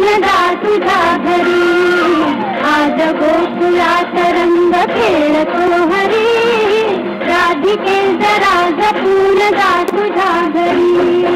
पूर्णदा तुझा घरी, आज गोकुळात रंग खेळतो हरी, राधिके जरा जपून जा तुझ्या घरी.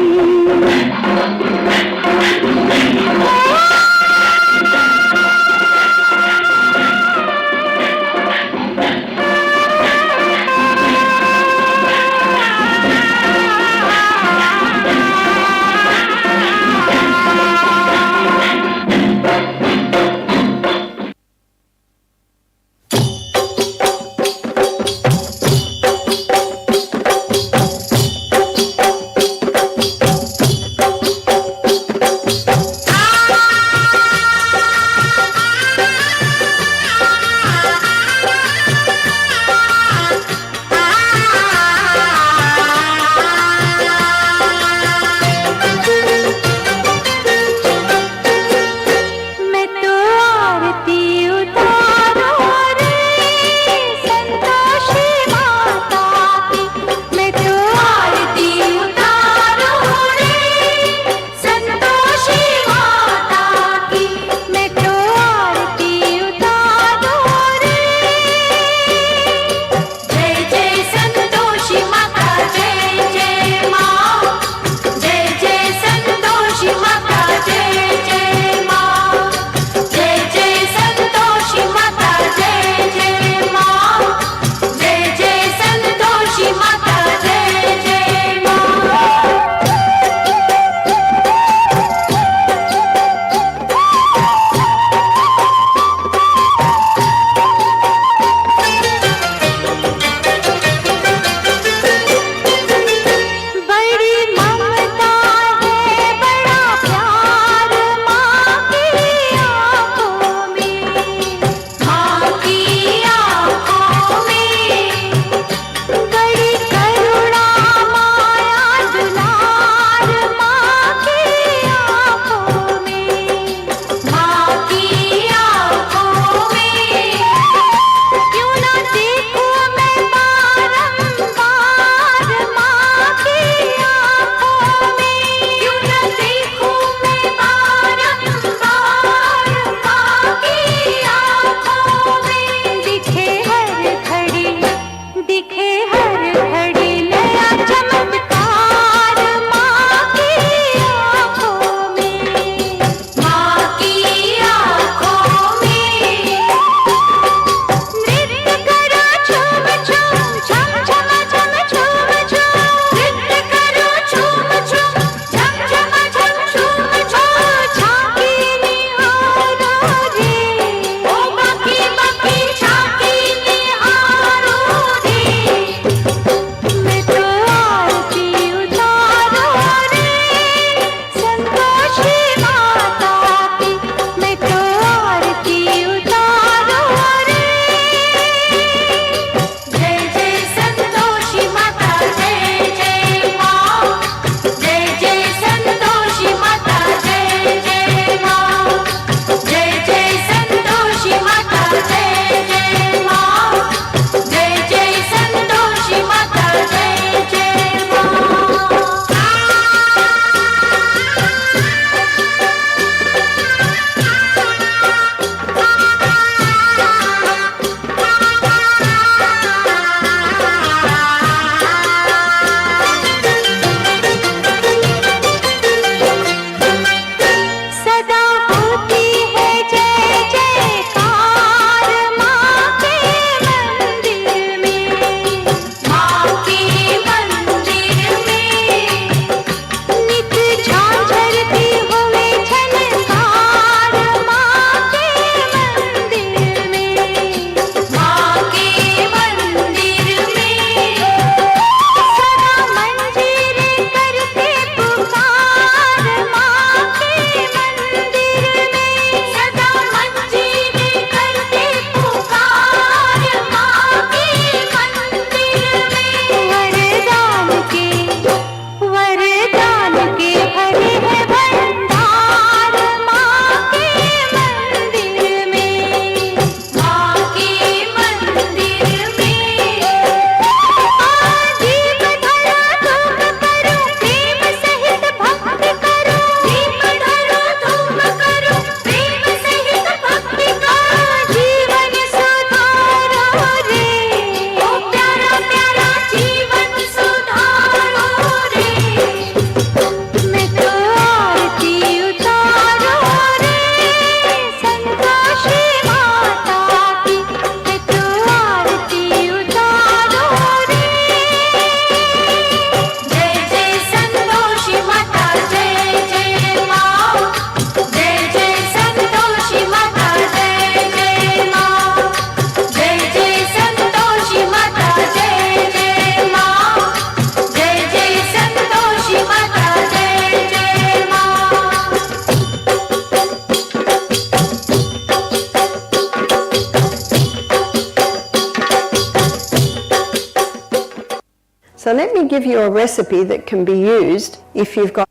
So let me give you a recipe that can be used if you've got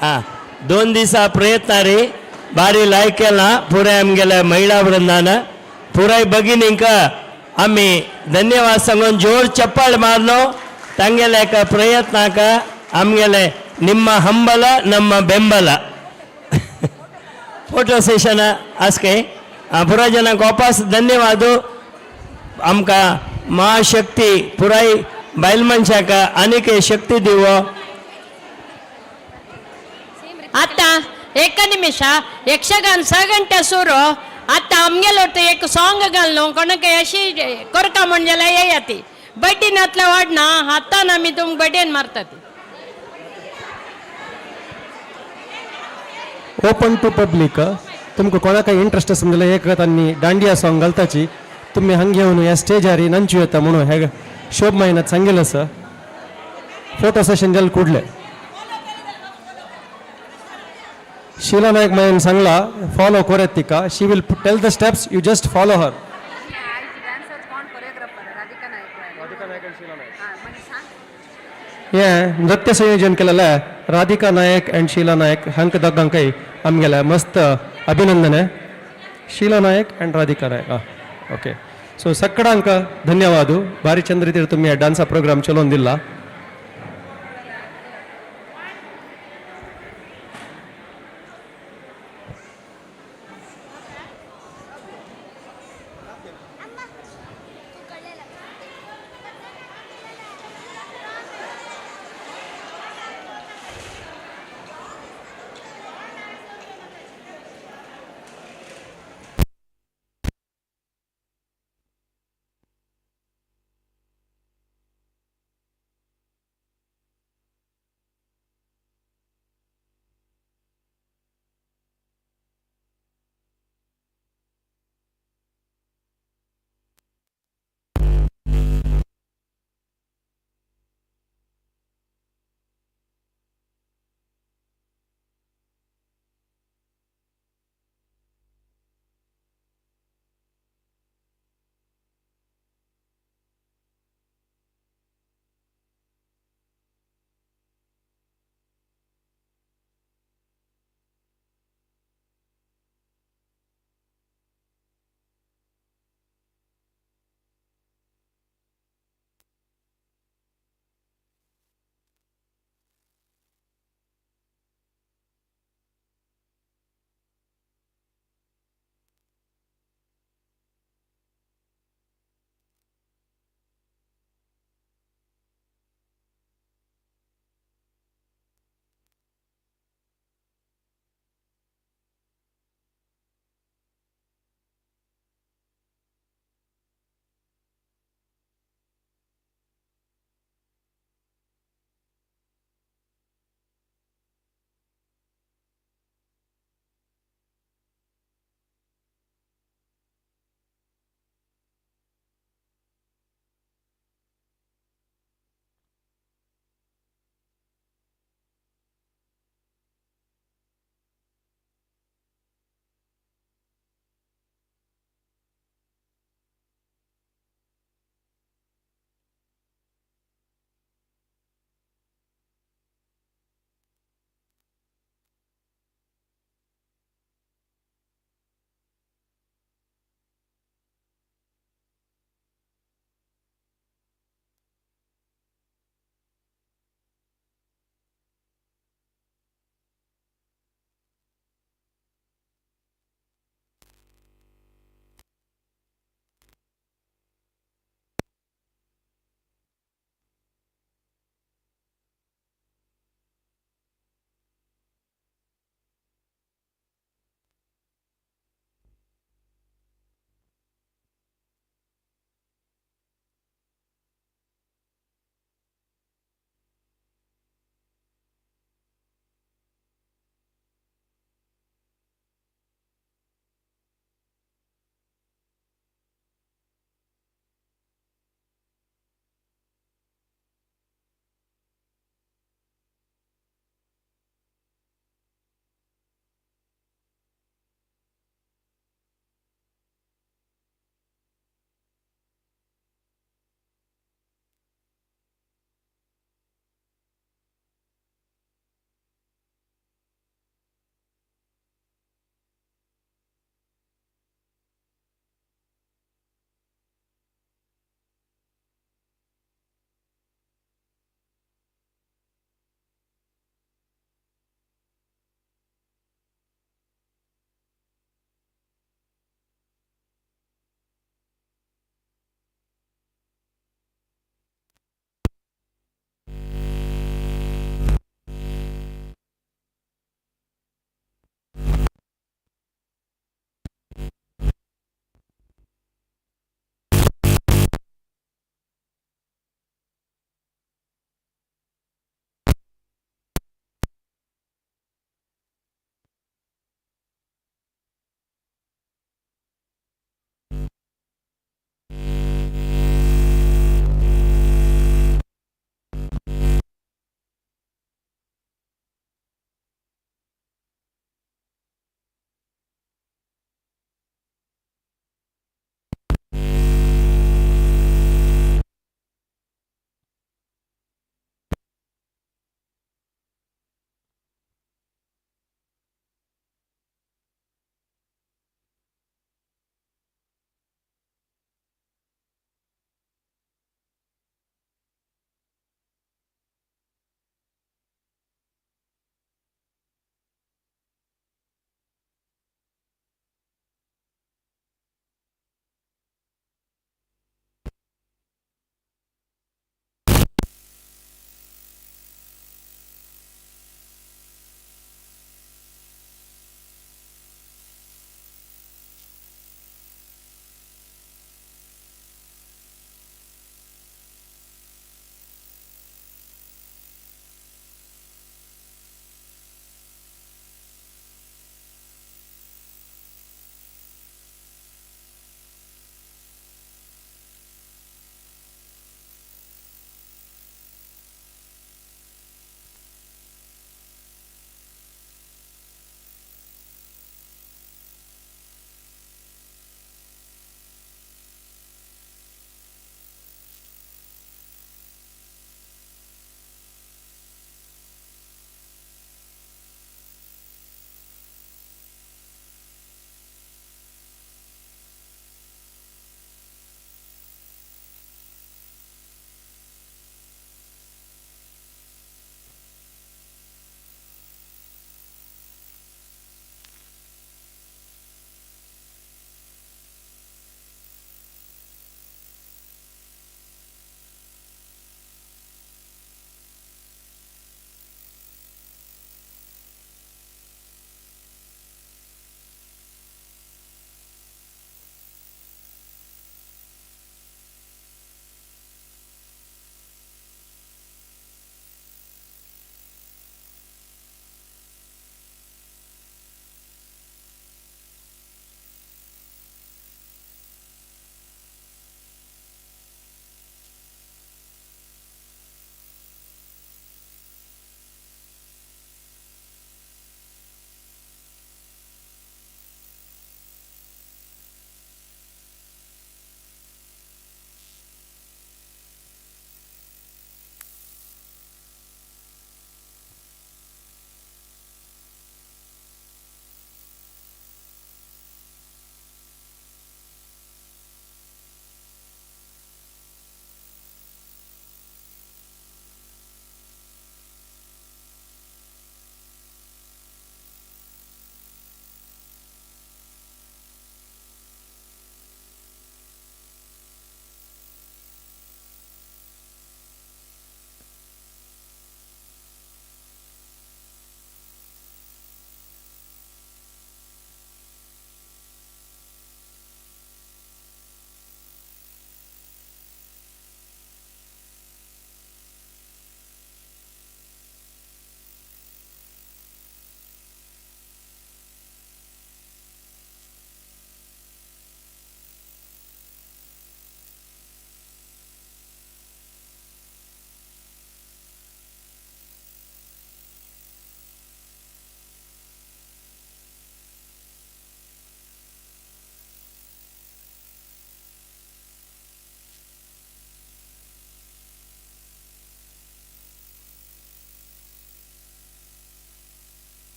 हां 2 दिसा प्रयत्न री बारी लायक केला पुराय आमगेले महिला वृंदान पुराय भगिनींक आम्ही धन्यवाद सांगून जोर चप्पाळ मारलो तांगेले एका प्रयत्नाक आमगेले ನಿಮ್ಮ ಹಂಬಲ ನಮ್ಮ ಬೆಂಬಲ फोटो सेशन आसके पुराय जनांक वापस धन्यवाद आमकां महाशक्ती पुराय बायल मनशाक आनीक शक्ती दिवो आता एक निमिष यक्षगान 6 गंटे सुरू आता आमगेलो एक सॉंग घालनो कोणाक अशी करका म्हणजे येयाती बड्डीनातल्या वाडना हातान आमी तुमकां बड्डेन मारतात ओपन टू पब्लिक तुमकां कोणाक इंट्रस्ट आसा जाल्यार एक तांणी दांडिया सॉंग घालताची तुम्ही हंगे येवन ह्या स्टेजार नंचू येता म्हणून हे शोभ महिन्यात सांगेल आसा फोटो सेशन जालें कुडले शीला नायक मायन सांगला फॉलो करात तिका she will tell the steps you just follow her हे नृत्य संयोजन केलेलं राधिका नायक अँड शीला नायक हांकां दोगांकय आमगेल्या मस्त अभिनंदन आहे Sheela Naik and Radhika Naik okay so सगळ्यांक धन्यवाद भारी चंद रितीर तुम्ही हे डान्सा प्रोग्राम चलोवन दिला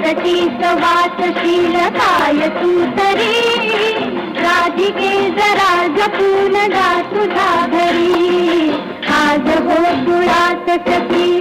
सटीक वातशील काय तू तरी राधिके जरा जपून जा तुझ्या घरी आज गोकुळात सखी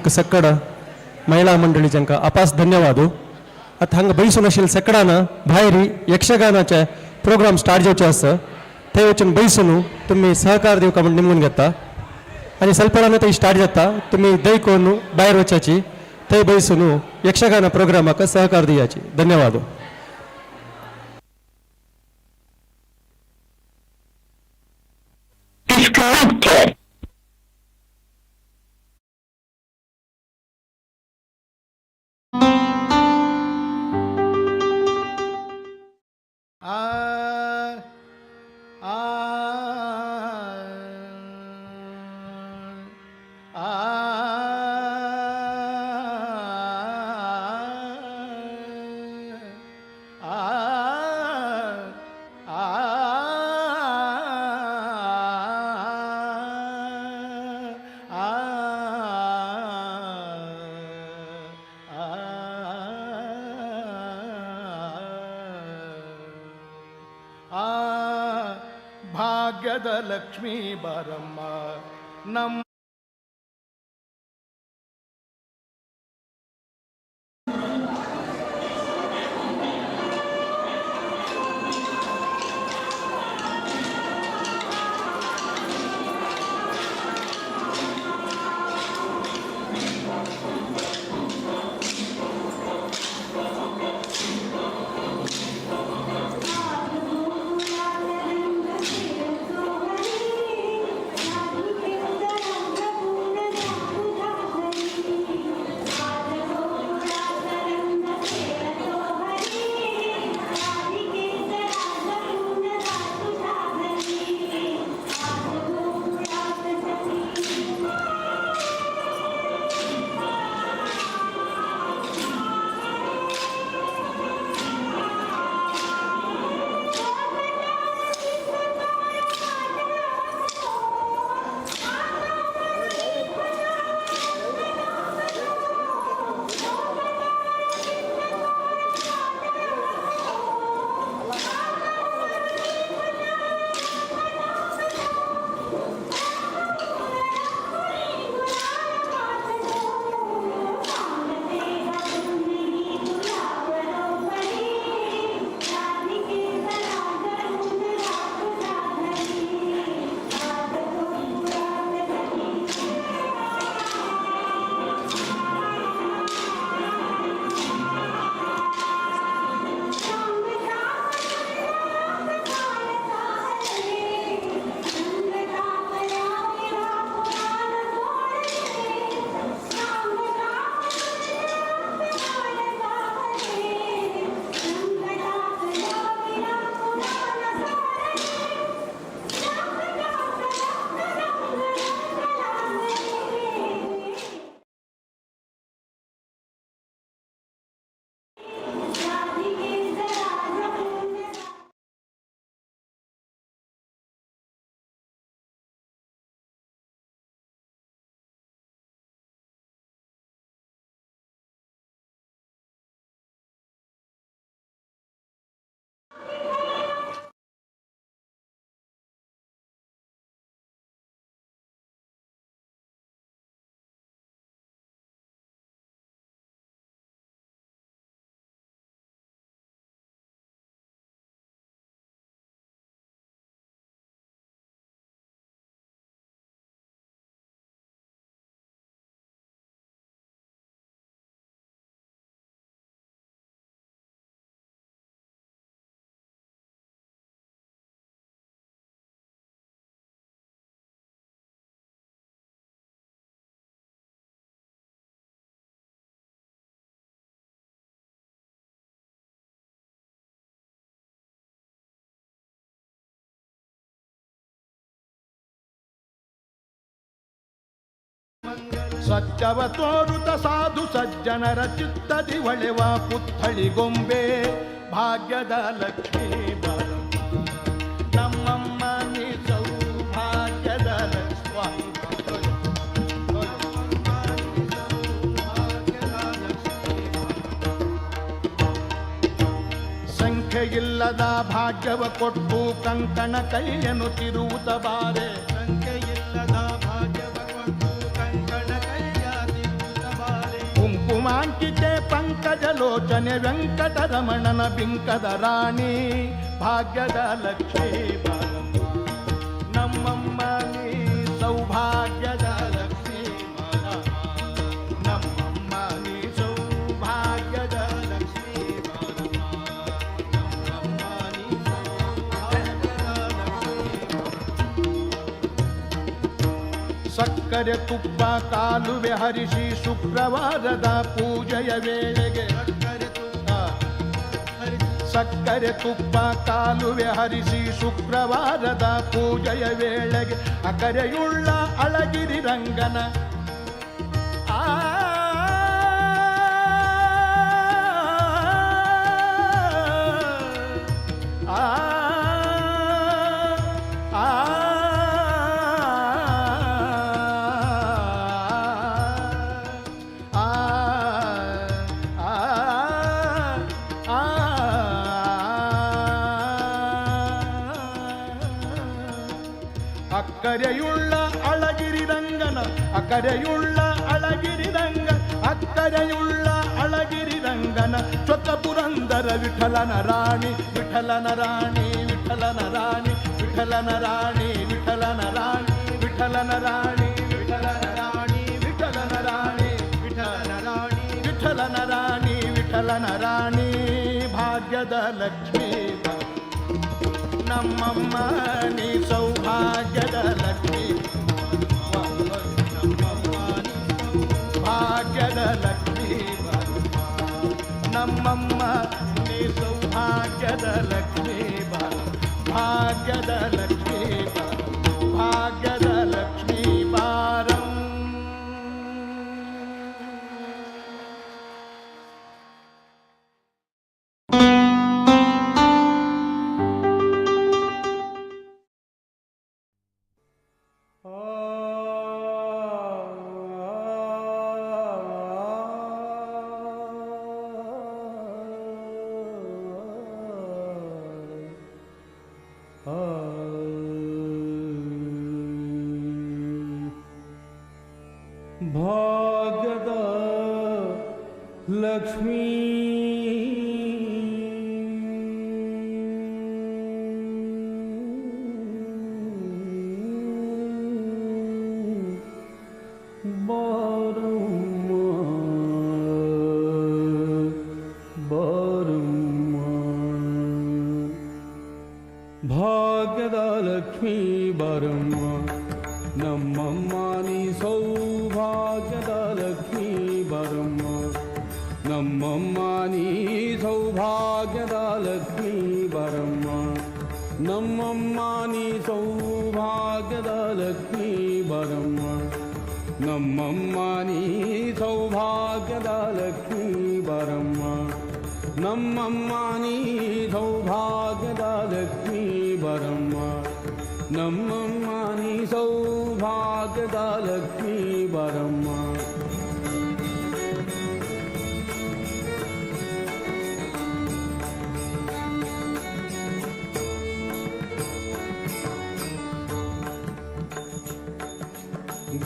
सक्कड महिला मंडळी जंका अपास धन्यवाद. आता हांगा बैसून आशिल्ले सकाळान भायरी यक्षगानाचे प्रोग्राम स्टार्ट जावचे आसा थंय वचून बैसून तुमी सहकार दिवका म्हण निमून घेता आनी सलपरान थंय स्टार्ट जाता तुमी दय करून भायर वचाची थंय बैसून यक्षगाना प्रोग्रामाक सहकार दियाची. धन्यवाद. Disconnected. ಭಾಗ್ಯದ ಲಕ್ಷ್ಮೀ ಬಾರಮ್ಮ ನಮ್ಮ ಸತ್ಯವ ತೋರುತ ಸಾಧು ಸಜ್ಜನರ ಚಿತ್ತದಿ ಹೊಳೆವ ಪುತ್ಥಳಿ ಗೊಂಬೆ ಭಾಗ್ಯದ ಲಕ್ಷ್ಮೀ ಬಾರಮ್ಮ ನಮ್ಮಮ್ಮ ನೀ ಸೌಭಾಗ್ಯದ ಲಕ್ಷ್ಮಿ ಸಂಖ್ಯೆಯಿಲ್ಲದ ಭಾಗ್ಯವ ಕೊಟ್ಟು ಕಂಕಣ ಕೈಯನ್ನು ತಿರುವುತ ಬಾರೆ ಸಂಖ್ಯೆಯಿಲ್ಲದ ಭಾಗ್ಯವ ಕೊಟ್ಟು ಕಂಕಣ ಕೈಯ ತಿರುವುತ ಪಂಕಜಲೋಚನೆ ವೆಂಕಟರಮಣನ ಬಿಂಕದ ರಾಣಿ ಭಾಗ್ಯದ ಲಕ್ಷ್ಮೀ ಬಾರಮ್ಮ ನಮ್ಮಮ್ಮ ನೀ ಸೌಭಾಗ್ಯದ ಲಕ್ಷ್ಮೀ ಬಾರಮ್ಮ ನಮ್ಮಮ್ಮ ನೀ ಸೌಭಾಗ್ಯದ ಲಕ್ಷ್ಮೀ ಬಾರಮ್ಮ ನಮ್ಮಮ್ಮ ನೀ ಸೌಭಾಗ್ಯದ ಲಕ್ಷ್ಮೀ ಸಕ್ಕರೆ ತುಪ್ಪ ಕಾಲುವೆ ಹರಿಸಿ ಶುಕ್ರವಾರದ ಪೂಜೆಯ ವೇಳೆಗೆ ಸಕ್ಕರೆ ತುಪ್ಪ ಕಾಲುವೆ ಹರಿಸಿ ಶುಕ್ರವಾರದ ಪೂಜೆಯ ವೇಳೆಗೆ ಅಕರೆಯುಳ್ಳ ಅಳಗಿರಿ ರಂಗನ ಆ ಆ ಅಕ್ಕರೆಯುಳ್ಳ ಅಳಗಿರಿ ರಂಗನ ಅಕರೆಯುಳ್ಳ ಅಳಗಿರಿ ರಂಗ ಅಕ್ಕರೆಯುಳ್ಳ ಅಳಗಿರಿ ರಂಗನ ಸ್ವತ ಪುರಂದರ ವಿಠಲನ ರಾಣಿ ವಿಠಲನ ರಾಣಿ ವಿಠಲನ ರಾಣಿ ವಿಠಲನ ರಾಣಿ ವಿಠಲನ ರಾಣಿ ವಿಠಲನ ರಾಣಿ ವಿಠಲನ ರಾಣಿ ವಿಠಲನ ರಾಣಿ ವಿಠಲನ ರಾಣಿ ವಿಠಲನ ರಾಣಿ ವಿಠಲನ ರಾಣಿ ಭಾಗ್ಯದ ಲಕ್ಷ್ಮೀ ನಮ್ಮಮ್ಮ ನೀ ಸೌಭಾಗ್ಯದ ಲಕ್ಷ್ಮೀ ನಮ್ಮಮ್ಮ ಭಾಗ್ಯದ ಲಕ್ಷ್ಮೀ ನಮ್ಮಮ್ಮ ನೀ ಸೌಭಾಗ್ಯದ ಲಕ್ಷ್ಮೀ ಭಾಗ್ಯದ ಲಕ್ಷ್ಮೀ ಭಾಗ್ಯದ ಲಕ್ಷ್ಮೀ ಬಾರಂ ಭಾಗ್ಯದ ಲಕ್ಷ್ಮೀ ಬಾರಮ್ಮ ಬಾರಮ್ಮ ಭಾಗ್ಯದ ಲಕ್ಷ್ಮೀ ಬಾರಮ್ಮ ನಮ್ಮಮ್ಮ ನೀ ಸೌಭಾಗ್ಯದ ಲಕ್ಷ್ಮೀ ಬಾರಮ್ಮ ನಮ್ಮಮ್ಮ ನೀ ಸೌಭಾಗ್ಯದ ಲಕ್ಷ್ಮೀ ಬಾರಮ್ಮ ನಮ್ಮಮ್ಮ ನೀ ಸೌಭಾಗ್ಯದ ಲಕ್ಷ್ಮೀ ಬಾರಮ್ಮ ನಮ್ಮಮ್ಮ ನೀ ಸೌಭಾಗ್ಯದ ಲಕ್ಷ್ಮೀ ಬಾರಮ್ಮ ನಮ್ಮಮ್ಮ ನೀ ಸೌಭಾಗ್ಯದ ಲಕ್ಷ್ಮೀ ಬಾರಮ್ಮ ನಮ್ಮಮ್ಮ ನೀ ಸೌಭಾಗ್ಯದ ಲಕ್ಷ್ಮೀ ಬಾರಮ್ಮ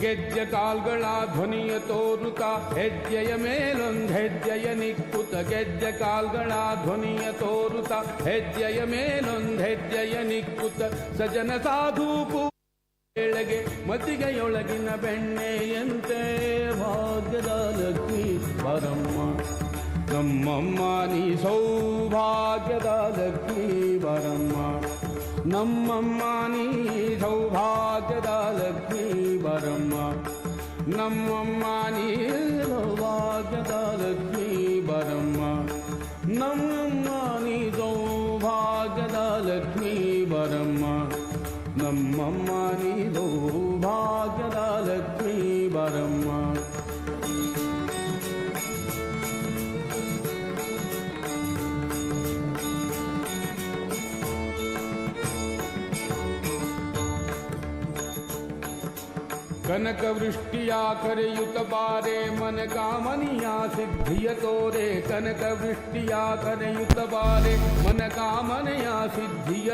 ಗೆಜ್ಜೆ ಕಾಲ್ಗಳ ಧ್ವನಿಯ ತೋರುತ್ತ ಹೆಜ್ಜೆಯ ಮೇಲೊಂದು ಹೆಜ್ಜೆಯ ನಿಕ್ಕುತ್ತ ಗೆಜ್ಜೆ ಕಾಲ್ಗಳ ಧ್ವನಿಯ ತೋರುತ್ತ ಹೆಜ್ಜೆಯ ಮೇಲೊಂದು ಹೆಜ್ಜೆಯ ನಿಕ್ಕುತ್ತ ಸಜನ ಸಾಧು ಕೆಳಗೆ ಮತಿಗೆಯೊಳಗಿನ ಬೆಣ್ಣೆಯಂತೆ ಭಾಗ್ಯದ ಲಕ್ಷ್ಮೀ ಬಾರಮ್ಮ ನಮ್ಮಮ್ಮ ನೀ ಸೌಭಾಗ್ಯದ ಲಕ್ಷ್ಮೀ ಬಾರಮ್ಮ ನಮ್ಮಮ್ಮ ನೀ ಸೌಭಾಗ್ಯದ ಲಕ್ಷ್ಮೀ ಬಾರಮ್ಮ ನಮ್ಮಮ್ಮ ನೀ ಸೌಭಾಗ್ಯದ ಲಕ್ಷ್ಮೀ ಬಾರಮ್ಮ ನಮ್ಮಮ್ಮ ನೀ ಸೌಭಾಗ್ಯದ ಲಕ್ಷ್ಮೀ ಬಾರಮ್ಮ ನಮ್ಮಮ್ಮ ನೀ ಸೌಭಾಗ್ಯದ ಲಕ್ಷ್ಮೀ ಬಾರಮ್ಮ ಕನಕ ವೃಷ್ಟಿಯ ಕರೆಯುತ್ತ ಬಾರೆ ಮನ ಕಾಮನಿಯ ಸಿದ್ಧಿಯ ತೋರೆ ಕನಕ ವೃಷ್ಟಿಯ ಕರೆಯುತ್ತ ಬಾರೆ ಮನ ಕಾಮನೆಯ ಸಿದ್ಧಿಯ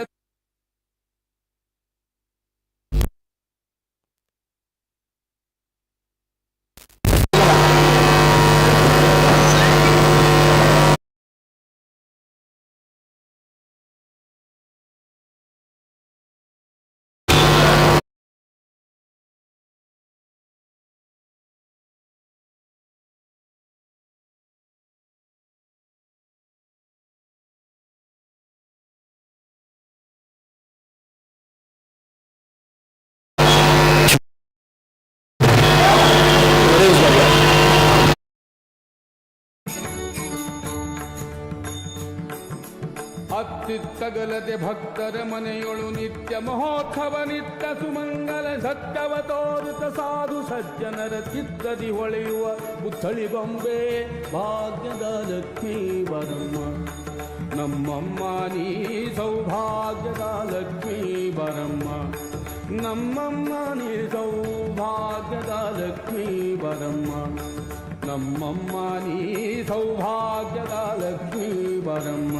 ಅತ್ತಿತ್ತಗಲದೆ ಭಕ್ತರ ಮನೆಯೊಳು ನಿತ್ಯ ಮಹೋತ್ಸವ ನಿತ್ಯ ಸುಮಂಗಲ ಸತ್ಯವ ತೋರುತ ಸಾಧು ಸಜ್ಜನರ ಚಿತ್ತದಿ ಹೊಳೆಯುವ ಪುತ್ಥಳಿ ಗೊಂಬೆ ಭಾಗ್ಯದ ಲಕ್ಷ್ಮೀ ಬರಮ್ಮ ನಮ್ಮಮ್ಮ ನೀ ಸೌಭಾಗ್ಯದ ಲಕ್ಷ್ಮೀ ಬರಮ್ಮ ನಮ್ಮಮ್ಮ ನೀ ಸೌಭಾಗ್ಯದ ಲಕ್ಷ್ಮೀ ಬರಮ್ಮ ನಮ್ಮಮ್ಮ ನೀ ಸೌಭಾಗ್ಯದ ಲಕ್ಷ್ಮೀ ಬರಮ್ಮ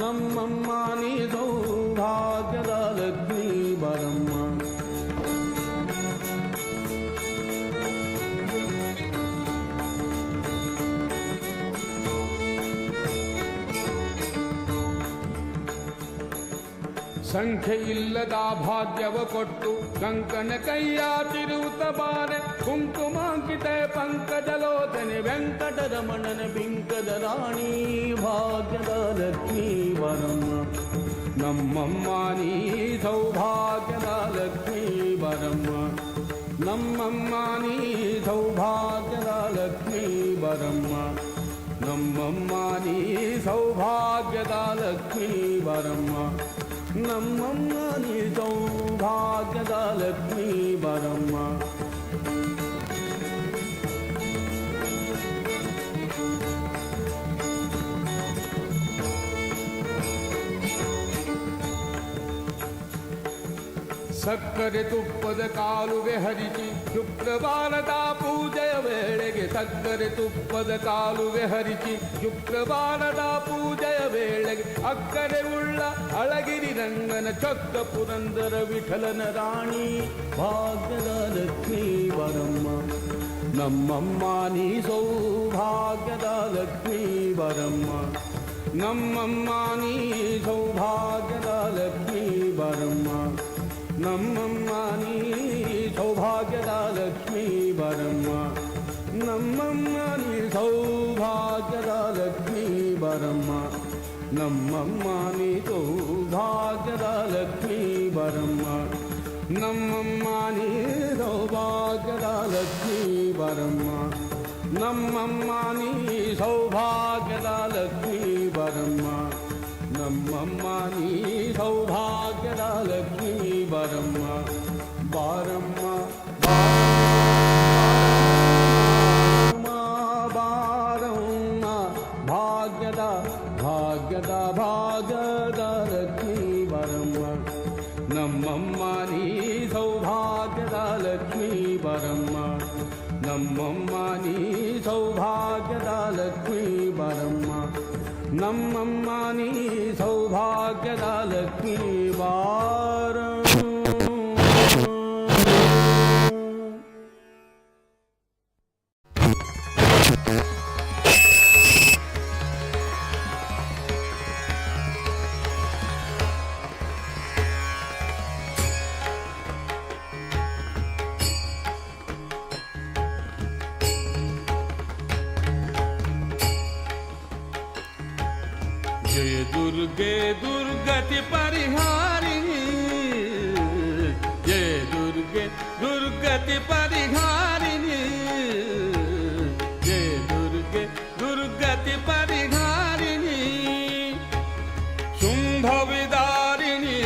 ನಮ್ಮಮ್ಮ ನೀ ಸೌಭಾಗ್ಯದ ಲಕ್ಷ್ಮೀ ಬರಮ್ಮ ಸಂಖ್ಯೆ ಇಲ್ಲದ ಭಾಗ್ಯವ ಕೊಟ್ಟು ಕಂಕಣ ಕೈಯ ತಿರುವುತ ಬಾರೆ ಕುಂಕುಮಾಂಕಿತ ಪಂಕಜಲೋಚನೆ ವೆಂಕಟರಮಣನ ಬಿಂಕದ ರಾಣಿ ಭಾಗ್ಯದ ಲಕ್ಷ್ಮೀ ಬರಮ್ಮ ನಮ್ಮಮ್ಮ ನೀ ಸೌಭಾಗ್ಯದ ಲಕ್ಷ್ಮೀ ಬರಮ್ಮ ನಮ್ಮಮ್ಮ ನೀ ಸೌಭಾಗ್ಯದ ಲಕ್ಷ್ಮೀ ಬರಮ್ಮ ನಮ್ಮಮ್ಮ ನೀ ಸೌಭಾಗ್ಯದ ಲಕ್ಷ್ಮೀ ಬರಮ್ಮ ನಮ್ಮಮ್ಮ ನೀ ಸೌಭಾಗ್ಯದ ಲಕ್ಷ್ಮೀ ಬರಮ್ಮ ಸಕ್ಕರೆ ತುಪ್ಪದ ಕಾಲುವೆ ಹರಿಸಿ ಶುಕ್ರವಾರದ ಪೂಜೆಯ ವೇಳೆಗೆ ಸಕ್ಕರೆ ತುಪ್ಪದ ಕಾಲುವೆ ಹರಿಸಿ ಶುಕ್ರವಾರದ ಪೂಜೆಯ ವೇಳೆಗೆ ಅಕ್ಕರೆ ಉಳ್ಳ ಅಳಗಿರಿ ರಂಗನ ಚೊಕ್ಕ ಪುರಂದರ ವಿಠಲನ ರಾಣಿ ಭಾಗ್ಯದ ಲಕ್ಷ್ಮೀ ಬರಮ್ಮ ನಮ್ಮಮ್ಮ ನೀ ಸೌಭಾಗ್ಯದ ಲಕ್ಷ್ಮೀ ಬರಮ್ಮ ನಮ್ಮಮ್ಮ ನೀ ಸೌಭಾಗ್ಯದ ಲಕ್ಷ್ಮೀ ಬರಮ್ಮ ನಮ್ಮಮ್ಮ ನೀ ಸೌಭಾಗ್ಯದ ಲಕ್ಷ್ಮೀ ಬರಮ್ಮ ನಮ್ಮಮ್ಮ ನೀ ಸೌಭಾಗ್ಯದ ಲಕ್ಷ್ಮೀ ಬರಮ್ಮ ನಮ್ಮಮ್ಮ ನೀ ಸೌಭಾಗ್ಯದ ಲಕ್ಷ್ಮೀ ಬರಮ್ಮ ನಮ್ಮಮ್ಮ ನೀ ಸೌಭಾಗ್ಯದ ಲಕ್ಷ್ಮೀ ಬರಮ್ಮ ನಮ್ಮಮ್ಮ ನೀ ಸೌಭಾಗ್ಯದ ಲಕ್ಷ್ಮೀ ಬರಮ್ಮ ನಮ್ಮಮ್ಮ ನೀ ಸೌಭಾಗ್ಯದ ಲಕ್ಷ್ಮೀ ಬರಮ್ಮ ಬಾರಮ್ಮ ಬಾರಮ್ಮ ಭಾಗ್ಯದ ಭಾಗ್ಯದ ಭಾಗ್ಯದ ಲಕ್ಷ್ಮೀ ಬರಮ್ಮ ನಮ್ಮಮ್ಮ ನೀ ಸೌಭಾಗ್ಯದ ಲಕ್ಷ್ಮೀ ಬರಮ್ಮ ನಮ್ಮಮ್ಮ ನೀ ಸೌಭಾಗ್ಯದ ಲಕ್ಷ್ಮೀ ಬರಮ್ಮ ನಮ್ಮಮ್ಮ ನೀ ಸೌಭಾಗ್ಯದ ಲಕ್ಷ್ಮೀ ಬಾರಮ್ಮ जय दुर्गे दुर्गति परिहारिणी जय दुर्गे दुर्गति परिहारिणी जय दुर्गे दुर्गति परिहारिणी शुंभ विदारिणी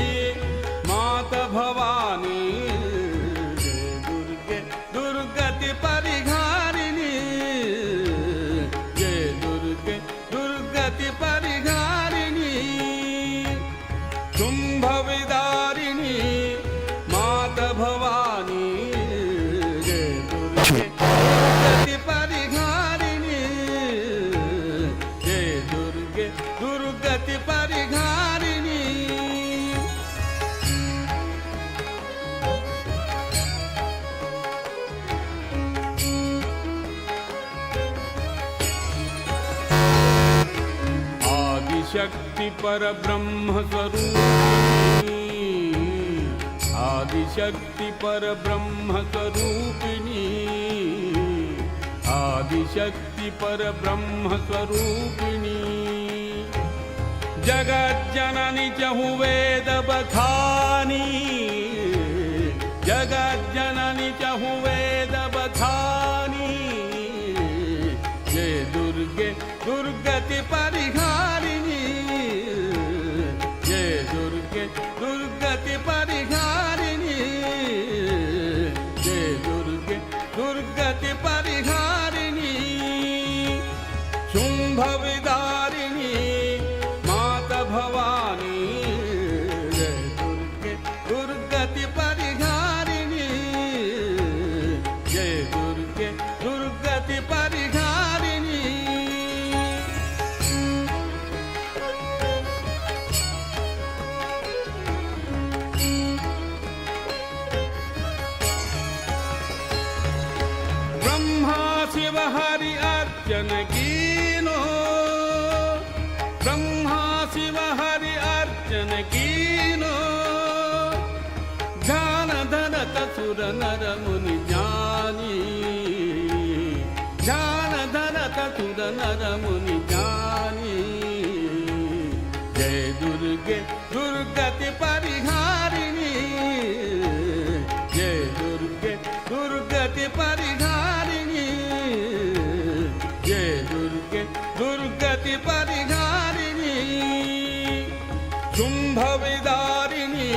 माता भवानी जय दुर्गे दुर्गति परिहारिणी जय दुर्गे दुर्गति परिहारिणी शुंभ विदारिणी माता भवानी जय दुर्गे दुर्गति परिहारिणी जय दुर्गे दुर्गति परिहारिणी आदिशक्ति पर ब्रह्म स्वरूपिणी आदिशक्ति पर ब्रह्म स्वरूपिणी आदिशक्ति पर ब्रह्म स्वरूपिणी जगज्जननी चहु वेद बखानी जगज्जननी चहु वेद बखानी जय दुर्गे दुर्गति परिहारिणी ब्रह्मा शिव हरि अर्चन कीनो ध्यान धरत सुर नर मुनि ज्ञानी ध्यान धरत सुर नर मुनि ज्ञानी जय दुर्गे दुर्गति परिहारिणी जय दुर्गे दुर्गति परिहारिणी जय दुर्गे दुर्गति परिहारिणी शुंभ विदारिणी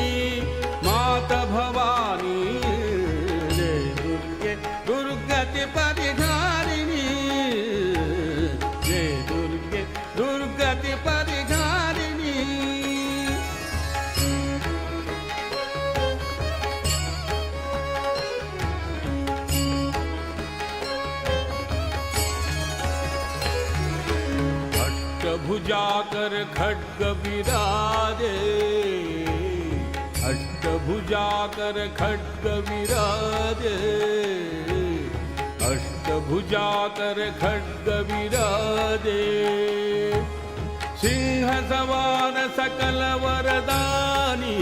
माता भवानी जय दुर्गे दुर्गति परिहारिणी जय दुर्गे दुर्गति परिहारिणी अष्टभुजा कर खड्ग विराजे अष्टभुजा कर खड्ग विराजे अष्टभुजा कर खड्ग विराजे सिंह सवार सकल वरदानी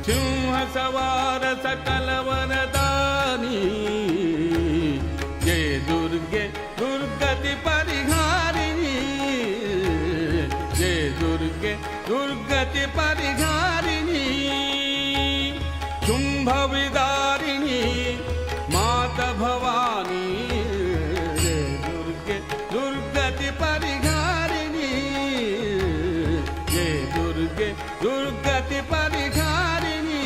सिंह सवार सकल वरदानी जय दुर्गे दुर्गति परिहारिणी जय दुर्गे दुर्गति परिहारिणी शुंभ विदारिणी माता भवानी जय दुर्गे दुर्गति परिहारिणी जय दुर्गे दुर्गति परिहारिणी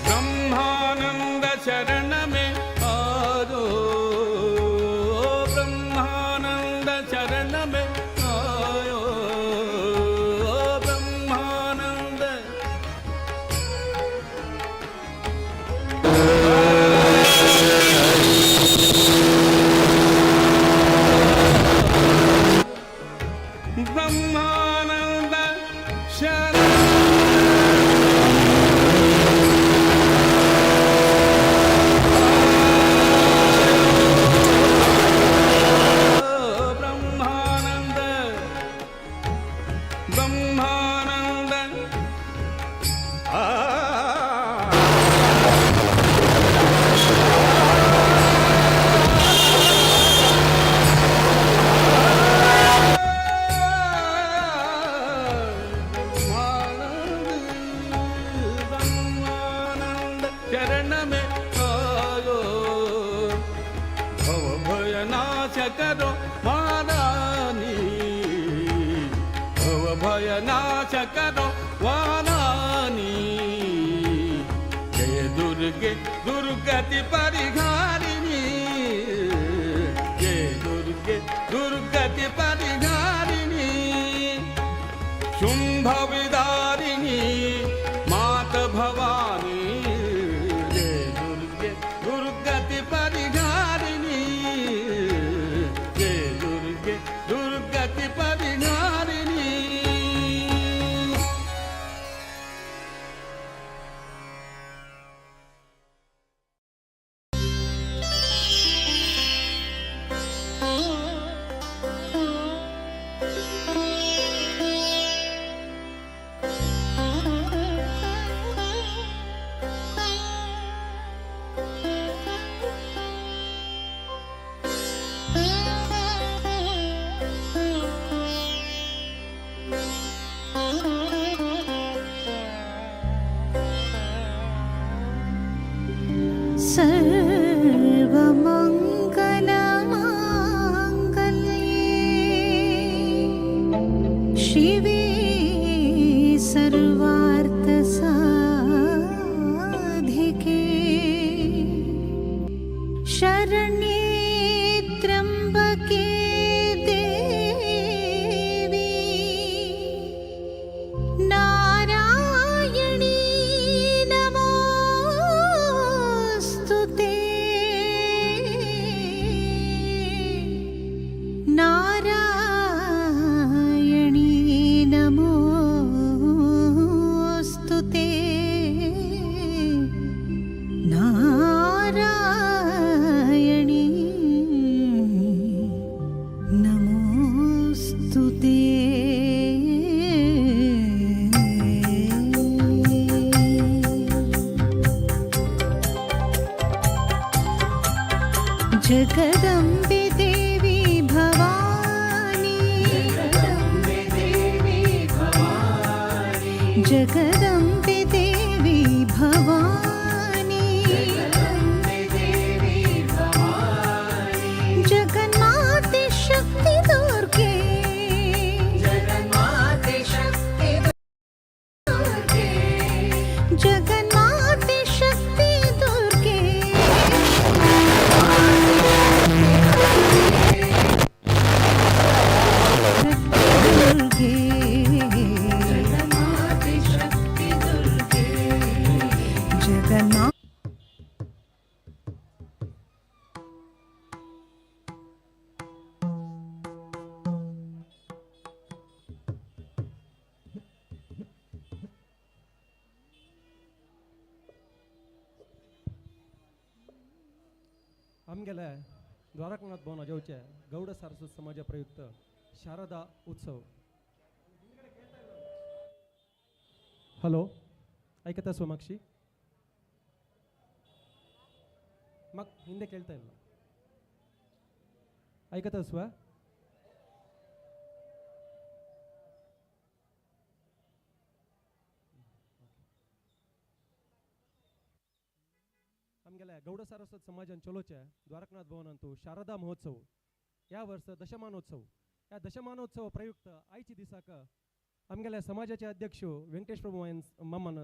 ब्रह्मानंद शरण में आयो ब्रह्मानंद शरण में आयो ब्रह्मानंद ब्रह्मानंद शरण ब्रह्मानंद ब्रह्मानंद ब्रह्मानंद चरण में आयो भव भय नाश करो महारानी भव भय नाश करो वारानी जय दुर्गे दुर्गति परिहारिणी जय दुर्गे दुर्गति परिहारिणी शुंभ विदारिणी माता भवानी जय दुर्गे दुर्गति परिहारिणी जय दुर्गे दुर्गति परिहारिणी सर्वमङ्गलमाङ्गल्ये शिवे सर्वार्थसाधिके शरण्ये त्र्यम्बके देवी नारायणी नमोऽस्तु ते नारायणी नमोऽस्तु जगदम्बे देवी भवानी जगदम्बे देवी भवानी जगन्माते शक्ति दुर्गे जगन्माते शक्ति दुर्गे दुर्गे जगन्माते शक्ति दुर्गे जगन्नाथ आमगेले द्वारकानाथ भवन अजवचे गौड सारस्वत समाज प्रयुक्त शारदा उत्सव. हॅलो, ऐकता सोमाक्षी? मग ಹಿಂದೆ ಕೇಳ್ತಾ ಇಲ್ಲ. ऐकता स्व? आमगेले गौड सारस्वत समाजान चलोचे द्वारकानाथ भवन अंतू शारदा महोत्सव या वर्ष दशमानोत्सव. या दशमानोत्सव प्रयुक्त आयची दिसाक आमगेले समाजाचे अध्यक्ष व्यंकटेश प्रभू मामान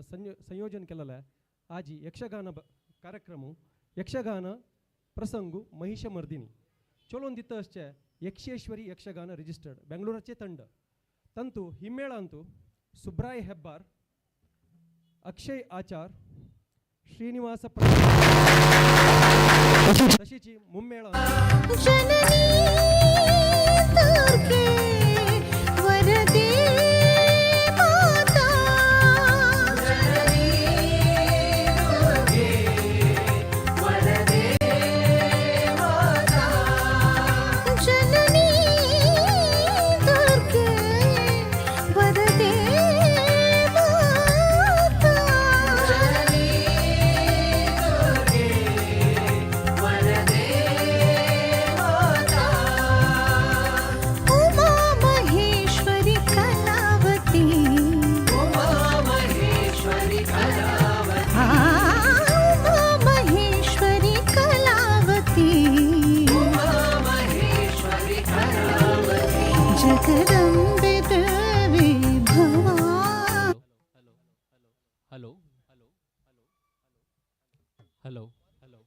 संयोजन केलेलं आहे. आजी यक्षगान कार्यक्रम यक्षगान प्रसंगू महिषमर्दिनी चोलोन दित्त अशे यक्षेश्वरी यक्षगान रिजिस्टर्ड बेंगळूराचे तंतू हिम्मेळ अंतू सुब्राय हेब्बार अक्षय आचार ಶ್ರೀನಿವಾಸ ತಶಿಚಿ ಮುಮ್ಮೇಳ जननी दुर्गे वरदे माता जननी दुर्गे वरदे माता जननी दुर्गे वरदे माता जननी Uma Maheshwari Kalavati Uma Maheshwari Kalavati Jagadambe Devi Bhavani hello hello hello hello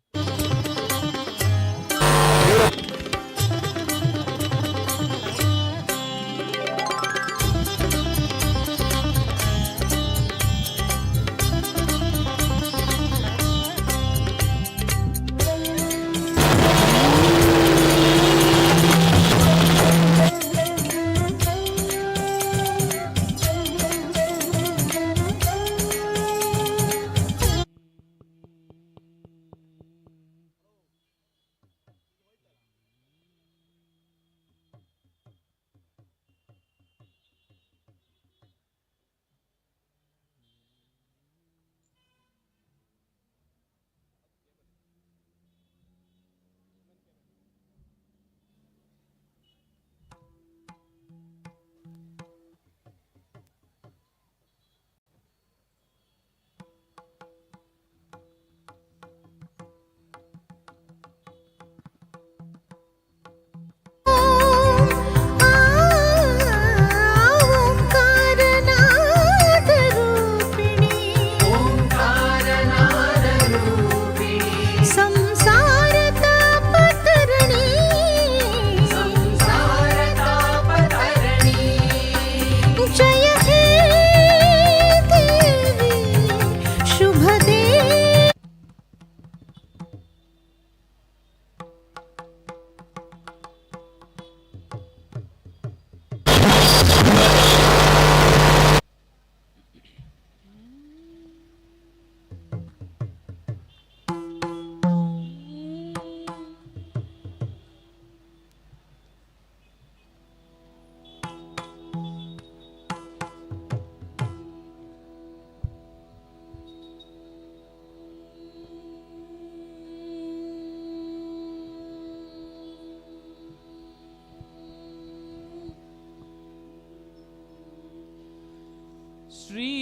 ಶ್ರೀ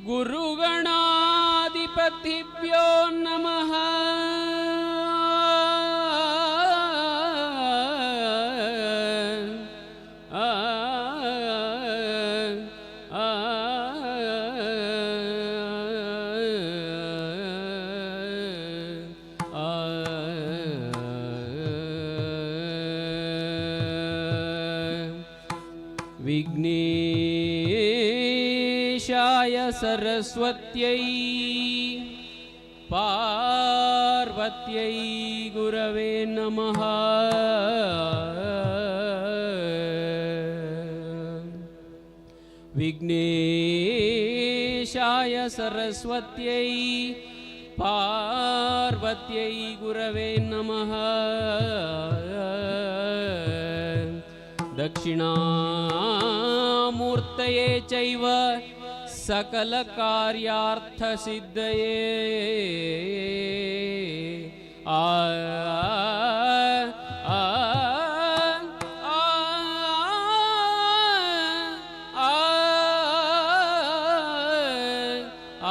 ಗುರುಗಣಾಧಿಪತಿಭ್ಯೋ ನಮಃ. ವಿಘ್ನೇಶಾಯ ಸರಸ್ವತ್ಯೈ ಪಾರ್ವತ್ಯೈ ಗುರವೇ ನಮಃ. ವಿಘ್ನೇಶಾಯ ಸರಸ್ವತ್ಯೈ ಪಾರ್ವತ್ಯೈ ಗುರವೇ ನಮಃ. ದಕ್ಷಿಣಾಮೂರ್ತಯೇ ಚೈವ ಸಕಲ ಕಾರ್ಯಾರ್ಥ ಸಿದ್ಧಯೇ. ಆ ಆ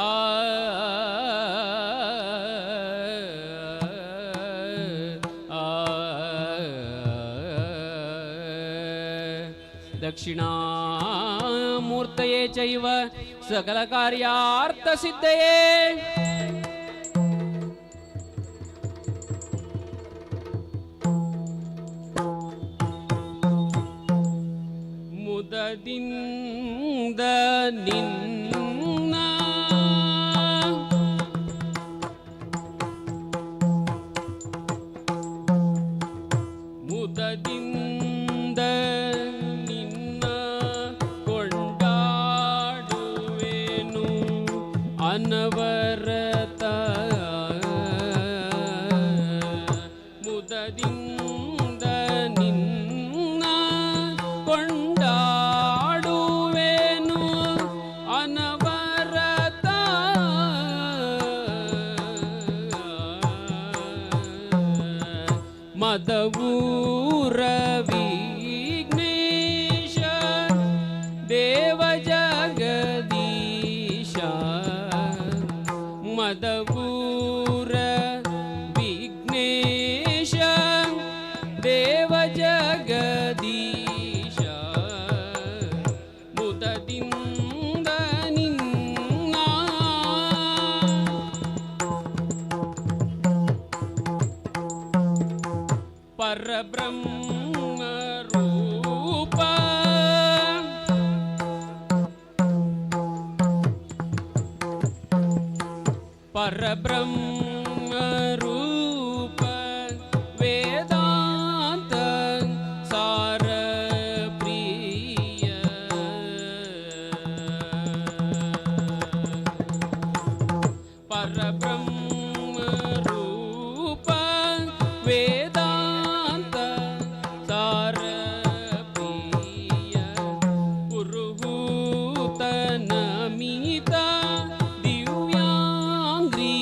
ಆ ದಕ್ಷಿಣಾಮೂರ್ತಯೇ ಚೈವ ಸಕಲ ಕಾರ್ಯಾರ್ಥ ಸಿದ್ಧಯೇ. ಮುದದಿಂದ ನಿನ್ನ ಮುದದಿಂದ ನಿನ್ನ ಕೊಂಡಾಡುವೆನು ಅನವರತ. ಮುದದಿಂದ ನಿನ್ನ ಕೊಂಡಾಡುವೆನು ಅನವರತ. ಮದವೂರ ವಿಘ್ನೇಶ ದೇವ ಜಗದೀಶ. ಮದವೂರ ವಿಘ್ನೇಶ ದೇವ ಜಗದೀಶ. ಮುದದಿಂದ ನಿನ್ನ ಪರಬ್ರಹ್ಮ ರೂಪ ಪರಬ್ರಹ್ಮ ರೂಪ ವೇದಾಂತ ಸಾರ ಪ್ರಿಯ. ಪರಬ್ರಹ್ಮ ರೂಪ ವೇದಾಂತ ಸಾರ ಪ್ರಿಯ. ಪುರುಹೂತ ನಮಿತ ದಿವ್ಯಾಂಗ್ರಿ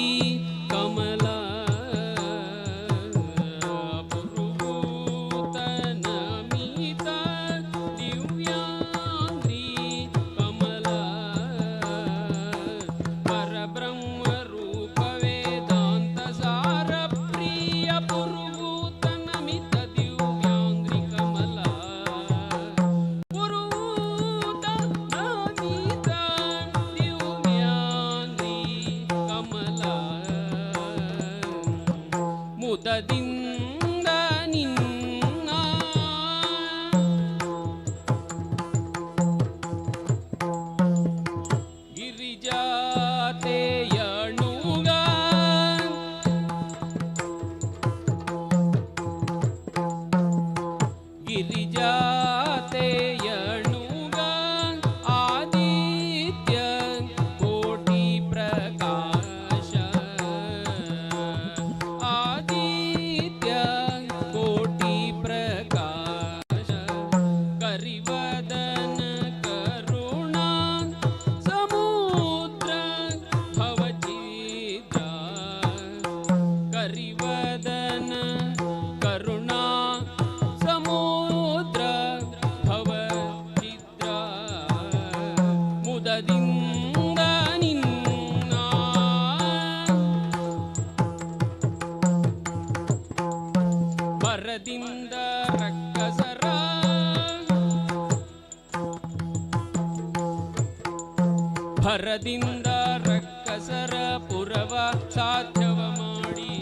ಭರದಿಂದ ರಕ್ಕಸರ ಪುರವ ಸಾಧ್ಯವ ಮಾಡಿ,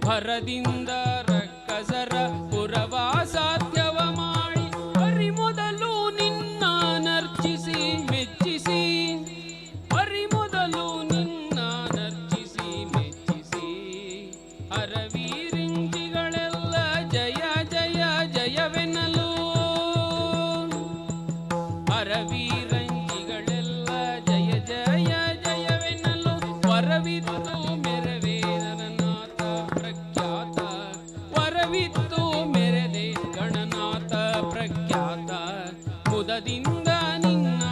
ಭರದಿಂದ ರಕ್ಕಸರ ಪುರವ ಸಾಧ್ಯವ ಮಾಡಿ, ಹರಿ ಮೊದಲು ನಿನ್ನ ನರ್ಚಿಸಿ ಮೆಚ್ಚಿಸಿ, ಹರಿ ಮೊದಲು ನಿನ್ನ ನರ್ಚಿಸಿ ಮೆಚ್ಚಿಸಿ, ಅರವೀರಿಂಚಿಗಳೆಲ್ಲ ಜಯ ಜಯ ಜಯವೆನ್ನಲು, ಅರವೀರಂಚಿಗಳೆಲ್ಲ ಜಯ ಜಯ ಜಯವೆನ್ನಲು, ವರವಿತ್ತು ಮೆರವೇ ಗಣನಾಥ ಪ್ರಖ್ಯಾತ, ವರವಿತ್ತು ಮೆರೆದೆ ಗಣನಾಥ ಪ್ರಖ್ಯಾತ, ಮುದದಿಂದ ನಿನ್ನ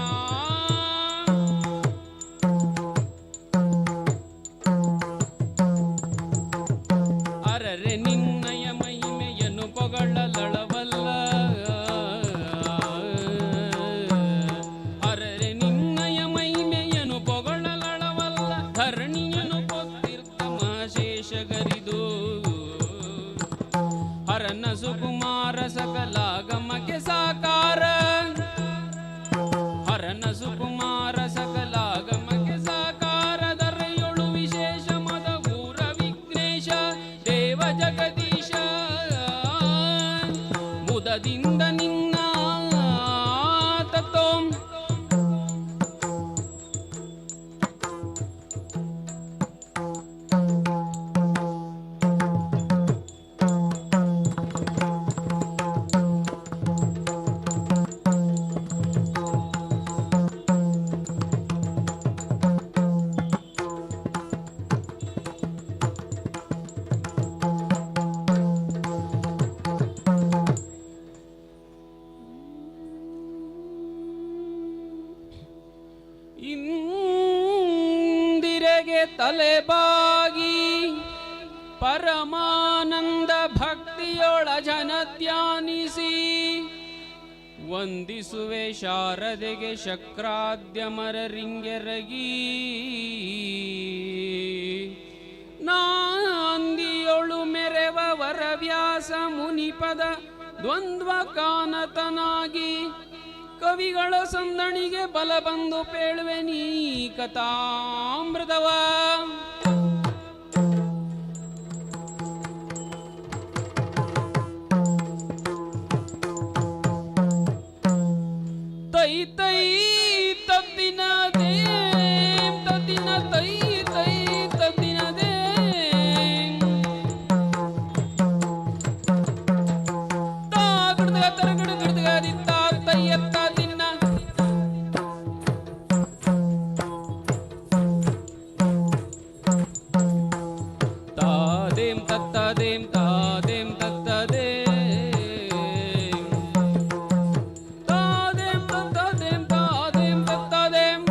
ಅರರೆ ನಿನ್ನಯ ಮಹಿಮೆಯನ್ನು ಪೊಗಳಲಳವಲ್ಲ, ಅರರೆ ನಿನ್ನಯ ಮಹಿಮೆಯನ್ನು ಪೊಗಳಲಳವಲ್ಲ, ಧರಣಿಯನ್ನು ಕೊತ್ತಿರ್ತಮ ಶೇಷಗರಿದು, ಹರನ ಸುಕುಮಾರ ಸಕಲಾಗಮಕ್ಕೆ ಸಾಕಾರ, ಹರನ ಸುಕುಮಾರ ಸಕಲಾಗಮಕ್ಕೆ ಸಾಕಾರ, ದರೆಯೊಳು ವಿಶೇಷ ಮದ ಊರ ವಿಘ್ನೇಶ ದೇವ ಜಗದೀಶ, ಮುದದಿಂದ ನಿನ್ನ ತತ್ತೋಂ ಇಂದಿರೆಗೆ ತಲೆಬಾಗಿ ಪರಮಾನಂದ ಭಕ್ತಿಯೊಳ ಜನ ಧ್ಯಾನಿಸಿ, ವಂದಿಸುವೆ ಶಾರದೆಗೆ ಶಕ್ರಾದ್ಯಮರರಿಂಗೆರಗಿ, ನಾಂದಿಯೊಳು ಮೆರೆವ ವರವ್ಯಾಸ ಮುನಿಪದ ದ್ವಂದ್ವ ಕಾನತನಾಗಿ, ಕವಿಗಳ ಸಂದಣಿಗೆ ಬಲ ಬಂದು ಪೇಳುವೆ ನೀ ಕಥಾಮೃತವ, ತೈ ತೈ ತದ್ದಿನ ದೇ ತದ್ದಿನ ತೈ ತೈ ತದ್ದಿನ ದೇ, ತಾ ಗುಡ್ದಗ ತರಗಡು ಗುಡ್ದಗ ದಿತ್ತ ತೈ ಎತ್ತ ದಿನ್ನ, ತಾದೇಂ ತತ್ತದೇಂ ತಾದೇಂ ತತ್ತದೇಂ, ತಾದೇಂ ತತ್ತದೇಂ ತಾದೇಂ ತತ್ತದೇಂ,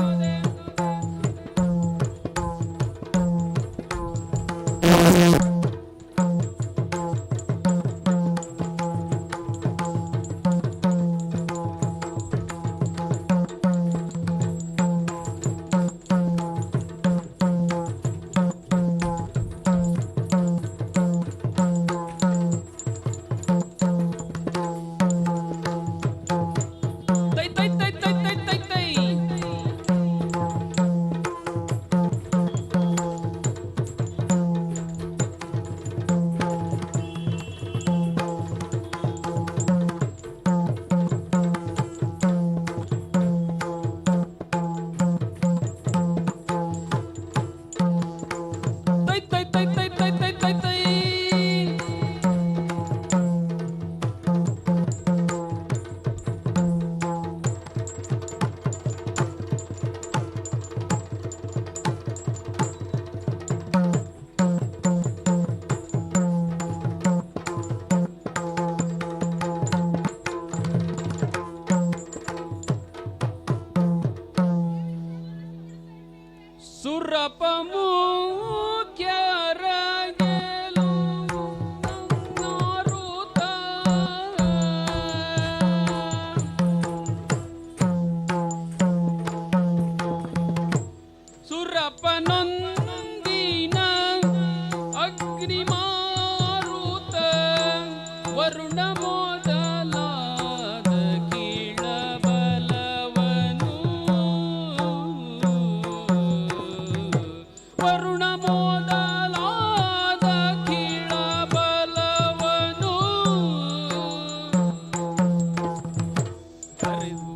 ಕರೆದು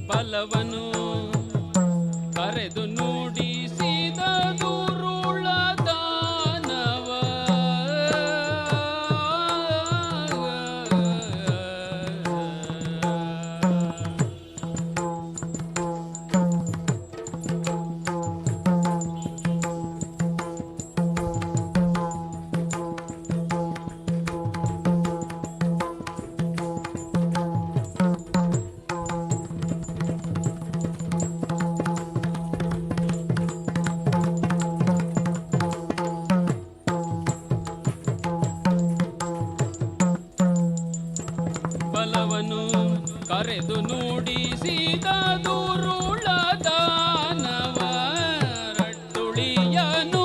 ಬಲವನು ಕರೆದು ನುಡಿಸಿದ ದುರುಳ ದಾನವ ಬಲವನು ಕರೆದು ನುಡಿಸಿದ ದುರುಳ ದಾನವ ರಟ್ಟುಳಿಯನು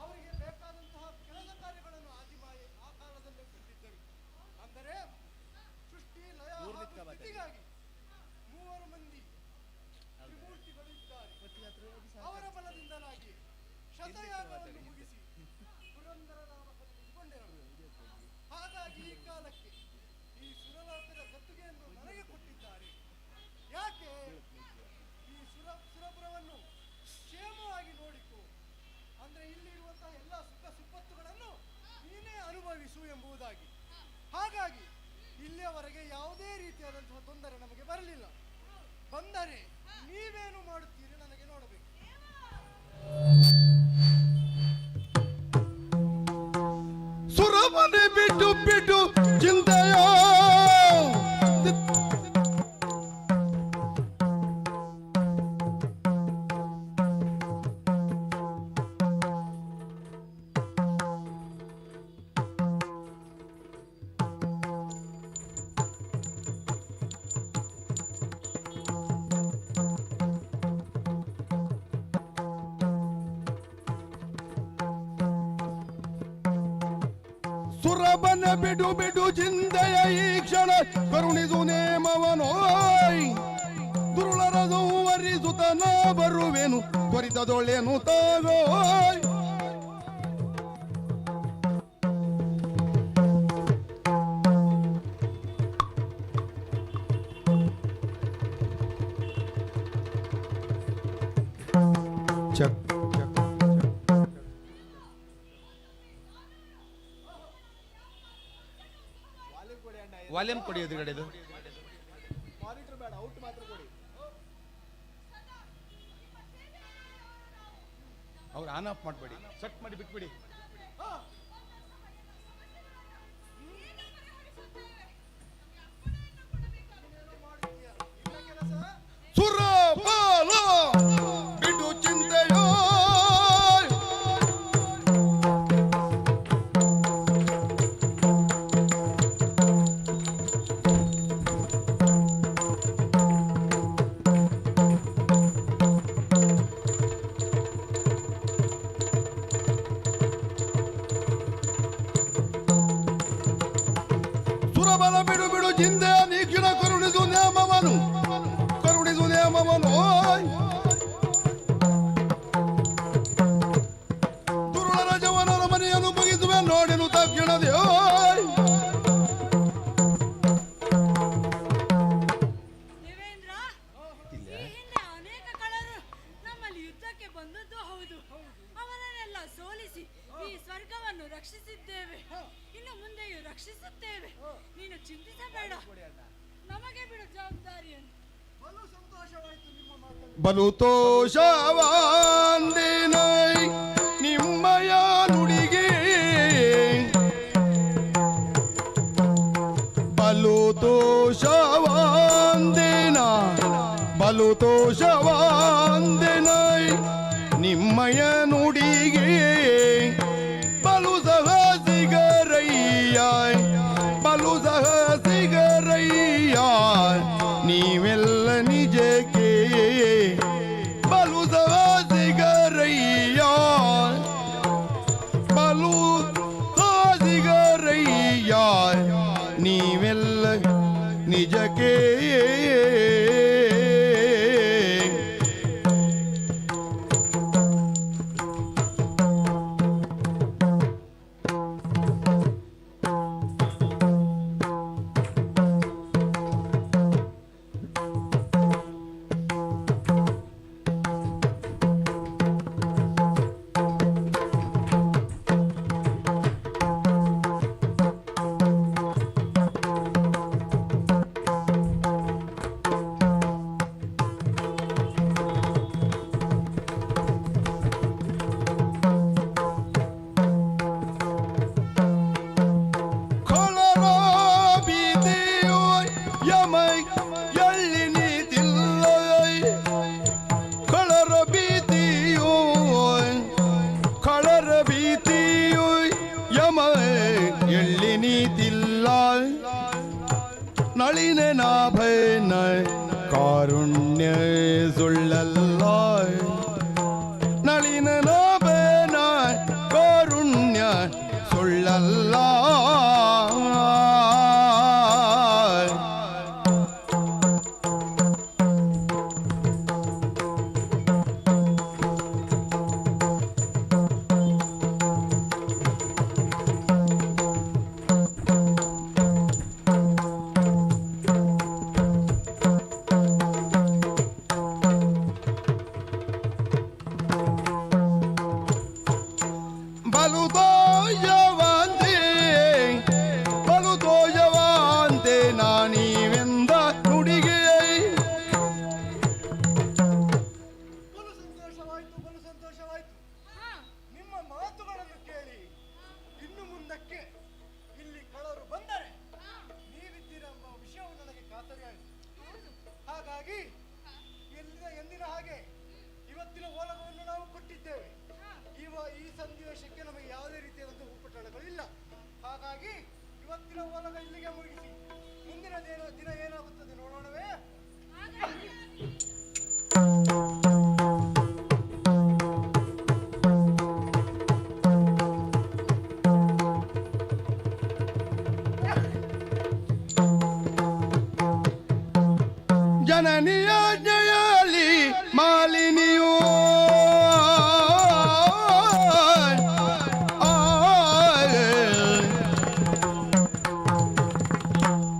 ಅವರಿಗೆ ಬೇಕಾದಂತಹ ಕೆಲಸ ಕಾರ್ಯಗಳನ್ನು ಆದಿಮಾಯೆ ಆ ಕಾಲದಲ್ಲೇ ಕೊಟ್ಟಿದ್ದರು. ಅಂದರೆ ಸೃಷ್ಟಿ ಲಯ ಹಾಗೂ ಸ್ಥಿತಿಗಾಗಿ 3 ಮಂದಿ ತ್ರಿಮೂರ್ತಿಗಳಿದ್ದಾರೆ. ಅವರ ಬಲದಿಂದಲಾಗಿ ಶತಯಾಗವನ್ನು ಮುಗಿಸಿ ಪುರಂದರನಾಮಕದಲ್ಲಿ ಇಟ್ಟುಕೊಂಡೆವು. ಹಾಗಾಗಿ ಈ ಕಾಲಕ್ಕೆ ಈ ಸುರಲೋಕದ ಗದ್ದುಗೆಯನ್ನು ನನಗೆ ಕೊಟ್ಟಿದ್ದಾರೆ. ಯಾಕೆ ಈ ಸುರಪುರವನ್ನು ಕ್ಷೇಮವಾಗಿ ನೋಡಿಕೊ, ಅಂದ್ರೆ ಇಲ್ಲಿರುವಂತಹ ಎಲ್ಲ ಸುಖ ಸಂಪತ್ತುಗಳನ್ನು ನೀನೇ ಅನುಭವಿಸು ಎಂಬುದಾಗಿ. ಹಾಗಾಗಿ ಇಲ್ಲಿಯವರೆಗೆ ಯಾವುದೇ ರೀತಿಯಾದಂತಹ ತೊಂದರೆ ನಮಗೆ ಬರಲಿಲ್ಲ. ಬಂದರೆ ನೀವೇನು ಮಾಡುತ್ತೀರಿ ನನಗೆ ನೋಡಬೇಕು. ಸುರಮನೆ ಬಿಟ್ಟು ಬಿಟ್ಟು ಚಿಂತೆಯೋ ಸುರಬನ ಬಿಡು ಬಿಡು ಚಿಂತೆಯ ಈ ಕ್ಷಣ ಕರುಣಿಸು ನೇಮವನೋಯ್ ದುರುಳರದು ವರಿಸುತ್ತನ ಬರುವೆನು ತ್ವರಿತದೊಳೆನು ತಾಗೋಯ್ ಚಕ್ ವಾಲ್ಯೂಮ್ ಕೊಡಿ ಎದುರುಗಡೆದು. ಅವ್ರು ಆನ್ ಆಫ್ ಮಾಡಬೇಡಿ, ಸೆಟ್ ಮಾಡಿ ಬಿಟ್ಬಿಡಿ. ಸುರಪಾಲ ಬಿಡು ಚಿಂತೆಯೋ ಸುರಬಲ ಬಿಡು ಬಿಡು ಚಿಂತೆಯ ನೀಕ್ಷಣ ಕರುಣಿಸು ನೇಮವನು ದುರುಳರ ಜವನರ ಮನೆಯನ್ನು ಮುಗಿಸುವೆ ನೋಡೆನು ತಕ್ಷಣದೇ ದೇವೇಂದ್ರ, ಈ ಹಿಂದೆ ಅನೇಕ ಕಳ್ಳರು ನಮ್ಮಲ್ಲಿ ಯುದ್ಧಕ್ಕೆ ಬಂದದ್ದು ಹೌದು. ಅವರನ್ನೆಲ್ಲ ಸೋಲಿಸಿ ಈ ಸ್ವರ್ಗವನ್ನು ರಕ್ಷಿಸಿದ್ದೇವೆ. ಇನ್ನು ಮುಂದೆಯೂ ರಕ್ಷಿಸುತ್ತೇವೆ. ನೀನು ಚಿಂತಿಸಬೇಡ, ನಮಗೆ ಬಿಡು ಜವಾಬ್ದಾರಿಯನ್ನು. ಬಲು ಸಂತೋಷವಾಯಿತು ನಿಮ್ಮ ಮಾತನ್ನು. ಬಲು ತೋಷವಾಂದಿನೈ ನಿಮ್ಮಯ ನುಡಿಗೆ ಬಲು ತೋಷವಾಂದಿನ ಬಲು ತೋಷವಾಂದಿನೈ ಕಾರಣಕ್ಕೆ ಇಲ್ಲಿ ಕಳ್ಳರು ಬಂದರೆ ನೀವಿದ್ದೀರೆಂಬ ವಿಷಯವು ನನಗೆ ಖಾತರಿಯಾಯಿತು. ಹಾಗಾಗಿ ಎಂದಿನ ಹಾಗೆ ಇವತ್ತಿನ ಓಲಗವನ್ನು ನಾವು ಕೊಟ್ಟಿದ್ದೇವೆ. ಈ ಸನ್ನಿವೇಶಕ್ಕೆ ನಮಗೆ ಯಾವುದೇ ರೀತಿಯಾದಂತಹ ಉಪಟಳಗಳಿಲ್ಲ. ಹಾಗಾಗಿ ಇವತ್ತಿನ ಓಲಗ ಇಲ್ಲಿಗೆ ಮುಗಿಸಿ ಮುಂದಿನ ದಿನ ಏನಾಗುತ್ತದೆ ನೋಡೋಣವೇ. ಜನನಿಯ ಜಯಲಿ ಮಾಲಿನಿಯೋ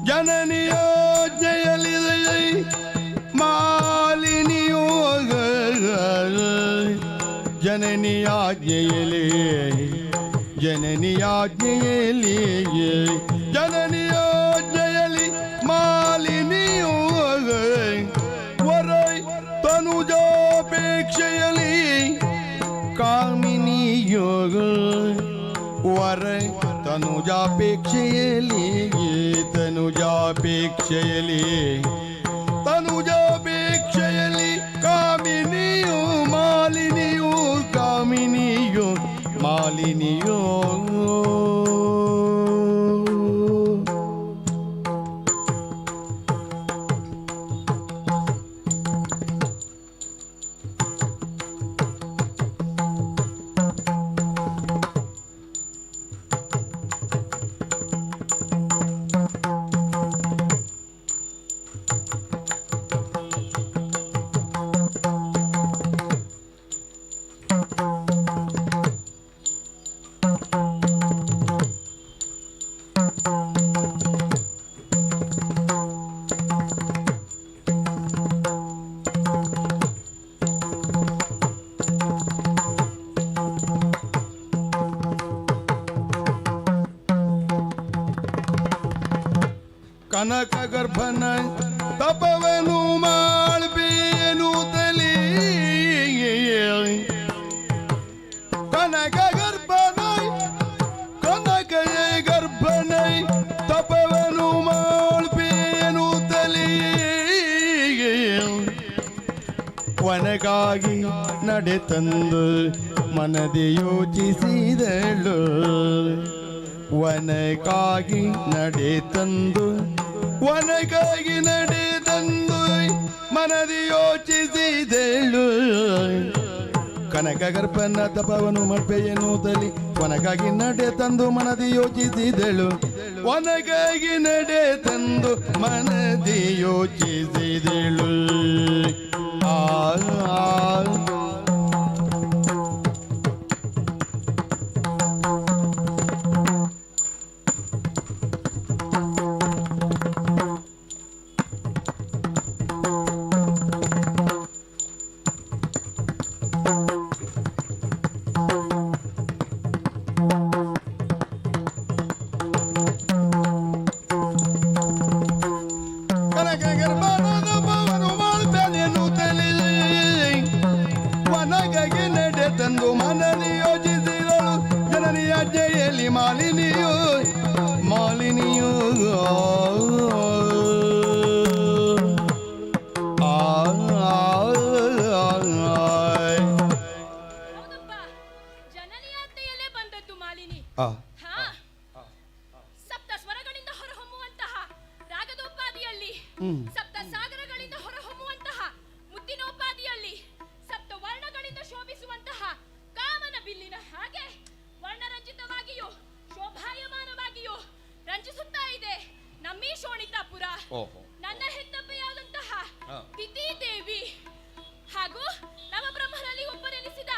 ಜನನಿಯ ಜಯಲಿ ಮಾಲಿನಿಯೋ ಜನನಿಯಾಜ್ಞೆಯಲಿ ಜನನಿಯಾಜ್ಞೆಯಲಿ ಜನನಿಯಾಜ್ಞೆಯಲಿ ಮಾಲಿನಿಯೋ ವರೈ ತನುಜಾಪೇಕ್ಷೆಯಲಿ ಕಾಮಿನಿಯೋಗ ವರೈ ತನುಜಾಪೇಕ್ಷೆಯಲಿ ತನುಜಾಪೇಕ್ಷೆಯಲಿ ತನುಜಾಪೇಕ್ಷೆಯಲಿ ಕಾಮಿನಿಯೋ ಮಾಲಿನಿಯೋ ಕಾಮಿನಿಯೋ ಮಾಲಿನಿಯೋ ಕನಕ ಗರ್ಭನ ತಪವನು ಮಾಡ್ಬೇನು ತಲಿ ಕನಕ ಗರ್ಭನೈ ಕನಕ ಗರ್ಭನೈ ತಪವನು ಮಾಡ್ಬೇನು ತಲಿ ವನಗಾಗಿ ನಡೆ ತಂದು ಮನದೆ ಯೋಚಿಸಿದಳು ವನಕ್ಕಾಗಿ ನಡೆ ತಂದು ವನಕ್ಕಾಗಿ ನಡೆ ತಂದು ಮನದಿ ಯೋಚಿಸಿದಳು ಕನಕ ಗರ್ಭನ ತಪವನು ಮಾಡ್ಬೇಯೇನು ತಲಿ ವನಕ್ಕಾಗಿ ನಡೆ ತಂದು ಮನದಿ ಯೋಚಿಸಿದಳು ವನಕ್ಕಾಗಿ ನಡೆ ತಂದು ಮನದಿ ಯೋಚಿಸಿದಳು ಆ ತಂದು ಮನದಿ ಯೋಚಿಸಿದಳು ಜನನಿಯ ಜಯಲಿ ಮಾಲಿನಿಯೋ ಮಾಲಿನಿಯೋ ಹೌದಪ್ಪ, ಜನನಿಯಾಜ್ಞೆಯಲ್ಲೇ ಬಂದದ್ದು ಮಾಲಿನಿ. ಸಪ್ತ ಸ್ವರಗಳಿಂದ ಹೊರಹೊಮ್ಮುವಂತಹ ರಾಗದೋಪಾದಿಯಲ್ಲಿ, ಸಪ್ತ ಸಾಗರಗಳಿಂದ ಹೊರಹೊಮ್ಮುವಂತಹ ಮುದ್ದಿನೋಪಾದಿಯಲ್ಲಿ, ಸಪ್ತ ವರ್ಣಗಳಿಂದ ಶೋಭಿಸುವಂತಹ ಕಾಮನ ಬಿಲ್ಲಿನ ಹಾಗೆ ವರ್ಣರಂಜಿತವಾಗಿಯೂ ಶೋಭಾಯಮಾನವಾಗಿಯೂ ರಂಜಿಸುತ್ತಾ ಇದೆ ನಮ್ಮೀ ಶೋಣಿತಾಪುರ. ನನ್ನ ಹೆತ್ತಪ್ಪೆಯಾದಂತಹ ತಿಥಿ ದೇವಿ ಹಾಗೂ ನವಬ್ರಹ್ಮರಲ್ಲಿ ಒಬ್ಬರೆನಿಸಿದ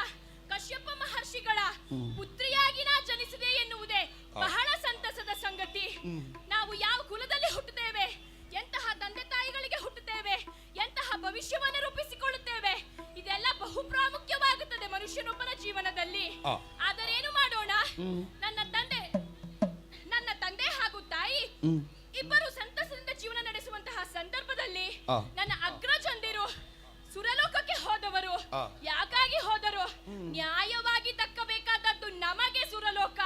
ಕಶ್ಯಪ ಮಹರ್ಷಿಗಳ ಪುತ್ರಿಯಾಗಿ ನಾ ಜನಿಸಿದೆ ಎನ್ನುವುದೇ ಬಹಳ ಸಂತಸದ ಸಂಗತಿ. ನಾವು ಯಾವ ಕುಲದಲ್ಲಿ ಹುಟ್ಟುತ್ತೇವೆ, ಎಂತಹ ತಂದೆ ತಾಯಿಗಳಿಗೆ ಹುಟ್ಟುತ್ತೇವೆ, ಎಂತಹ ಭವಿಷ್ಯವನ್ನು ರೂಪಿಸಿಕೊಳ್ಳುತ್ತೇವೆ, ಇದೆಲ್ಲ ಬಹು ಪ್ರಾಮುಖ್ಯವಾಗುತ್ತದೆ ಮನುಷ್ಯನೊಬ್ಬನ ಜೀವನದಲ್ಲಿ. ಆದರೇನು ಮಾಡೋಣ, ನನ್ನ ತಂದೆ ಹಾಗೂ ತಾಯಿ ಇಬ್ಬರು ಸಂತಸದಿಂದ ಜೀವನ ನಡೆಸುವಂತಹ ಸಂದರ್ಭದಲ್ಲಿ ನನ್ನ ಅಗ್ರಜಂದಿರು ಸುರಲೋಕಕ್ಕೆ ಹೋದವರು. ಯಾಕಾಗಿ ಹೋದರು? ನ್ಯಾಯವಾಗಿ ದಕ್ಕಬೇಕಾದದ್ದು ನಮಗೆ ಸುರಲೋಕ.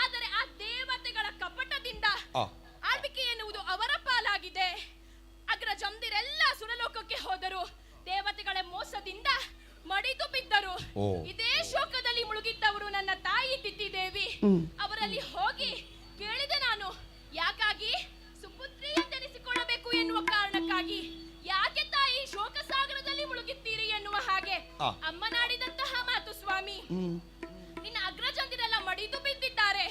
ಆದರೆ ಆ ದೇವ ಓ. ಇದೇ ಶೋಕದಲ್ಲಿ ಮುಳುಗಿದ್ದವರು ನನ್ನ ತಾಯಿ ತಿಥಿದೇವಿ. ಅವರಲ್ಲಿ ಹೋಗಿ ಕೇಳಿದೆ ನಾನು, ಯಾಕಾಗಿ? ಸುಪುತ್ರಿ ಎಂದೆನಿಸಿಕೊಳ್ಳಬೇಕು ಎನ್ನುವ ಕಾರಣಕ್ಕಾಗಿ. ಯಾಕೆ ತಾಯಿ ಶೋಕ ಸಾಗರದಲ್ಲಿ ಮುಳುಗಿದ್ದೀರಿ ಎನ್ನುವ ಹಾಗೆ ಅಮ್ಮನಾಡಿದಂತಹ ಮಾತು ಸ್ವಾಮಿ. ನಿನ್ನ ಅಗ್ರಜಂದಿರೆಲ್ಲ ಮಡಿದು ಬಿದ್ದಿದ್ದಾರೆ.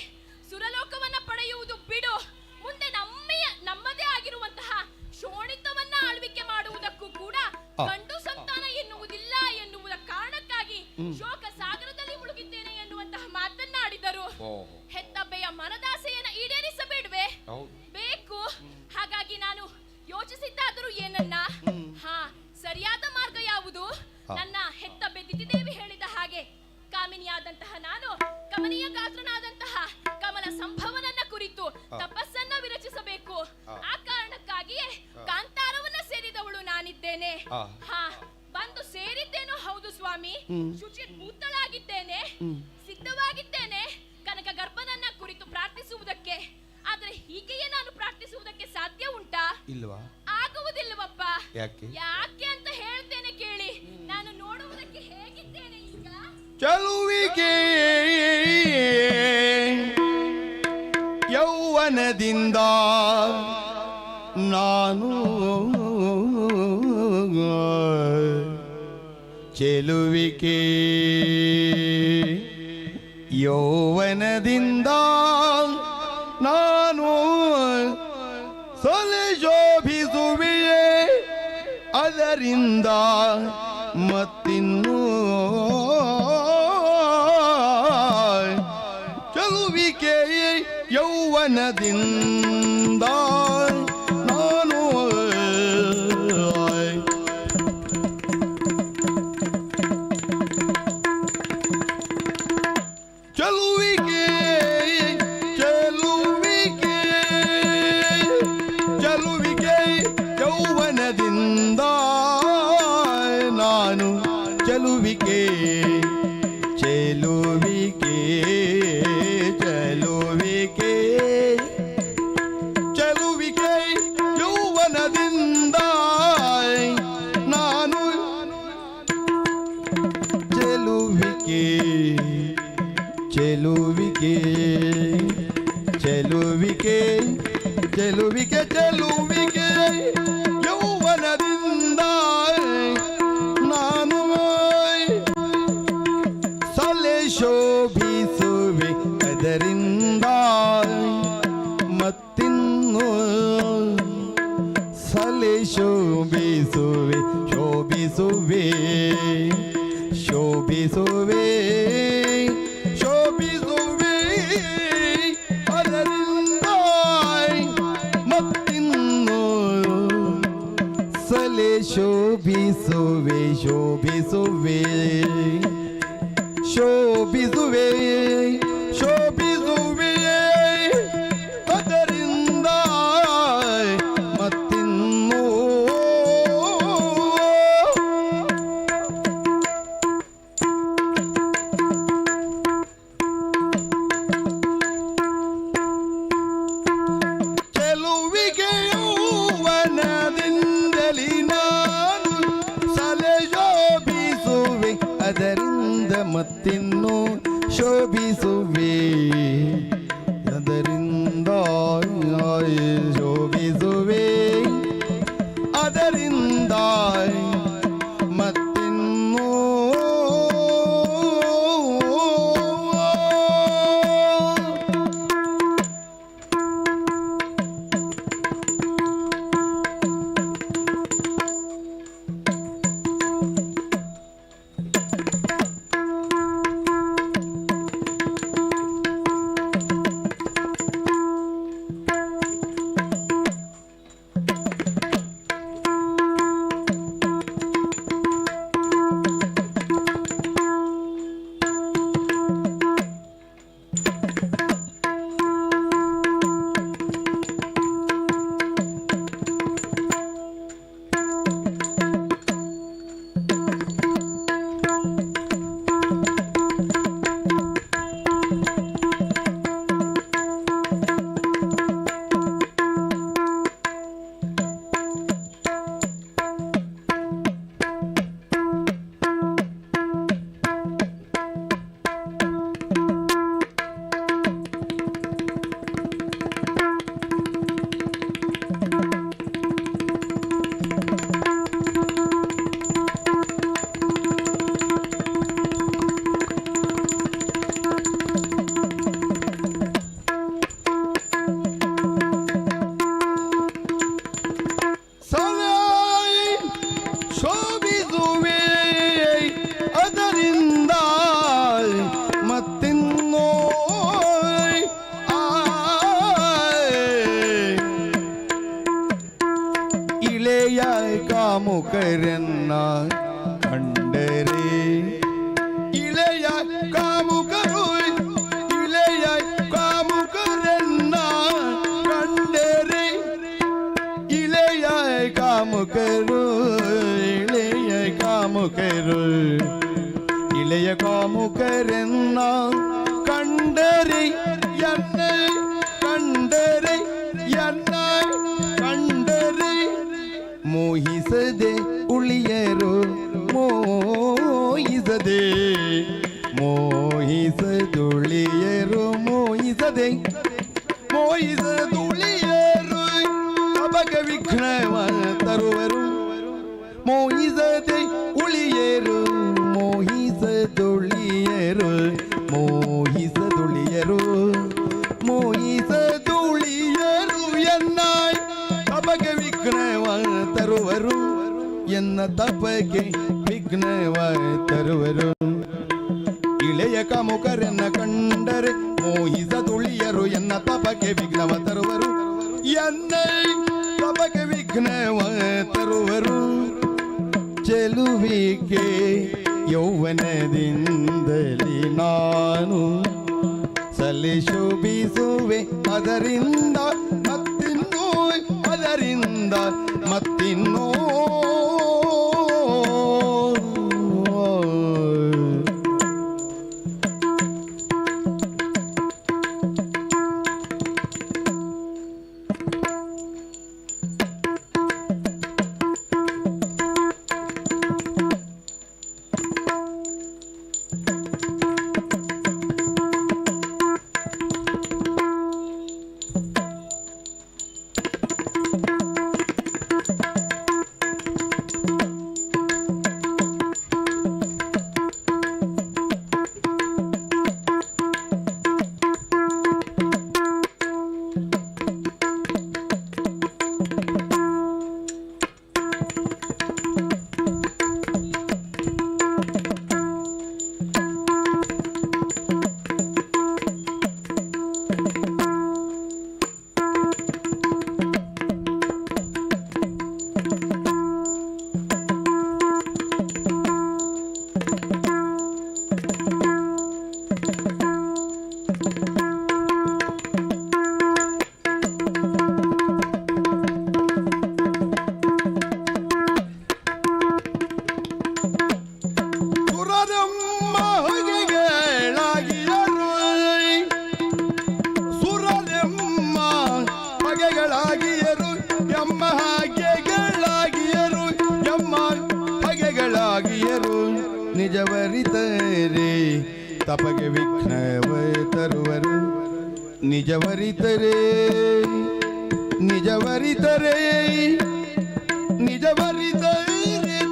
ಸುರಲೋಕವನ್ನ ಪಡೆಯುವುದು ಬಿಡು, ಮುಂದೆ ನಮ್ಮದೇ ಆಗಿರುವಂತಹ ಶೋಣಿತವನ್ನ ಆಳ್ವಿಕೆ ಮಾಡುವುದಕ್ಕೂ ಕೂಡ ಗಂಡು ಸಂತಾನ ಎನ್ನುವುದಿಲ್ಲ ಎನ್ನುವುದ ಕಾರಣಕ್ಕಾಗಿ ಶೋಕ ಸಾಗರದಲ್ಲಿ ಮುಳುಗಿದ್ದೇನೆ ಎನ್ನುವಂತಹ ಮಾತನ್ನಾಡಿದರು. ಹೆತ್ತಬ್ಬೆಯ ಮನದಾಸೆಯನ್ನ ಈಡೇರಿಸಬೇಡ್ವೆ? ಬೇಕು. ಹಾಗಾಗಿ ನಾನು ಯೋಚಿಸಿದ್ದಾದರೂ ಏನನ್ನ, ಸರಿಯಾದ ಮಾರ್ಗ ಯಾವುದು? ನನ್ನ ಹೆತ್ತಬ್ಬೆ ದಿತಿದೇವಿ ಹೇಳಿದ ಹಾಗೆ ಕಾಮಿನಿಯಾದಂತಹ ನಾನು ಕಮನೀಯ ಗಾತ್ರನಾದಂತಹ ಕಮಲ ಸಂಭವನನ್ನ ಕುರಿತು ತಪಸ್ಸನ್ನ ವಿರಚಿಸಬೇಕು. ಆ ಕಾರಣಕ್ಕಾಗಿಯೇ ಕಾಂತಾರವನ್ನ ಸೇರಿದವಳು ನಾನಿದ್ದೇನೆ. ಬಂದು ಸೇರಿದ್ದೇನೋ ಹೌದು ಸ್ವಾಮಿ, ಶುಚಿ ಭೂತಳಾಗಿದ್ದೇನೆ, ಸಿದ್ಧವಾಗಿದ್ದೇನೆ ಕನಕ ಗರ್ಭನನ್ನ ಕುರಿತು ಪ್ರಾರ್ಥಿಸುವುದಕ್ಕೆ. ಆದ್ರೆ ಹೀಗೆಯೇ ನಾನು ಪ್ರಾರ್ಥಿಸುವುದಕ್ಕೆ ಸಾಧ್ಯ ಉಂಟಾ? ಇಲ್ವಾ? ಆಗುವುದಿಲ್ಲವಪ್ಪ. ಯಾಕೆ? ಯಾಕೆ ಅಂತ ಹೇಳ್ತೇನೆ ಕೇಳಿ. ನಾನು ನೋಡುವುದಕ್ಕೆ ಹೇಗಿದ್ದೇನೆ ಈಗ? ಚಲುವಿಕೆ ಯೌವನದಿಂದ ನಾನು ಚೆಲುವಿಕೆ ಯೌವನದಿಂದ ನಾನು ಸೊಲೆ ಶೋಭಿಸುವೆಯೇ, ಅದರಿಂದ ಮತ್ತಿನ್ನೂ ಚಲುವಿಕೆ ಯೌವನದಿಂದ ನಾನು ಚಲುವಿಕೆ ಚಲುವಿಕೆ ಚಲುವಿಕೆ ಯೌವನದಿಂದ ನಾನು ಚಲುವಿಕೆ ಚೆಲುವಿಕೆ ಚೆಲುವಿಕೆ ಚೆಲುವಿಕೆ ಯೌವನದಿಂದ ನಾನು ಚೆಲುವಿಕೆ ಚೆಲುವಿಕೆ ಚೆಲುವಿಕೆ ಚೆಲುವಿಕೆ ಚೆಲುವಿಕೆ ಯೌವನದಿಂದ ನಾನು ಸೊಲೆ ಶೋಭಿಸುವೆ, ಅದರಿಂದ ಮತ್ತಿನ್ನು ಸೊಲೆ ಶೋಭಿಸುವೆ ಶೋಭಿಸುವೆ ಶೋಭಿಸುವೆ ಶೋಭಿಸುವೆ, ಅದರಿಂದ ಮತ್ತಿನ್ನು ಸೊಲೆ ಶೋಭಿಸುವೆ ಶೋಭಿಸುವೆ ಶೋಭಿಸುವೆ ಶೋಭಿಸುವೆ, ಅದರಿಂದ ಮತ್ತಿನ್ನೂ ಚೆಲುವಿಗೆ ಯೌವನದಿಂದಲೇ ನಾನು ಸಲೆ ಶೋಭಿಸುವೆ, ಅದರಿಂದ ಮತ್ತಿನ್ನೂ ಶೋಭಿಸುವೆ, ಅದರಿಂದ ಶೋಭಿಸುವೆ, ಅದರಿಂದ ಮತ್ತಿನ್ನೂ ಇಳೆಯ ಕಾಮುಕರೆನ್ನ ಕಂಡರೆ ಎನ್ನೆ ಕಂಡರೆ ಎನ್ನ ಕಂಡರೆ ಮೋಹಿಸದೆ ಉಳಿಯರು ಮೋಹಿಸದೆ ಮೋಹಿಸದುಳಿಯರು ಮೋಹಿಸದೆ ಮೋಹಿಸದುಳಿಯರು ಅಪಗ ವಿಘ್ನವ ತರುವರು ಮೋಹಿಸದೆ ಉಳಿಯರು ಮೋಹಿಸದುಳಿಯರು ಮೋಹಿಸದುಳಿಯರು ಮೋಹಿಸದುಳಿಯರು ಎನ್ನ ತಪಗೆ ವಿಘ್ನವ ತರುವರು ಎನ್ನ ತಪಗೆ ವಿಘ್ನವ ತರುವರು ಇಳೆಯ ಕಾಮುಕರನ್ನ ಕಂಡರೆ ಮೋಹಿಸದುಳಿಯರು ಎನ್ನ ತಪಗೆ ವಿಘ್ನವ ತರುವರು ಎನ್ನ ತಪಗೆ ವಿಘ್ನವ ತರುವರು ಚೆಲುವಿಗೆ ಯೌವನದಿಂದಲೇ ನಾನು ಸಲಿ ಶೋಭಿಸುವೆ ಅದರಿಂದ ಮತ್ತಿನ್ನೋ ಅದರಿಂದ ಮತ್ತಿನ್ನೋ ನಿಜವರಿತರೆ ತಪಗೆ ವಿಘ್ನವ ತರುವರು ನಿಜವರಿತರೆ ನಿಜವರಿತರೆ ನಿಜವರಿತರೆ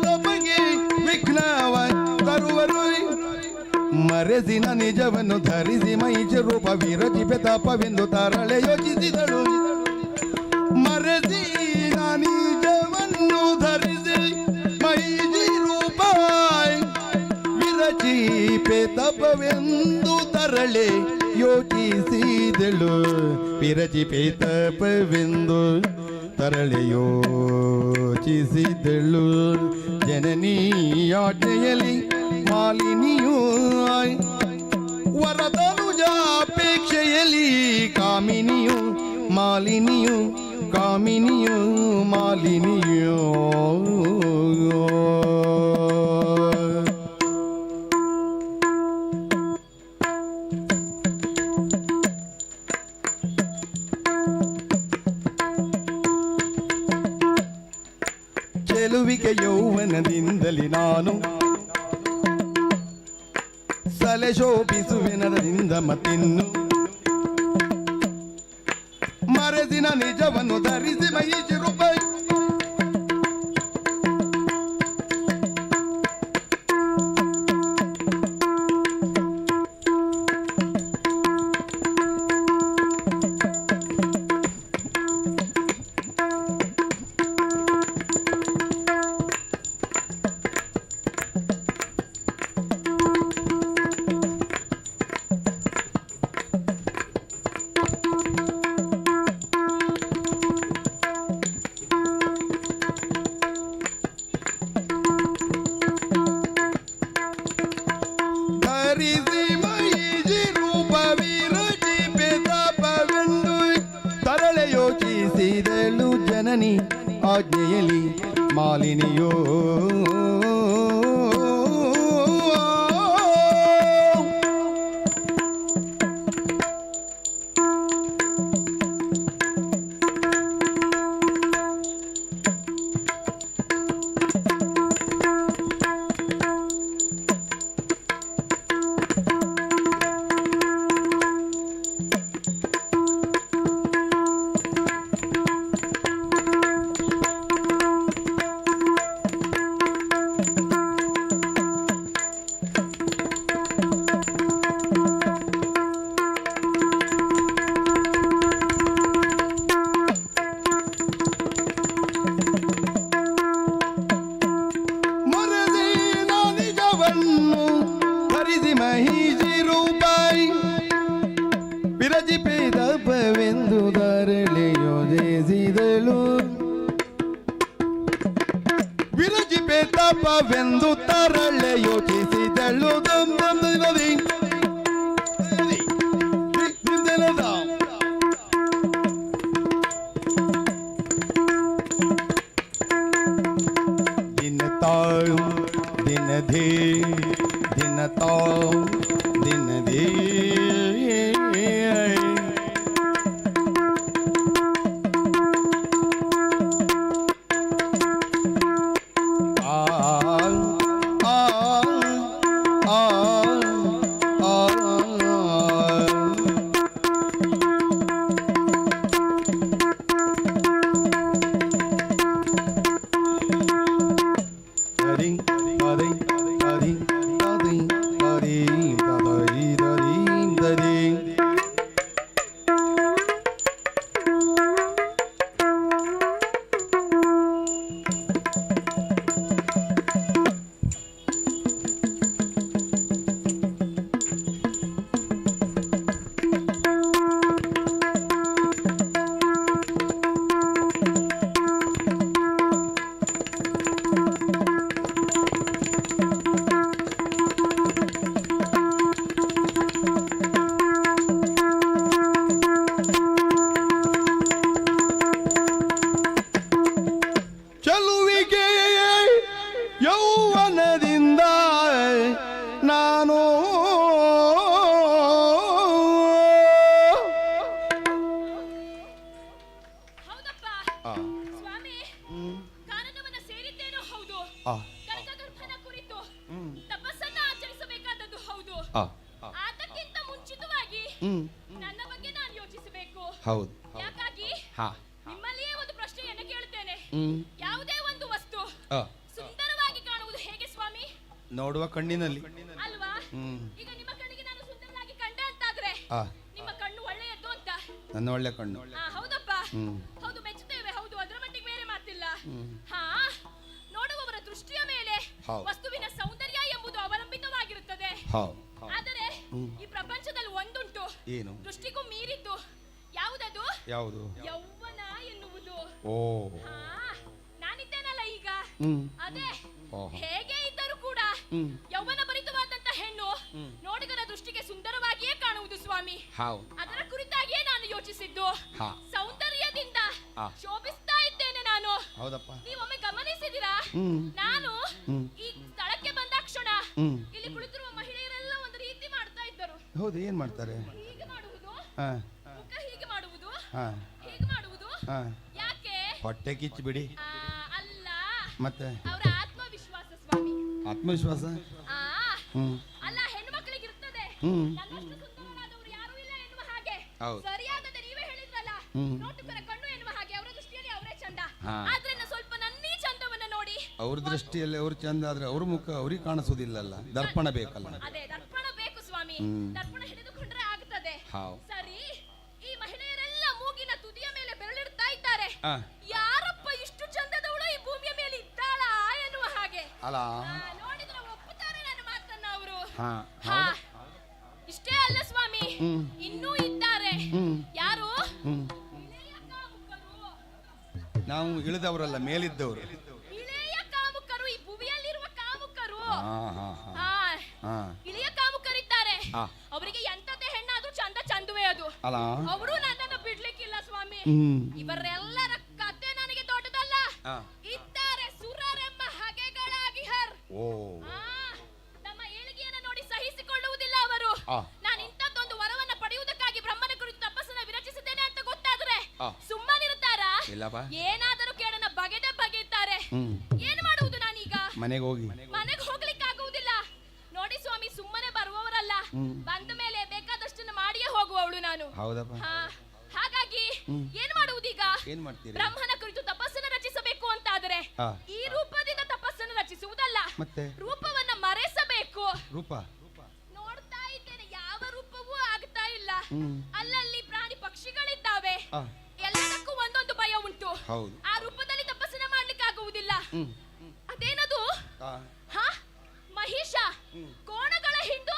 ತಪಗೆ ವಿಘ್ನವ ತರುವರು ಮರೆಸಿನ ನಿಜವನ್ನು ಧರಿಸಿ ಮೈಜ ರೂಪ ವಿರಚಿಪೆ ತಪವೆಂದು ತರಳೆ ಯೋಚಿಸಿದಳು ಮರೆಸಿನ ನಿಜವನ್ನು ಧರಿಸಿ ಮೈಜಿ ರೂಪ ವಿರಚಿಪೆ ತಪವೆಂದು ತರಳೆ ಯೋಚಿಸಿದಳು ವಿರಚಿಪೆ ತಪವೆಂದು ತರಳೆ ಯೋಚಿಸಿದಳು ಜನನೀಯಾಜ್ಞೆಯಲ್ಲಿ ಮಾಲಿನಿಯೂ ವರದನುಜಾಪೇಕ್ಷೆಯಲ್ಲಿ ಕಾಮಿನಿಯು ಮಾಲಿನಿಯು ಕಾಮಿನಿಯು ಮಾಲಿನಿಯೋ ಚೆಲುವಿಗೆ ಯೌವನದಿಂದಲೇ ನಾನು ಸಲೆ ಶೋಭಿಸುವೆನರಿಂದ ಮತ್ತಿನ್ನು ಮರೆಸಿನ ನಿಜವನ್ನು ಧರಿಸಿ ಮೈಜಿ ರೂಪ ಯೋಚಿಸಿದಳು ಜನನಿ ಆಜ್ಞೆಯಲ್ಲಿ ಮಾಲಿನಿಯೋ ಮಹಿಷಿ ರೂಪಾಯಿ ವಿರಜಿಪೆ ತಪವೆಂದು ಧರಳೆ ಯೋಜಿಸಿದಳು ವಿರಜಿಪೆ ತಪವೆಂದು ತರಳೆ ಯೋಚಿಸಿದಳು दिन ताऊ दिन धे दिन ताऊ दिन धे ಚಲುವಿಗೆ ಯೌವನದಿಂದ ನಾನು ಹೌದಪ್ಪ ಸ್ವಾಮಿ ಕಾನನವನ್ನ ಸೇರಿದ್ದೇನೋ ಹೌದು ಕನಕಗರ್ಭನ ಕುರಿತು ತಪಸ್ಸನ್ನ ಆಚರಿಸಬೇಕಾದದ್ದು ಹೌದು ಅದಕ್ಕಿಂತ ಮುಂಚಿತವಾಗಿ ನನ್ನ ಬಗ್ಗೆ ನಾನು ಯೋಚಿಸಬೇಕು ಹೌದು ಯಾಕಾಗಿ ನಿಮ್ಮಲ್ಲಿಯೇ ಒಂದು ಪ್ರಶ್ನೆಯನ್ನು ಕೇಳುತ್ತೇನೆ ಯಾವುದೇ ಒಂದು ವಸ್ತು ಸುಂದರವಾಗಿ ಕಾಣುವುದು ಹೇಗೆ ಸ್ವಾಮಿ? ನೋಡುವ ಕಣ್ಣಿನಲ್ಲಿ ಅಲ್ವಾ? ಈಗ ನಿಮ್ಮ ಕಣ್ಣಿಗೆ ನಾನು ಸುಂದರವಾಗಿ ಕಂಡೆ ಅಂತಾದ್ರೆ ನಿಮ್ಮ ಕಣ್ಣು ಒಳ್ಳೆಯದ್ದು ಅಂತ. ನನ್ನ ಒಳ್ಳೆ ಕಣ್ಣು. ಹೌದಪ್ಪ, ಹೌದು, ಮೆಚ್ಚುತ್ತೇವೆ. ಹೌದು, ಅದರ ಮಟ್ಟಿಗೆ ಬೇರೆ ಮಾತಿಲ್ಲ. ನೋಡುವವರ ದೃಷ್ಟಿಯ ಮೇಲೆ ವಸ್ತುವಿನ ಸೌಂದರ್ಯ ಎಂಬುದು ಅವಲಂಬಿತವಾಗಿರುತ್ತದೆ. ಆದರೆ ಈ ಪ್ರಪಂಚದಲ್ಲಿ ಒಂದುಂಟು, ಏನು ದೃಷ್ಟಿಗೂ ಮೀರಿದ್ದು. ಯಾವುದದು? ಯಾವುದು? ಯೌವನ ಎನ್ನುವುದು. ನಾನಿದ್ದೇನಲ್ಲ ಈಗ, ಅದೇ ಹೇಗೆ ಇದ್ದರೂ ಕೂಡ ಯೌವನ ಭರಿತವಾದಂತ ಹೆಣ್ಣು ನೋಡಿಗರ ದೃಷ್ಟಿಗೆ ಸುಂದರವಾಗಿಯೇ ಕಾಣುವುದು ಸ್ವಾಮಿ. ಅದರ ಕುರಿತಾಗಿಯೇ ನಾನು ಯೋಚಿಸಿದ್ದು. ಸೌಂದರ್ಯದಿಂದ ಶೋಭಿಸ್ತಾ ಇದ್ದೇನೆ ನಾನು. ನೀವೊಮ್ಮೆ ಗಮನಿಸಿದಿರಾ? ನಾನು ಈ ಸ್ಥಳಕ್ಕೆ ಬಂದಾಕ್ಷಣ ಇಲ್ಲಿ ಕುಳಿತಿರುವ ಮಹಿಳೆಯರೆಲ್ಲ ಒಂದು ರೀತಿ ಮಾಡ್ತಾ ಇದ್ದರು. ಹೌದು, ಏನ್ ಮಾಡ್ತಾರೆ? ಹೀಗೆ ಮಾಡುವುದು, ಮುಖ ಹೀಗೆ ಮಾಡುವುದು, ಹೀಗೆ ಮಾಡುವುದು. ಯಾಕೆ? ಹೊಟ್ಟೆ ಕಿಚ್ಚು ಬಿಡಿ. ಅಲ್ಲ, ಮತ್ತೆ ಅವರ ಆತ್ಮವಿಶ್ವಾಸ ಸ್ವಾಮಿ. ಆತ್ಮವಿಶ್ವಾಸ? ಅಲ್ಲ, ಹೆಣ್ಣು ಮಕ್ಕಳಿಗೆ ಇರ್ತದೆ. ನನ್ನಷ್ಟು ಸುಂದರವಾದವರು ಯಾರೂ ಇಲ್ಲ ಎನ್ನುವ ಹಾಗೆ. ಸರಿಯಾಗದೆ ನೀವೇ ಹೇಳಿದ್ರಲ್ಲ, ನೋಟುಕರ ಕಣ್ಣು ಎನ್ನುವ ಹಾಗೆ. ಅವರ ದೃಷ್ಟಿಯಲ್ಲಿ ಅವರೇ ಚಂದ. ಆದ್ರೆ ಸ್ವಲ್ಪ ನನ್ನೀ ಚಂದವನ್ನ ನೋಡಿ. ಅವ್ರ ದೃಷ್ಟಿಯಲ್ಲಿ ಅವರು ಚಂದ ಆದ್ರೆ ಅವ್ರ ಮುಖ ಅವ್ರಿಗೆ ಕಾಣಿಸೋದಿಲ್ಲಲ್ಲ. ದರ್ಪಣ ಬೇಕಲ್ಲ. ಅದೇ, ದರ್ಪಣ ಬೇಕು ಸ್ವಾಮಿ. ದರ್ಪಣ ಹಿಡಿದುಕೊಂಡ್ರೆ ಆಗ್ತದೆ. ಸರಿ, ಈ ಮಹಿಳೆಯರೆಲ್ಲ ಮೂಗಿನ ತುದಿಯ ಮೇಲೆ ಬೆರಳಿಡ್ತಾ ಇದ್ದಾರೆ. ಯಾರಪ್ಪ ಇಷ್ಟು ಚಂದದವಳು ಈ ಭೂಮಿಯ ಮೇಲೆ ಇದ್ದಾಳಾ ಎನ್ನುವ ಹಾಗೆ. ನೋಡಿದ್ರೆ ಒಪ್ಪುತ್ತಾರೆ ನನ್ನ ಮಾತನ್ನ ಅವರು. ಇಷ್ಟೇ ಅಲ್ಲ ಸ್ವಾಮಿ, ಇನ್ನೂ ಇದ್ದಾರೆ. ಯಾರು? ಇಳೆಯ ಕಾಮುಕರು. ನಾವು ಇಳಿದವರಲ್ಲ, ಮೇಲಿದ್ದವರು. ಇಳೆಯ ಕಾಮುಕರು, ಈ ಭೂಮಿಯಲ್ಲಿರುವ ಕಾಮುಕರು. ಇಳೆಯ ಕಾಮುಕರಿದ್ದಾರೆ. ಅವರಿಗೆ ಎಂತದೇ ಹೆಣ್ಣಾದ್ರೂ ಚಂದ ಚಂದುವೆ ಅದು. ಅವರು ನನ್ನನ್ನು ಬಿಡ್ಲಿಕ್ಕಿಲ್ಲ ಸ್ವಾಮಿ. ಇವರೆಲ್ಲರ ಕತೆ ನನಗೆ ದೊಡ್ಡದಲ್ಲ. ಇದ್ದಾರೆ ಸುರರೆಂಬ ಹಗೆಗಳಾಗಿ ಹರ್. ನಮ್ಮ ಏಳಿಗೆಯನ್ನು ನೋಡಿ ಸಹಿಸಿಕೊಳ್ಳುವುದಿಲ್ಲ ಅವರು. ನಾನು ಇಂಥದ್ದೊಂದು ವರವನ್ನ ಪಡೆಯುವುದಕ್ಕಾಗಿ ಬ್ರಹ್ಮನ ಕುರಿತು ತಪಸ್ಸನ್ನ ವಿರಚಿಸಿದ್ದೇನೆ ಅಂತ ಗೊತ್ತಾದ್ರೆ ಸುಮ್ಮನಿರುತ್ತಾರಾ? ಏನಾದರೂ ಕೇಳನ ಬಗೆದೆ ಬಗೆಯುತ್ತಾರೆ. ಏನು ಮಾಡುವುದು ನಾನೀಗ? ಮನೆಗೆ ಹೋಗ್ಲಿಕ್ಕಾಗುವುದಿಲ್ಲ ನೋಡಿ ಸ್ವಾಮಿ. ಸುಮ್ಮನೆ ಬರುವವರಲ್ಲ, ಬಂದ ಮೇಲೆ ಬೇಕಾದಷ್ಟನ್ನು ಮಾಡಿಯೇ ಹೋಗುವವಳು ನಾನು. ಹಾಗಾಗಿ ಏನ್ ಮಾಡುವುದೀಗ? ಬ್ರಹ್ಮನ ಕುರಿತು ತಪಸ್ಸನ್ನು ರಚಿಸಬೇಕು ಅಂತಾದರೆ ಈ ರೂಪದಿಂದ ತಪಸ್ಸನ್ನು ರಚಿಸುವುದಲ್ಲ, ರೂಪವನ್ನ ಮರೆಸಬೇಕು. ನೋಡ್ತಾ ಇದ್ದೇನೆ, ಯಾವ ರೂಪವೂ ಆಗ್ತಾ ಇಲ್ಲ. ಅಲ್ಲಲ್ಲಿ ಪ್ರಾಣಿ ಪಕ್ಷಿಗಳಿದ್ದಾವೆ. ಎಲ್ಲದಕ್ಕೂ ಒಂದೊಂದು ಭಯ ಉಂಟು. ಆ ರೂಪದಲ್ಲಿ ತಪಸ್ಸನ್ನ ಮಾಡ್ಲಿಕ್ಕಾಗುವುದಿಲ್ಲ. ಅದೇನದು? ಮಹಿಷ, ಕೋಣಗಳ ಹಿಂಡು,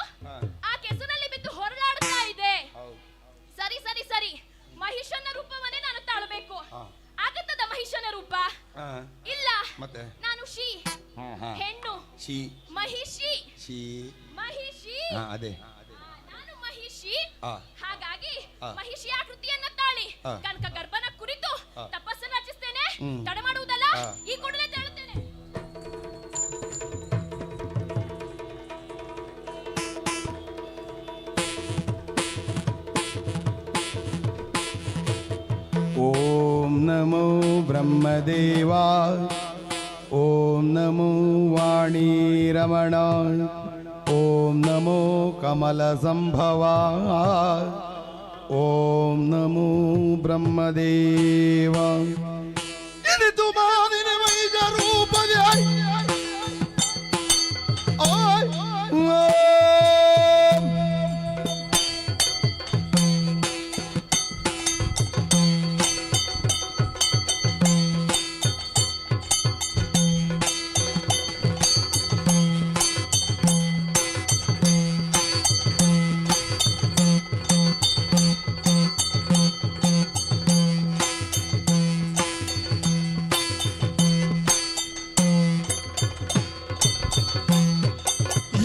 ಶಿ ಮಹಿಷಿ ಶಿ ಮಹಿಷಿ ಅದೇ ನಾನು ಮಹಿಷಿ ಆ. ಹಾಗಾಗಿ ಆ. ಮಹಿಷಿ ಆಕೃತಿಯನ್ನ ತಾಳಿ ಆ. ಕನಕ ಗರ್ಭನ ಕುರಿತು ಆ. ತಪಸ್ಸನ್ನು ರಚಿಸ್ತೇನೆ ಹ್ಮ್. ತಡ ಮಾಡುವುದಲ್ಲ ಆ. ಈ ಕೂಡಲೇ ಹೇಳುತ್ತೇನೆ. ಓಂ ನಮೋ ಬ್ರಹ್ಮದೇವಾ ಓಂ ನಮೋ ವಾಣಿ ರಮಣ ಓಂ ನಮೋ ಕಮಲ ಸಂಭವ ಓಂ ನಮೋ ಬ್ರಹ್ಮದೇವ ಇನಿತು ಮಾನಿನ ವೈಜ ರೂಪದ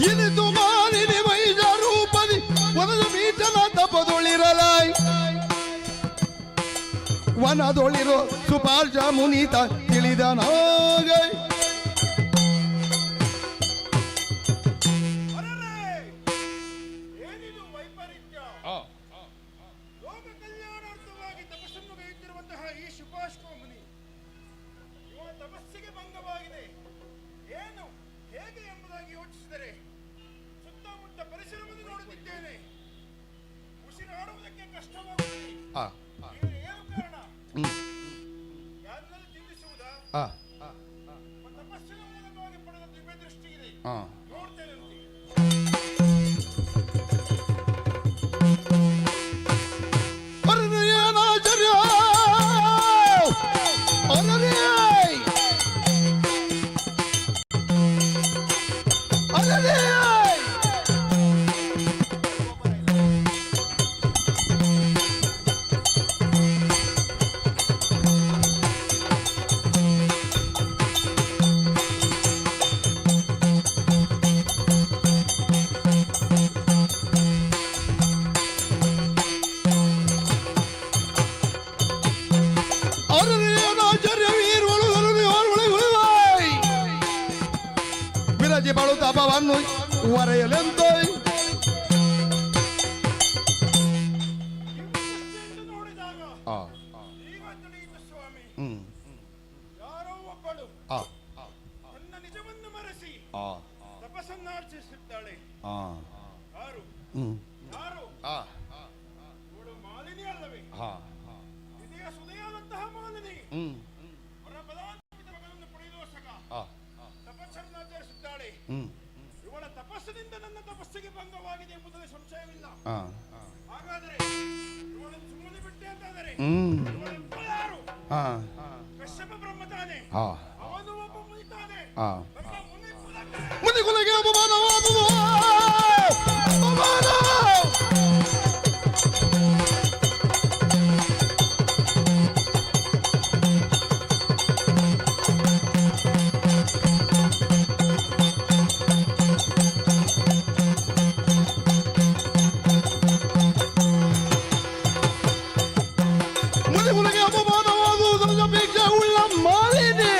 ಇನಿತು ಮಾನಿನಿ ವೈಜ ರೂಪದಿ ವನದ ಮೀಟನ ತಪದೊಳಿರಲಾಯ್ ವನದೊಳಿರೋ ಸುಪಾರ್ಜ ಮುನೀತ ತಿಳಿದನಾಗೈ ಏನಿದು ವೈಪರೀತ್ಯ? ಲೋಕ ಕಲ್ಯಾಣಾರ್ಥವಾಗಿ ತಪಸ್ಸನ್ನು ಗೈಯುತ್ತಿರುವಂತಹ ಈ ಶುಭಾಶ್ವ ಮುನಿ ಇವನ ತಪಸ್ಸಿಗೆ ಭಂಗವಾಗಿದೆ. ಏನು ಹೇಗೆ ಎಂಬುದಾಗಿ ಯೋಚಿಸಿದರೆ ಸುತ್ತಮುತ್ತ ಪರಿಸರವನ್ನು ನೋಡುತ್ತಿದ್ದೇನೆ. ಉಸಿರಾಡುವುದಕ್ಕೆ ಕಷ್ಟವಾಗುತ್ತದೆ. ಇವನು ಏನು ಕಾರಣ? ಯಾರನ್ನಾದ್ರೂ ಚಿಂತಿಸುವುದಾ? ತಪಸ್ಸಿನ ಮೂಲಕವಾಗಿ ಪಡೆದ ದಿವ್ಯ ದೃಷ್ಟಿ ಇದೆ. ನೋಡ್ತೇನೆ ಅಂತೆ. ಅರಣ್ಯಾನಾಚಾರ್ಯ ಅರಣ್ಯ ಅರಣ್ಯ ಅರಣ್ಯಾನಾಚಾರ್ಯ ವೀರ್ವಳು ಒಳಗೊಳಗಾಯ್ ವಿರಜಿ ಬಾಳು ತಪವನ್ನು ಹೊರೆಯಲೆಂದೋಯ್ ನೋಡಿದಾಗ ಈಗ ತಿಳಿಯಿತು ಸ್ವಾಮಿ. ಯಾರೋ ಒಬ್ಬಳು ತನ್ನ ನಿಜವನ್ನು ಮರೆಸಿ ತಪಸ್ಸನ್ನಾರ್ಚಿಸಿದ್ದಾಳೆ. ಯಾರು ಯಾರು ಇವಳು ಮಾಲಿನಿ ಅಲ್ಲವೇ? ಇದೆಯ ಸುದೆಯಾದಂತಹ ಮಾಲಿನಿ ಪರಪದಾನ್ವಿತ ಮಗನನ್ನು ಪಡೆಯುವಸಗ ತಪಸ್ಸನ್ನಾಚರಿಸಿದ್ದಾಳೆ. ಇವಳ ತಪಸ್ಸಿನಿಂದ ನನ್ನ ತಪಸ್ಸಿಗೆ ಭಂಗವಾಗಿದೆ ಎಂಬುದರಲ್ಲಿ ಸಂಶಯವಿಲ್ಲ. ಹಾಗಾದರೆ ಇವಳನ್ನು ಸುಮ್ಮನೆ ಬಿಟ್ಟೆ ಅಂತಾದರೆ ಇವಳು ಯಾರು? ಕಶ್ಯಪ ಬ್ರಹ್ಮ ತಾನೆ. ಅವನು ಒಬ್ಬ ಮುನಿ ತಾನೆ. ಒಬ್ಬ ಮುನಿ ಕುಲಕ್ಕೆ ಮುನಿಕುಲಗೆ ಅಪಮಾನವಾದುದು ಅಪಮಾನ ಮುನಿಕುಲಗೆ ಅಪಮಾನವಾದುದರ ಅಪೇಕ್ಷೆ ಉಳ್ಳ ಮಾಲಿನಿ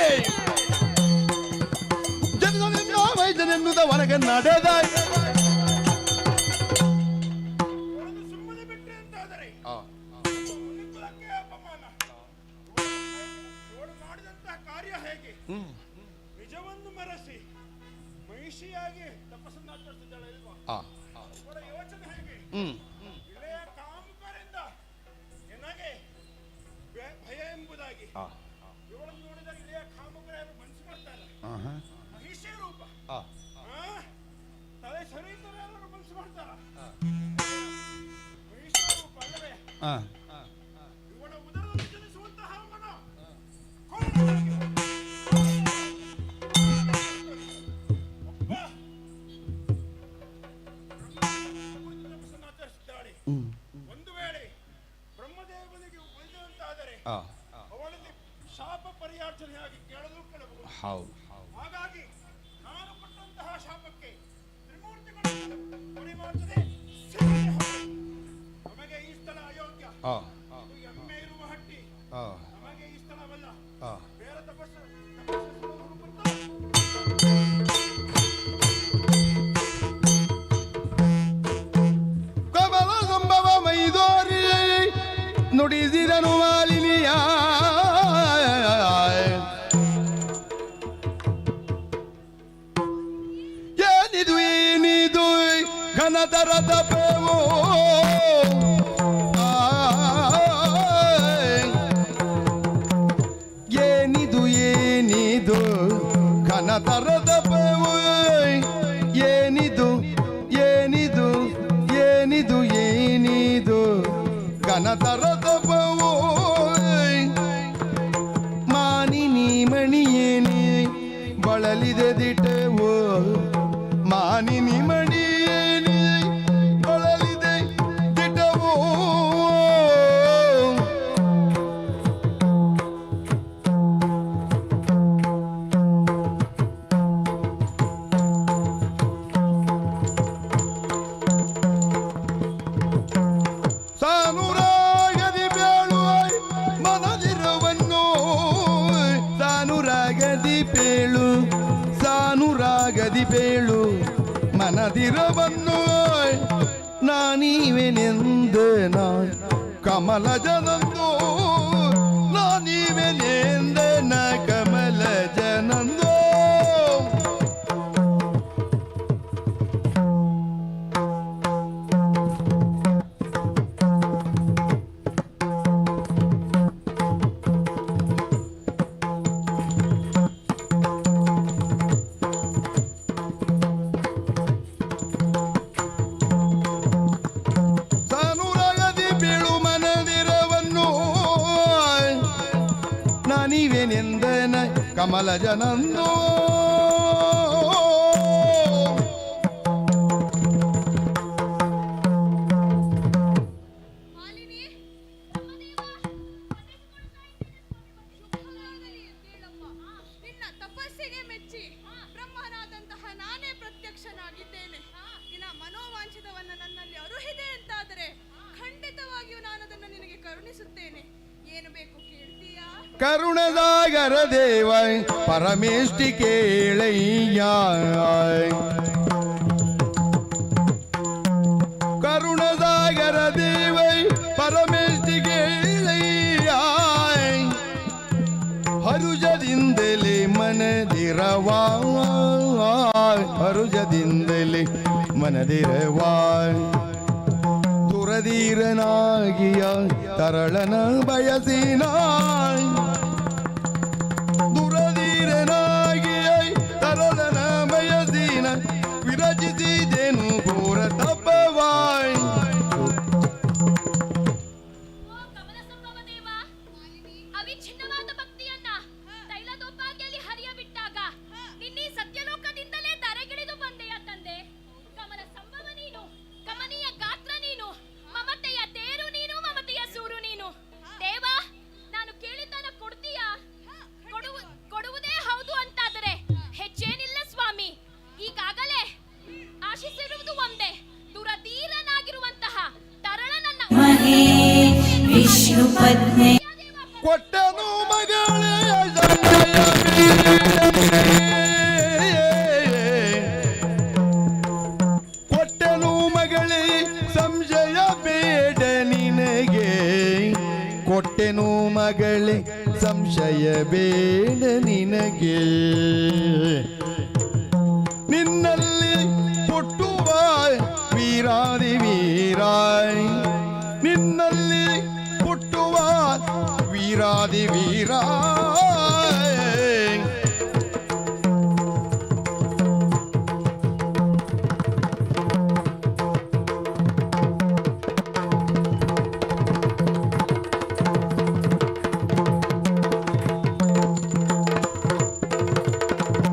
ಜನರಿಂದ ವೈದ್ಯನೆನ್ನುವುದ ಹೊರಗೆ ನಡೆದ ಇವಳನ್ನು ಸುಮ್ಮನೆ ಬಿಟ್ಟೆ ಅಂತಾದರೆ ಮುನಿ ಕುಲಕ್ಕೆ ಅಪಮಾನ. ಇವಳು ಮಾಡಿದಂತಹ ಕಾರ್ಯ ಹೇಗೆ? ನಿಜವನ್ನು ಮರೆಸಿ ಮಹಿಷಿಯಾಗಿ ತಪಸ್ಸನ್ನಾಚರಿಸಿದ್ದಾಳೆ ಇಲ್ವಾ? ಇವಳ ಯೋಚನೆ ಹೇಗೆ? ಇಳೆಯ ಕಾಮುಕರಿಂದ ನನಗೆ ಭಯ ಎಂಬುದಾಗಿ ಇವಳನ್ನು ನೋಡಿದ ಇಳೆಯ ಕಾಮುಕರ ಯಾರು ಮನಸ್ಸು ಮಾಡ್ತಾರೆ. ಮಹಿಷಿಯ ರೂಪ ತಲೆ ಸರಿಯಿತರ ಯಾರು ಮನಸ್ಸು ಮಾಡ್ತಾರ? ಮಹಿಷಿಯ ರೂಪ ಅಲ್ಲವೇ? ಇವಳ ಉದರದಲ್ಲಿ ಜನಿಸುವಂತಹ ಮನ ಕೋಣೆಯಾಗಿ ಒಬ್ಬ ತಪಸ್ಸನ್ನಾಚರಿಸಿದ್ದಾಳೆ. ಒಂದು ವೇಳೆ ಬ್ರಹ್ಮದೇವನಿಗೆ ಒಲಿದಂತಾದರೆ ಅವಳಲ್ಲಿ ಶಾಪ ಪರಿಯಾರ್ಚನೆಯಾಗಿ ಕೇಳಲು ಕೇಳಬಹುದು. ಹಾಗಾಗಿ ನಾನು ಕೊಟ್ಟಂತ ಮಾಡುತ್ತದೆ ಸರಿಯೇ ಹೌದು. ನಮಗೆ ಈ ಸ್ಥಳ ಅಯೋಗ್ಯ. ಆ, ಇದು ಎಮ್ಮೆ ಇರುವ ಹಟ್ಟಿ. ಆ, ನಮಗೆ ಈ ಸ್ಥಳವಲ್ಲ. ಆ. ಬೇರೆ ತಪಸ್ಸು ಹುಡುಕುತ್ತಾ ಕಮಲ ಸಂಭವ ಮೈದೋರಿ ನುಡಿಸಿದನು ಮಾಲಿನಿಯ ಏನಿದು ಘನತರ ತಪವು ಏನಿದು ಘನತರ ತಪವು ಏನಿದು ಘನತರ ತಪವು ಮಾನಿನಿ ಮಣಿಯೇನಿ ಬಳಲಿದೆ ದಿಟವು ಮಾನಿನಿ ಮಣಿಯೇನಿ ಬಳಲಿದೆ ದಿಟವು ಸಾನುರಾಗದಿ ಬೇಳು ಮನದಿರವನ್ನು ಸಾನುರಾಗದಿ ಬೇಳು ಮನದಿರವನ್ನು ನಾನೀವೆನೆಂದು ಕಮಲ ಜನಂದು ನಾನೀವೆನೆಂದ ಕಮಲ ಜನಂದು ಸಾನುರಾಗದಿ ಬೀಳು ಮನದಿರವನ್ನು ನಾನೀವೆನೆಂದನ ಕಮಲ ಜನಂದು ಮಾಲಿನಿ, ಬ್ರಹ್ಮದೇವ, ಶುಭವಾಗಲಿ ಕೇಳಮ್ಮ. ನಿನ್ನ ತಪಸ್ಸಿಗೆ ಮೆಚ್ಚಿ ಬ್ರಹ್ಮನಾದಂತಹ ನಾನೇ ಪ್ರತ್ಯಕ್ಷನಾಗಿದ್ದೇನೆ. ನಿನ್ನ ಮನೋವಾಂಛಿತವನ್ನ ನನ್ನಲ್ಲಿ ಅರುಹಿದೆ ಅಂತಾದರೆ ಖಂಡಿತವಾಗಿಯೂ ನಾನು ಅದನ್ನು ನಿನಗೆ ಕರುಣಿಸುತ್ತೇನೆ. ಏನು ಬೇಕು ಕೇಳ್ತೀಯಾ? ಕರುಣದಾಗರ ದೇವ ಪರಮೇಷ್ಠಿ ಕೇಳಯ್ಯ ಕರುಣದಾಗರ ದೇವ ಪರಮೇಷ್ಠಿ ಕೇಳಯ್ಯ ಹರುಜದಿಂದಲೇ ಮನದಿರವಾ ಹರುಜದಿಂದಲೇ ಮನದಿರವಾ ದುರದೀರನಾಗಿಯ ತರಳನ ಬಯಸಿನ ದುರದೀರನಾಗಿಯ ತರಳನ ಬಯಸಿನ ವಿರಚಿಸಿದೆನು ಘೋರ ತಪವಾಯ್ ಓ ಕಮಲ ಸಂಭವ ದೇವ, ಅವಿಚ್ಛಿನ್ನವಾದ ಭಕ್ತಿಯನ್ನ ತೈಲದೊಬ್ಬಾಗಿಯಲ್ಲಿ ಹರಿಯ ಬಿಟ್ಟಾಗ ನಿನ್ನೀ ಸತ್ಯಲೋಕದಿಂದಲೇ ಧರೆಗಿಳಿದು ಬಂದೆಯ ತಂದೆ. ಕಮಲ ಸಂಭವ ನೀನು, ಕಮನೀಯ ಗಾತ್ರ ನೀನು, ಮಮತೆಯ ತೇರು ನೀನು, ಮಮತೆಯ ಸೂರು ನೀನು. ದೇವ, ನಾನು ಕೇಳಿದ್ದನ್ನ ಕೊಡ್ತೀಯಾ? ಕೊಡುವುದೇ ಹೌದು ಅಂತಾದರೆ ಹೆಚ್ಚೇನಿಲ್ಲ ಸ್ವಾಮಿ. ಈಗಾಗಲೇ ಆಶಿಸಿರುವುದು ಒಂದೇ, ದುರಧೀರನಾಗಿರುವಂತಹ ತರಳ ನನ್ನ ವಿಷ್ಣು ಪತ್ನಿ ಕೊಟ್ಟನು ಮಗಳೇ ಕೊಟ್ಟನು ಮಗಳೇ ಸಂಶಯ ಬೇಡ ನಿನಗೆ ಕೊಟ್ಟೆನು ಮಗಳೇ ಸಂಶಯ ಬೇಡ ನಿನಗೆ ನಿನ್ನಲ್ಲಿ ಹುಟ್ಟುವ ವೀರಾದಿ ವೀರಾಯ್ ನಿನ್ನಲ್ಲಿ ಹುಟ್ಟುವ ವೀರಾದಿ ವೀರಾಯ್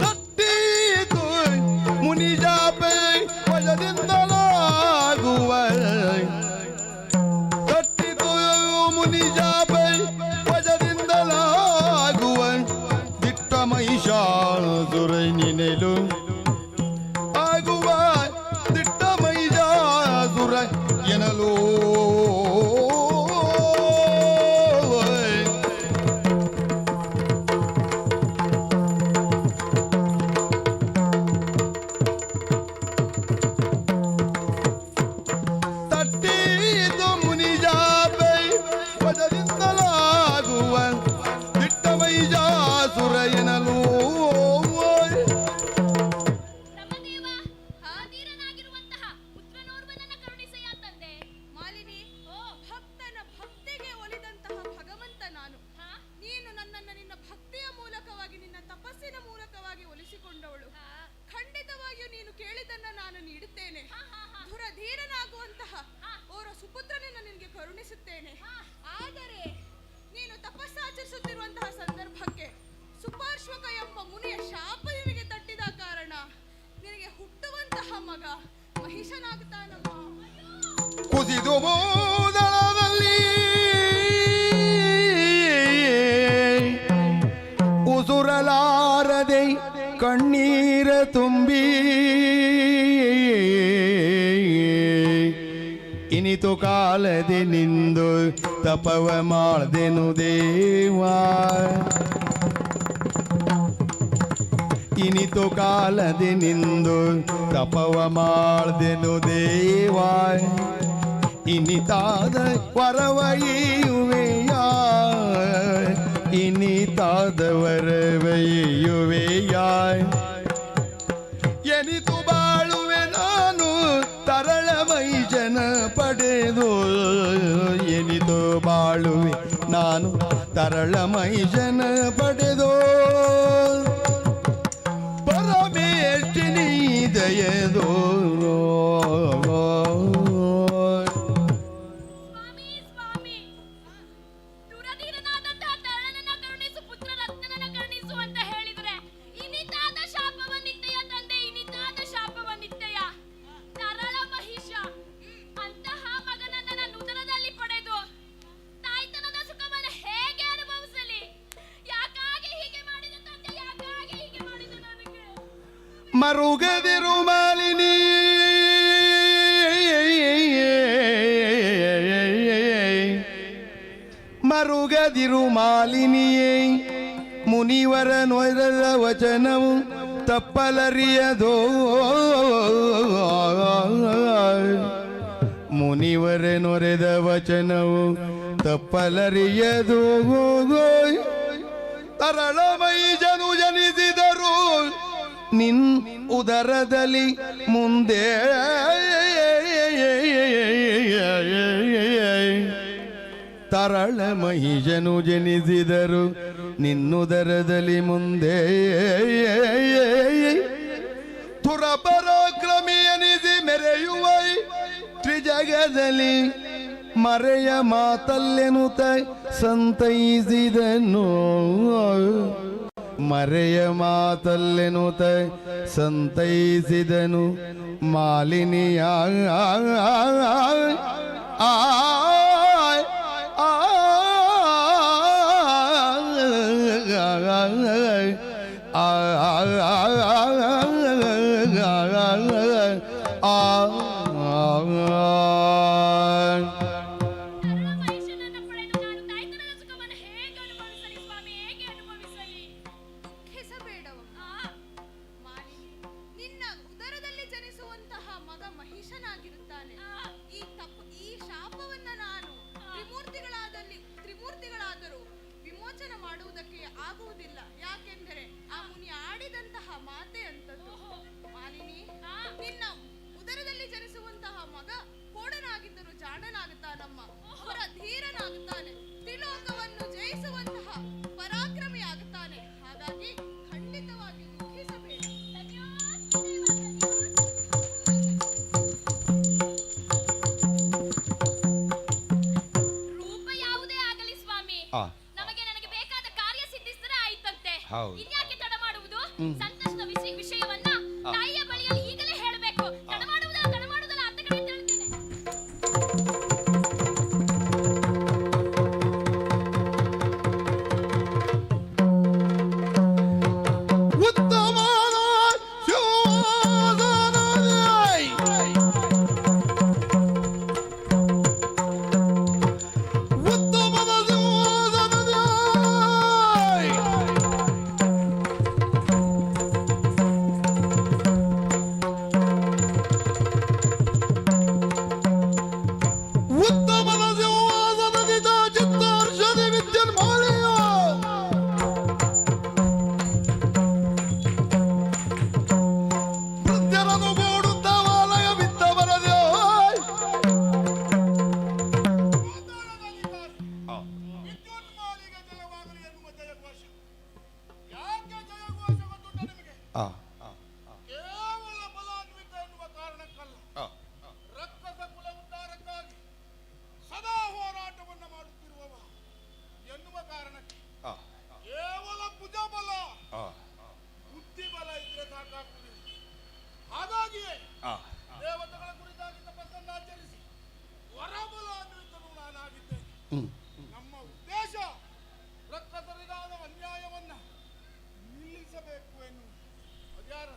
ತಟ್ಟಿತು ಮುನಿಜಾಪೆ ವಜದಿಂದಲಾಗುವ ತಟ್ಟಿತು ಮುನಿಜಾಪೆ ವಜದಿಂದಲಾಗುವ ಕರುಣಿಸುತ್ತೇನೆ. ಆದರೆ ನೀನು ತಪಸ್ಸಾಚರಿಸುತ್ತಿರುವಂತಹ ಸಂದರ್ಭಕ್ಕೆ ಸುಪಾರ್ಶ್ವಕ ಎಂಬ ಮುನಿಯ ಶಾಪ ನಿನಗೆ ತಟ್ಟಿದ ಕಾರಣ ನಿನಗೆ ಹುಟ್ಟುವಂತಹ ಮಗ ಮಹಿಷನಾಗುತ್ತಾನಮ್ಮ. ಕುಸಿದು ಮೂದಳದಲ್ಲಿ ಉಸುರಲಾರದೆ ಕಣ್ಣೀರ ತುಂಬಿ ಇನಿತು ಕಾಲದೆ ನಿಂದು ತಪವ ಮಾಡ್ದೆನು ದೇವಾ. ಇನಿತು ಕಾಲದೆ ನಿಂದು ತಪವ ಮಾಡ್ದೆನು ದೇವಾ. ಇನಿತಾದ ವರವಯ್ಯುವೆಯ, ಇನಿತಾದ ವರವಯ್ಯುವೆಯ. ಎನಿತು ಬಾಳುವೆ ನಾನು ತರಳ ಮೈಜನ ಪಡೆದು. ಎನಿತು ಬಾಳುವೆ ನಾನು ತರಳ ಮೈಜನ ಪಡೆದು. ಪರಮೇಷ್ಠಿನಿ ದಯದೋ ಸ್ವಾಮಿ ಸ್ವಾಮಿ, ದುರಧೀರನಾದಂತಹ ತರಳನನ್ನ ಕರುಣಿಸು, ಪುತ್ರ ರತ್ನನನ್ನ ಕರುಣಿಸು ಅಂತ ಹೇಳಿದ್ರೆ ಇನಿತಾದ ಶಾಪವನ್ನಿತ್ತೆಯ ತಂದೆ, ಇನಿತಾದ ಶಾಪವನ್ನಿತ್ತೆಯ. ತರಳ ಮಹಿಷ ಅಂತಹ ಮಗನನ್ನ ನನ್ನ ಉದರದಲ್ಲಿ ಪಡೆದು ತಾಯ್ತನದ ಸುಖವನ್ನು ಹೇಗೆ ಅನುಭವಿಸಲಿ? ಯಾಕಾಗಿ ಹೀಗೆ ಮಾಡಿದ ತಂದೆ, ಯಾಕಾಗಿ ಹೀಗೆ ಮಾಡಿದ ನನಗೆ? ಮರುಗದಿರು ಮಾಲಿನಿ, ಮರುಗದಿರು ಮಾಲಿನಿಯೇ. ಮುನಿವರ ನೊರೆದ ವಚನವು ತಪ್ಪಲರಿಯದೋ. ಮುನಿವರ ನೊರೆದ ವಚನವು ತಪ್ಪಲರಿಯದೋ. ತರಳ ಮೈಜನು ಜನಿಸಿದರು ನಿನ್ ಉದರದಲ್ಲಿ ಮುಂದೆ. ತರಳ ಮಹಿಷನು ಜನಿಸಿದರು ನಿನ್ನುದರದಲ್ಲಿ ಮುಂದೆ. ತುರಪರಾಕ್ರಮಿ ಎನಿಸಿ ಮೆರೆಯುವ ತ್ರಿಜಗದಲ್ಲಿ ಮರೆಯ ಮಾತಲ್ಲೆನುತ ಸಂತೈಸಿದನು. ಮರೆಯ ಮಾತಲ್ಲೆನುತ ಸಂತೈಸಿದನು ಮಾಲಿನಿಯ. ಮಹಿಷನನ್ನ ಪಡೆದು ನಾನು ತಾಯ್ತನದ ಸುಖವನ್ನು ಹೇಗೆ ಅನುಭವಿಸಲಿ ಸ್ವಾಮಿ, ಹೇಗೆ ಅನುಭವಿಸಲಿ? ದುಃಖಿಸಬೇಡವಮ್ಮ ಮಾಲಿನಿ, ನಿನ್ನ ಉದರದಲ್ಲಿ ಜನಿಸುವಂತಹ ಮಗ ಮಹಿಷನಾಗಿರುತ್ತಾನೆ. ಈ ಶಾಪವನ್ನ ನಾನು ತ್ರಿಮೂರ್ತಿಗಳಾದರೂ ವಿಮೋಚನ ಮಾಡುವುದಕ್ಕೆ ಆಗುವುದಿಲ್ಲ. ಯಾಕೆಂದರೆ ಆ ಮುನಿ ಆಡಿದಂತಹ ಮಾತೆ ಅಂತದ್ದು. ಮಾಲಿನಿ, ನಿನ್ನ ಉದರದಲ್ಲಿ ಜನಿಸುವಂತಹ ಮಗ ಕೋಡನಾಗಿದ್ದರೂ ಜಾಣನಾಗುತ್ತಾನಮ್ಮ, ಧೀರನಾಗುತ್ತಾನೆ, ತ್ರಿಲೋಕವನ್ನು ಜಯಿಸುವಂತಹ ಪರಾಕ್ರಮಿಯಾಗುತ್ತಾನೆ. ಹಾಗಾಗಿ ಖಂಡಿತವಾಗಿ ದುಃಖಿಸಬೇಡ. ರೂಪ ಯಾವುದೇ ಆಗಲಿ ಸ್ವಾಮಿ, ನನಗೆ ಬೇಕಾದ ಕಾರ್ಯ ಸಿದ್ಧಿಸಿದರೆ ಆಯ್ತಂತೆ. ಇನ್ಯಾಕೆ ತಡ ಮಾಡುವುದು? ಸಂತೋಷದ ವಿಷಯವನ್ನ ತಾಯಿಯ ಬಳಿಯಲ್ಲಿ ಈಗಲೇ ಹೇಳಬೇಕು. ತಡ ಮಾಡುವುದಲ್ಲ ಅಂತ ಕಡೆ ಹೇಳ್ತೇನೆ. ನಮ್ಮ ಉದ್ದೇಶ ರಕ್ತದರಿದಾದ ಅನ್ಯಾಯವನ್ನ ನಿಲ್ಲಿಸಬೇಕು ಎನ್ನುವುದು ಅದ್ಯಾರ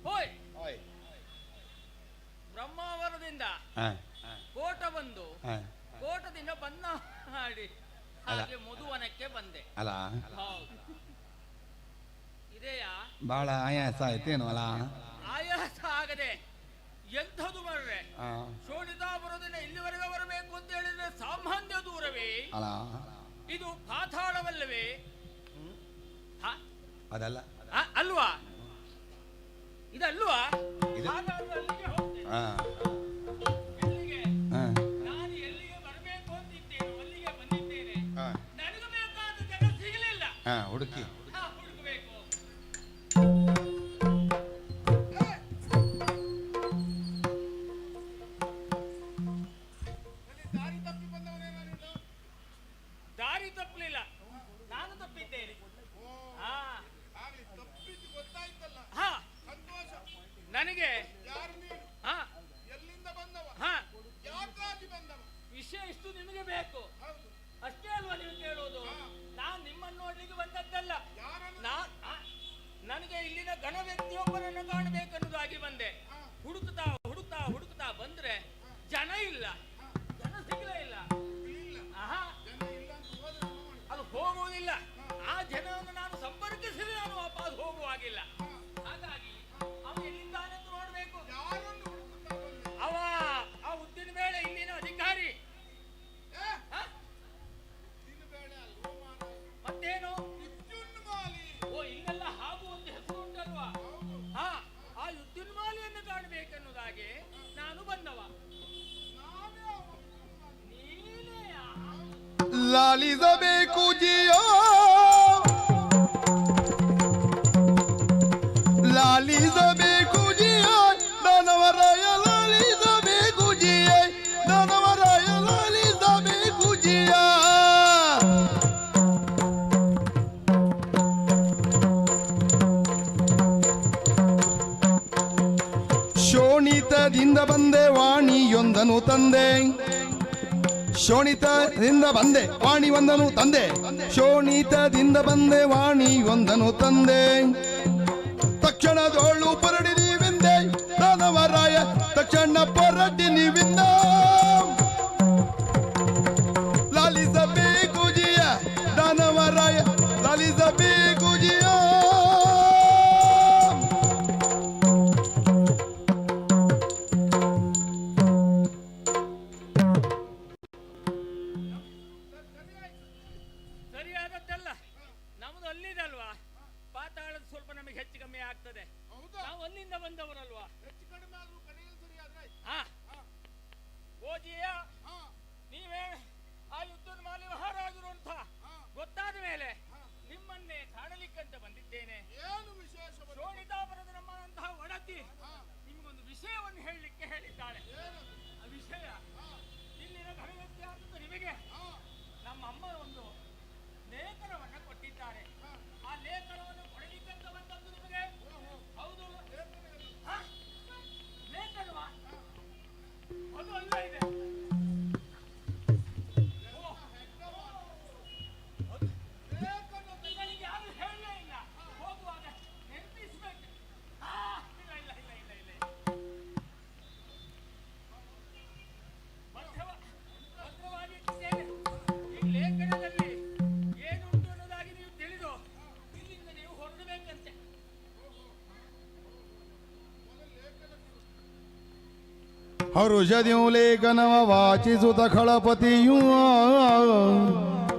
ಹೋಯ್ ಬ್ರಹ್ಮಾವರದಿಂದ ಕೋಟ ಬಂದು ಕೋಟದಿಂದ ಬನ್ನ ಹಾಡಿ ಹಾಗೆ ಮಧುವನಕ್ಕೆ ಬಂದೆ. ಅಲ್ಲ ಹೌದು. ಇದೆಯಾ ಬಹಳ ಆಯಾಸ ಆಯ್ತೇನು ಅಲ್ಲ? ಆಯಾಸ ಆಗದೆ ಎಂಥದು ಬರ್ರೆ ಶೋಣಿತಾಪುರದಿಂದ ಇಲ್ಲಿವರೆಗೆ ಬರಬೇಕು ಅಂತ ಹೇಳಿದ್ರೆ ಸಾಮಾನ್ಯ ದೂರವೇ ಅಲ್ಲ? ಇದು ಪಾತಾಳವಲ್ಲವೇ? ಅದಲ್ಲ ಅಲ್ವಾ? ಇದಲ್ವಾ? ಇದು- ಹಾಗಾದ್ರೆ ಅಲ್ಲಿಗೆ ಹೋಗ್ತೇನೆ. ಎಲ್ಲಿಗೆ? ನಾನು ಎಲ್ಲಿಗೆ ಬರಬೇಕು ಅಂತಿದ್ದೇನೆ ಅಲ್ಲಿಗೆ ಬಂದಿದ್ದೇನೆ. ನನಗೆ ಬೇಕಾದ ಜಾಗ ಸಿಗಲಿಲ್ಲ. ಹುಡುಕಿ ಹುಡುಕಬೇಕು. ದಾರಿ ತಪ್ಪಿ ಬಂದವನೇನ ನೀನು? ದಾರಿ ತಪ್ಪಲಿಲ್ಲ, ನಾನು ತಪ್ಪಿದ್ದೇನೆ. ಆಗ್ಲಿ, ತಪ್ಪಿದ್ದು ಗೊತ್ತಾಯ್ತಲ್ಲ, ಹಾ, ಸಂತೋಷ. ನನಗೆ ಯಾರು ನೀನು? ಹಾ ಎಲ್ಲಿಂದ ಬಂದವ? ಹಾ ಯಾಕಾಗಿ ಬಂದವ? ವಿಷಯ ಇಷ್ಟು ನಿಮಗೆ ಬೇಕು ಹೌದು. ಅಷ್ಟೇ ಅಲ್ವಾ ನೀವು ಕೇಳೋದು? ನಾನ್ ನಿಮ್ಮನ್ನು ನೋಡ್ಲಿಕ್ಕೆ ಬಂದದ್ದಲ್ಲ. ಯಾರನ್ನು? ನನಗೆ ಇಲ್ಲಿನ ಘನ ವ್ಯಕ್ತಿಯೊಬ್ಬರನ್ನು ಕಾಣಬೇಕನ್ನುವುದಾಗಿ ಬಂದೆ. ಹುಡುಕ್ತಾ ಹುಡುಕ್ತಾ ಹುಡುಕ್ತಾ ಬಂದ್ರೆ ಜನ ಇಲ್ಲ, ಜನ ಸಿಗಲೇ ಇಲ್ಲ. ಆಹಾ, ಅದು ಹೋಗುವುದಿಲ್ಲ. ಆ ಜನವನ್ನು ನಾನು ಸಂಪರ್ಕಿಸಿದ್ರೆ ನಾನು ವಾಪಸ್ ಹೋಗುವಾಗಿಲ್ಲ. ಹಾಗಾಗಿ ಅವ ಎಲ್ಲಿದ್ದಾನೆಂದು ನೋಡ್ಬೇಕು. ಯಾರನ್ನು ಹುಡುಕುತ್ತಾ ಬಂದೆ? ಅವ ಆ ಉದ್ದಿನ ಬೇಳೆ ಇಲ್ಲಿನ ಅಧಿಕಾರಿ. ದಿನಬೇಳೆ ಅಲ್ವೋ ಮಾರಾಯ? ಮತ್ತೇನು? ಯುದ್ಧೋನ್ಮಾಲಿ. ಓ, ಇಲ್ಲೆಲ್ಲ ಹಾಗೂ ಒಂದು ಹೆಸರು ಉಂಟಲ್ವಾ? ಹಾ, ಆ ಯುದ್ಧೋನ್ಮಾಲಿಯನ್ನು ಕಾಣಬೇಕೆನ್ನುವುದಾಗಿ ನಾನು ಬಂದವ. ನಾನೇ ಅವ. ನೀನೇ ಲಾಲಿಸಬೇಕು ಜಿಯೋ, ಲಾಲಿಸಬೇಕು ಜಿಯೋ ದಾನವರಾಯ, ಲಾಲಿಸಬೇಕು ಜಿಯೋ ದಾನವರಾಯ, ಲಾಲಿಸಬೇಕು ಜಿಯೋ. ಶೋಣಿತದಿಂದ ಬಂದೆ ವಾಣಿಯೊಂದನು ತಂದೆ, ಶೋಣಿತದಿಂದ ಬಂದೆ ವಾಣಿ ಒಂದನು ತಂದೆ, ಶೋಣಿತದಿಂದ ಬಂದೆ ವಾಣಿ ಒಂದನು ತಂದೆ. ತಕ್ಷಣದೋಳು ಪರಡಿ ನೀವಿಂದೆ ದಾನವರಾಯ, ತಕ್ಷಣ ಪರಡಿ ನೀವಿಂದ. ಲಾಲಿಸಬೇಕು ಜಿಯ ದಾನವರಾಯ, ಲಾಲಿಸಬೇಕು ಜಿಯ. ಸರಿಯಾದದ್ದಲ್ಲ. ನಮ್ದು ಅಲ್ಲಿದಲ್ವಾ? ಪಾತಾಳದ ಸ್ವಲ್ಪ ನಮಗೆ ಹೆಚ್ಚು ಕಮ್ಮಿ ಆಗ್ತದೆ. ಹೌದಾ? ನಾವು ಅಲ್ಲಿಂದ ಬಂದವರಲ್ವಾ? ಹೆಚ್ಚು ಕಡಿಮೆ ಆದ್ರೂ ಕಡೆಯಲ್ಲಿ ಸರಿಯಾದ್ರೆ ಆಯ್ತು. ಹಾ, ಓಜಿಯ ಹಾ, ನೀವೇ ಆ ಯುದ್ಧೋನ್ಮಾಲಿ ಮಹಾರಾಜರು ಅಂತ ಗೊತ್ತಾದ ಮೇಲೆ ನಿಮ್ಮನ್ನೇ ಕಾಣಲಿಕ್ಕಂತ ಬಂದಿದ್ದೇನೆ. ಏನು ವಿಶೇಷ? ಶೋಣಿತಾಪುರದ ನಮ್ಮಂತಹ ಒಡತಿ ನಿಮಗೊಂದು ವಿಷಯವನ್ನು ಹೇಳಲಿಕ್ಕೆ ಹೇಳಿದ್ದಾಳೆ. ಆ ವಿಷಯ ಇಲ್ಲಿನ ಘನವ್ಯಕ್ತಿ ಆದಂತ ನಿಮಗೆ ನಮ್ಮ ಅಮ್ಮ ಒಂದು ಲೇಖನವನ್ನು ಕೊಟ್ಟಿದ್ದಾರೆ. ಆ ಲೇಖನವನ್ನು ಕೊಡಲಿಕ್ಕಂತ ಬಂದದ್ದು ನಿಮಗೆ. ಹೌದು, ಲೇಖನವಾ? ಅದು ಅಲ್ಲ ಇದೆ. ನನಗೆ ಯಾರು ಹೇಳಲೇ ಇಲ್ಲ. ಹೋಗುವಾಗ ನೆನಪಿಸ್ಬೇಕು. ಇಲ್ಲ ಇಲ್ಲ ಇಲ್ಲ ಇಲ್ಲ ಇಲ್ಲ. ಭದ್ರವಾಗಿ ಇಟ್ಟಿದ್ದೇನೆ. ಈ ಲೇಖನದಲ್ಲಿ ಏನುಂಟು ಅನ್ನೋದಾಗಿ ನೀವು ತಿಳಿದು ಇಲ್ಲಿಂದ ನೀವು ಹೊರಡಬೇಕಂತೆ. ಹರುಷದಿಯು ಲೇಖನವ ವಾಚಿಸುತ್ತ ಖಳಪತಿಯು,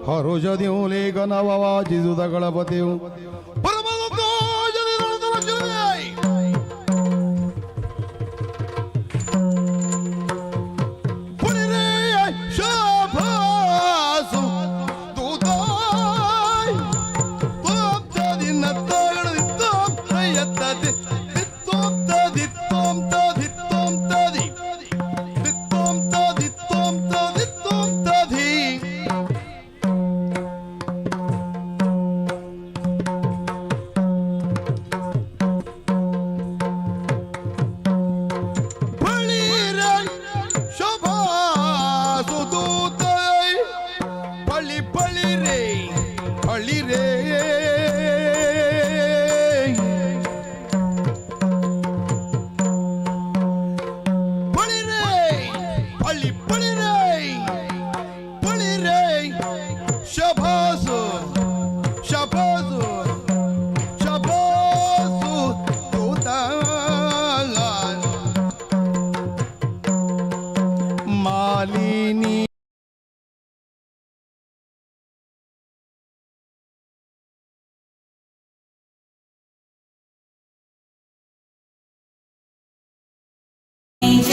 ಹರುಷದಿಯು ಲೇಖನವ ವಾಚಿಸುತ್ತ ಖಳಪತಿಯು.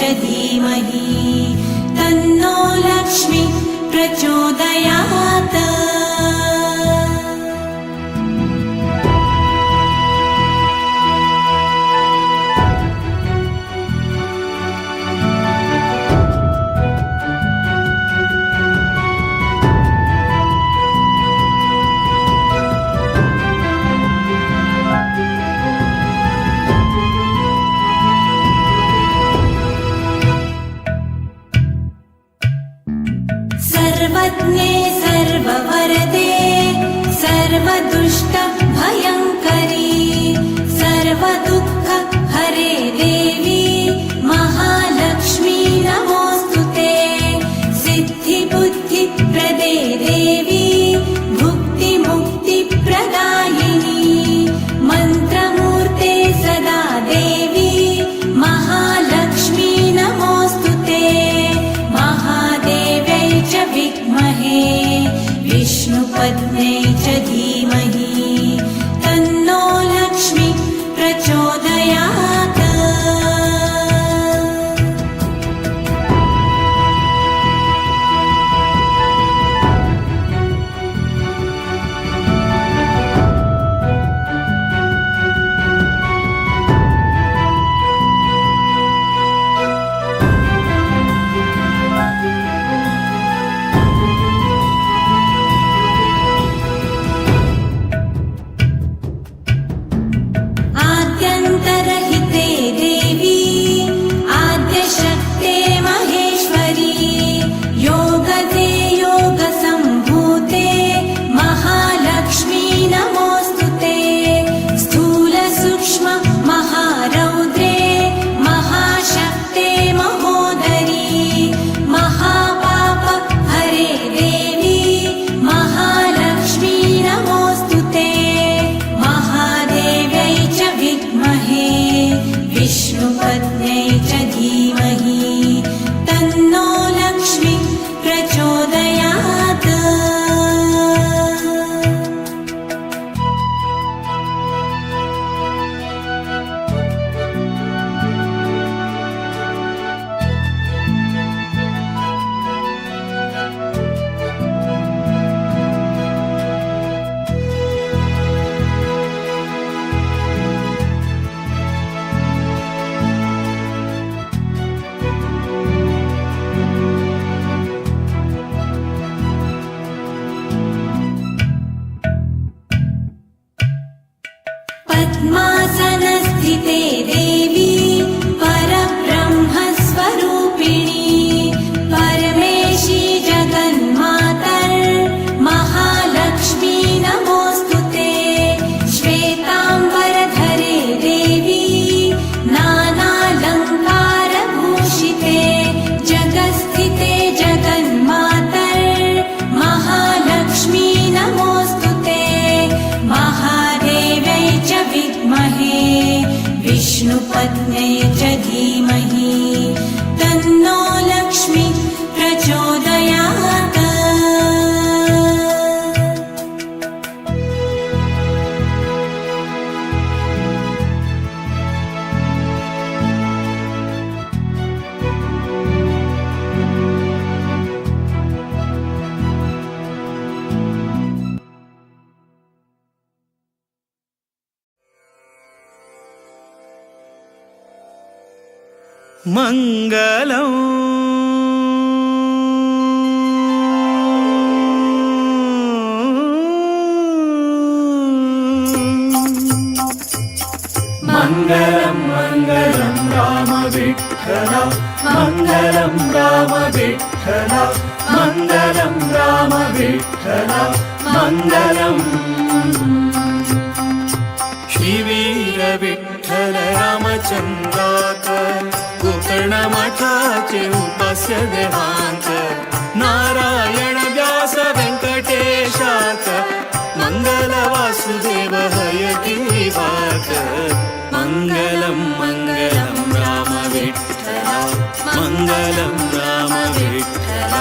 च धीमहि तन्नो लक्ष्मी प्रचोदयात्। सर्वज्ञे सर्ववरदे सर्वदुष्ट भयङ्करी सर्वदुःख हरे देवी महालक्ष्मी नमोस्तुते। सिद्धिबुद्धि प्रदे देवी भुक्ति मुक्ति प्रदायिनी मंत्रमूर्ते सदा देवी महालक्ष्मी नमोस्तुते। महादेव्यै च विद्महे विष्णुपत्न्यै च धीमहि तन्नो लक्ष्मी प्रचोदयात्। आद्यन्तरहिते देवी आद्यशक्ते महेश्वरी योगदे योगसम्भूते महालक्ष्मी नमोस्तुते। स्थूल सूक्ष्म महारौद्रे महाशक्ते महोदरी महापाप हरे देवी महालक्ष्मी नमोस्तुते। महादेव्यै च विद्महे विष्णुपत्न्यै च धीमहि तन्नो लक्ष्मी प्रचोदयात्। पद्मासनस्थिते देवी परब्रह्मस्वरूपिणी परमेशी जगन्मातर् महालक्ष्मी नमोस्तुते। श्वेताम्बरधरे देवी नानालङ्कारभूषिते जगत्स्थिते जगन्मातर् महालक्ष्मी नमोस्तुते। महादेव्यै च विद्महे विष्णुपत्न्यै च धीमहि तन्नो लक्ष्मी प्रचोदयात्। मङ्गलम् मङ्गलं मङ्गलं राम विठ्ठल मङ्गलं राम विठ्ठल मङ्गलं राम विठ्ठल मङ्गलम् श्रीवीर विठ्ठल रामचंद्राकर गोकर्ण मठाचे उपास्य देवांत नारायण व्यास व्यंकटेशाक मंगल वासुदेव हयग्रीवाक मंगलम मंगलम राम विठ्ठल मंगलम राम विठ्ठल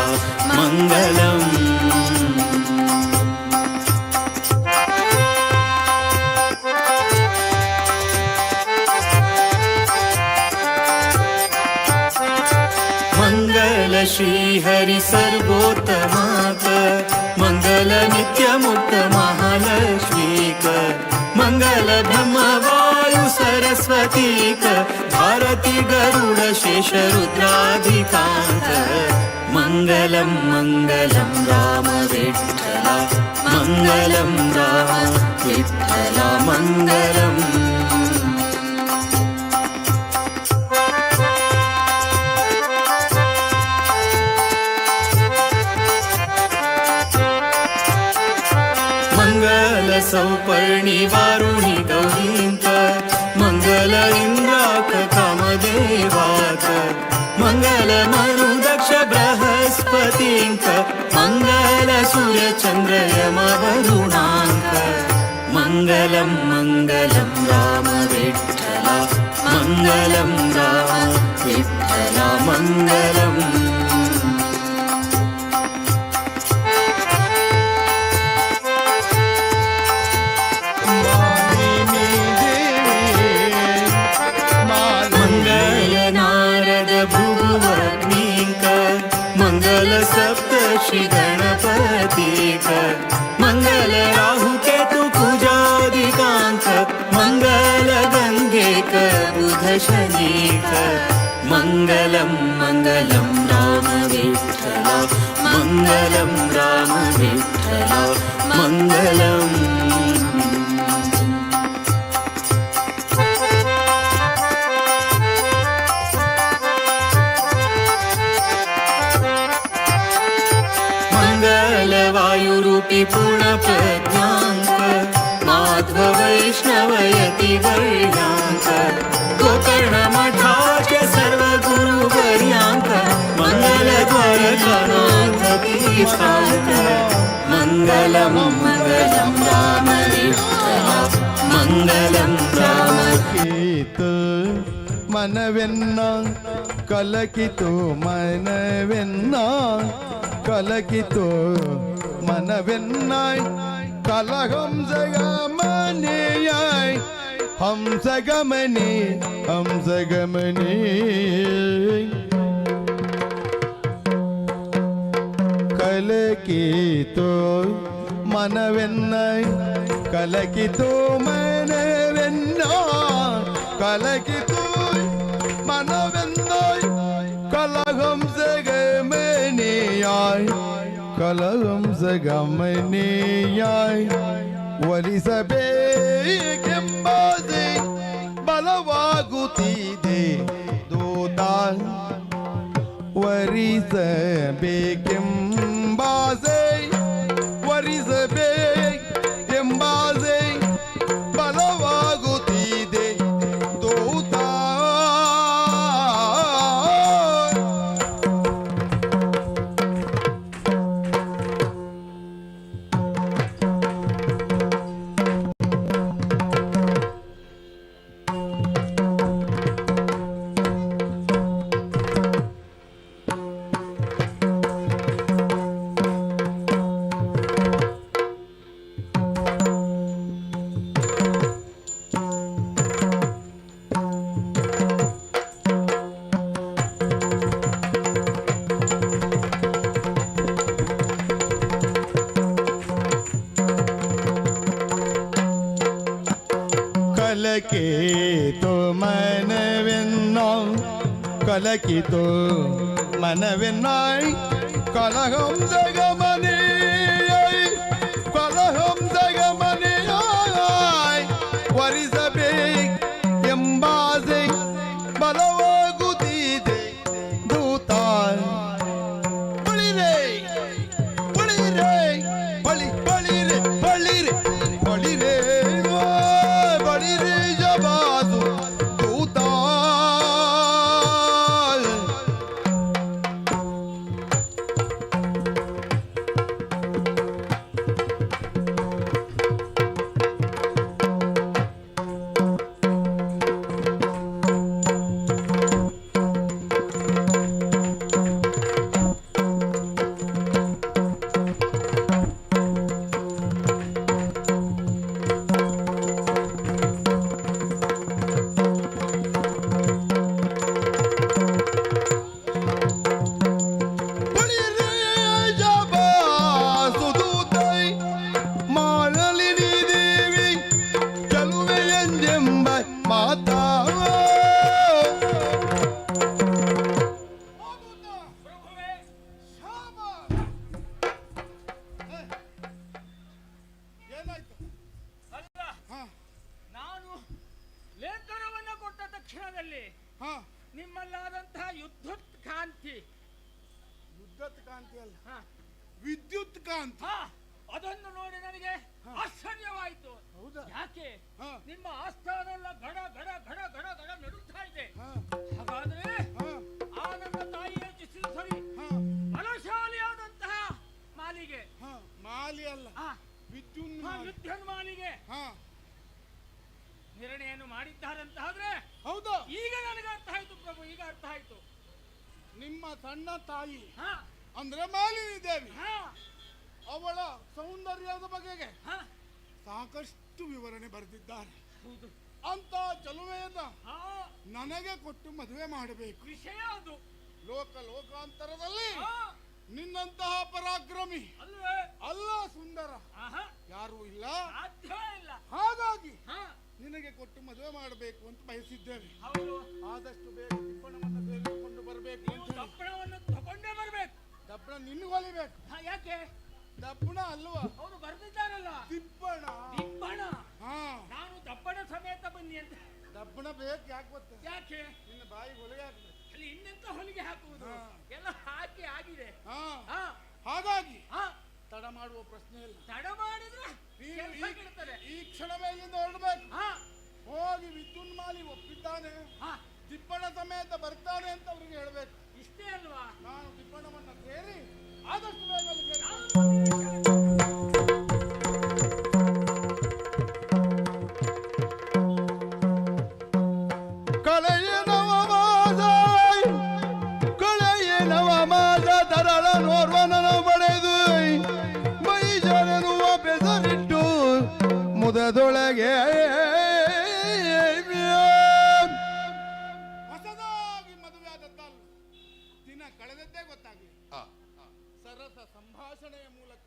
मंगलम श्रीहरि सर्वोत्तमाक मंगल नित्यमुक्त महालक्ष्मीक मंगल ब्रह्म वायु सरस्वतीक भारती गरुड शेष रुद्राधिकांत मंगलम मंगलम राम विठ्ठला मंगलम राम विठ्ठला मंगलम. मंगल सौपर्णी वारुणी गौरींक मंगल इंद्राक कामदेवाक मंगल मरुदक्ष बृहस्पतींक मंगल सूर्य चंद्र यम वरुणांक मंगलम मंगलम राम विठ्ठला मंगलम राम विठ्ठला मंगलम. श्री गणपतीक मंगल राहु केतु कुजादिकांक मंगल गंगेक बुध शनीक मंगलम मंगलम राम विठ्ठला मंगलम राम विठ्ठला मंगलम. वायुरूपी पूर्ण प्रज्ञांक माध्व वैष्णवयती वर्यांक गोकर्ण मठाचे सर्व गुरु वर्यांक मंगल द्वारकानाथ तीर्थांक मंगलम मंगलम राम विठ्ठला मंगलम राम. मनवेन्न कलकितो मनवेन्न कलकितो मनवेन्नाय कलहंसगमनीयाय हंसगमनी हंसगमनी कलकितो मनवेन्नाय कलकितो मनवेन्नाय कलकितो मनवेन्नाय कलहंसगमनीयाय कलहंसगमनीयाय वलिसಬೇಕೆಂಬಾಸೆ ಬಲವಾಗುತ್ತಿದೆ ದೂತ ವರಿಸಬೇಕೆಂಬಾಸೆ ವರಿಸಬೇಕೆಂಬಾಸೆ ಬಲವಾಗುತ್ತಿದೆ ದೂತ. ಕಲಕಿತು ಕಲಕಿತು ಮನವೆನ್ನಾಯ್ ಕಲಹಂಸಗಮನಿಯಾಯ್ ಕಲಹಂಸಗಮನಿಯಾಯ್ ವರಿಸಬೇಕೆಂಬಾಸೆ ಬಲವಾಗುತ್ತಿದೆ ದೂತ. ಬಳಿರೆ ಬಳಿರೆ ಬಳಿ ಬಳಿರೆ ಬಳಿರೆ ಬಳಿರೆ ಬಳಿರೆ ಜಬಾದು ದೂತ. ಹಾ ನಿಮ್ಮಲ್ಲಾದಂತಹ ಯುದ್ಧತ್ ಕಾಂತಿ. ವಿದ್ಯುತ್ ಕಾಂತಿ ಅಲ್ಲ, ಹಾ, ವಿದ್ಯುತ್ ಕಾಂತಿ. ಹಾ, ಅದನ್ನು ನೋಡಿ ನನಗೆ ಆಶ್ಚರ್ಯವಾಯಿತು. ಹೌದಾ? ಯಾಕೆ ಹಾ. ನಿಮ್ಮ ಆಸ್ಥಾನ ಎಲ್ಲ ಗಡ ಗಡ ಗಡ ಗಡ ಗಡ ನಡುತ್ತಾ ಇದೆ. ಹಾ ಹಾಗಾದ್ರೆ ಹಾ ಆ ನನ್ನ ತಾಯಿ ಯೋಚಿಸಿದ ಸರಿ. ಹಾ ಬಲಶಾಲಿಯಾದಂತಹ ಮಾಲಿಗೆ, ಹಾ ಮಾಲಿ ಅಲ್ಲ, ಹಾ, ವಿದ್ಯುನ್ಮಾಲಿ. ವಿದ್ಯುನ್ಮಾಲಿಗೆ ಹಾ ನಿರ್ಣಯನ್ನು ಮಾಡಿದ್ದಾರಂತಾದ್ರೆ ಹೌದಾ? ಈಗ ನನಗೆ ಅರ್ಥ ಆಯ್ತು ಪ್ರಭು, ಈಗ ಅರ್ಥ ಆಯ್ತು. ನಿಮ್ಮ ಸಣ್ಣ ತಾಯಿ ಹಾ, ಅಂದ್ರೆ ಮಾಲಿನಿ ದೇವಿ, ಹಾ, ಅವಳ ಸೌಂದರ್ಯದ ಬಗೆಗೆ ಹಾ, ಸಾಕಷ್ಟು ವಿವರಣೆ ಬರೆದಿದ್ದಾರೆ. ಹೌದು. ಅಂತ ಚಲುವೆಯನ್ನ ಹಾ, ನನಗೆ ಕೊಟ್ಟು ಮದುವೆ ಮಾಡಬೇಕು. ವಿಷಯ ಅದು ಲೋಕಾಂತರದಲ್ಲಿ ಹಾ, ನಿನ್ನಂತಹ ಪರಾಕ್ರಮಿ ಅಲ್ವೇ? ಅಲ್ಲ ಸುಂದರ ಆಹಾ, ಯಾರೂ ಇಲ್ಲ. ಸಾಧ್ಯವೇ ಇಲ್ಲ. ಹಾಗಾಗಿ ಹಾ, ನಿನಗೆ ಕೊಟ್ಟು ಮದುವೆ ಮಾಡಬೇಕು ಅಂತ ಬಯಸಿದ್ದೇವೆ. ಹೌದು. ಆದಷ್ಟು ಬೇಗ ದಿಪ್ಪಣವನ್ನು ತೆಗೆದುಕೊಂಡು ಬರಬೇಕು ನೀವು ಅಂತ ಹೇಳಿ. ದಪ್ಪಣವನ್ನು ತಗೊಂಡೇ ಬರ್ಬೇಕು. ದಪ್ಪಣ ನಿನ್ಗೊಲಿಬೇಕು. ಹಾ, ಯಾಕೆ? ದಪ್ಪಣ ಅಲ್ವಾ, ಅವರು ಬರ್ದಿದ್ದಾರಲ್ಲ, ದಿಪ್ಪಣ. ದಿಪ್ಪಣ. ಹಾ ನಾನು ದಪ್ಪಣ ಸಮೇತ ಬನ್ನಿ ಅಂತ. ದಪ್ಪಣ ಬೇಕು. ಯಾಕೆ ಗೊತ್ತ? ಯಾಕೆ? ನಿನ್ನ ಬಾಯಿ ಹೊಲಿಗೆ ಹಾಕ್ಬೇಕು. ಅಲ್ಲಿ ಇನ್ನೆಂತ ಹೊಲಿಗೆ ಹಾಕುವುದು? ಹಾ. ಎಲ್ಲ ಹಾಕಿ ಆಗಿದೆ. ಹಾ ಹಾ, ಹಾಗಾಗಿ ಹಾ, ತಡ ಮಾಡುವ ಪ್ರಶ್ನೆ ಇಲ್ಲ. ತಡ ಮಾಡಿದ್ರೆ ನೀನು ಕೆಲ್ಸ ಕೆಡ್ತದೆ. ಈ ಕ್ಷಣವೇ ಇಲ್ಲಿಂದ ಹೊರಡಬೇಕು. ಹಾ, ಹೋಗಿ ವಿದ್ಯುನ್ಮಾಲಿ ಒಪ್ಪಿದ್ದಾನೆ, ಹಾ, ದಿಪ್ಪಣ ಸಮೇತ ಬರ್ತಾನೆ ಅಂತ ಅವ್ರಿಗೆ ಹೇಳ್ಬೇಕು. ಇಷ್ಟೇ ಅಲ್ವಾ? ನಾನು ದಿಪ್ಪಣವನ್ನ ಸೇರಿ ಆದಷ್ಟು ಬೇಗ ಅಲ್ಲಿ ಸೇರಿ ನವಮಾಸ ತರಳ ನೋರ್ವನನ ಪಡೆದು ಮೈ ಜನನುವ ಬೆಸರಿಟ್ಟು ಮುದದೊಳಗೆ ಹೊಸದಾಗಿ ಮದುವೆ ಆದದ್ದಲ್ಲ, ದಿನ ಕಳೆದದ್ದೇ ಗೊತ್ತಾಗ್ಲಿ. ಸರಸ ಸಂಭಾಷಣೆಯ ಮೂಲಕ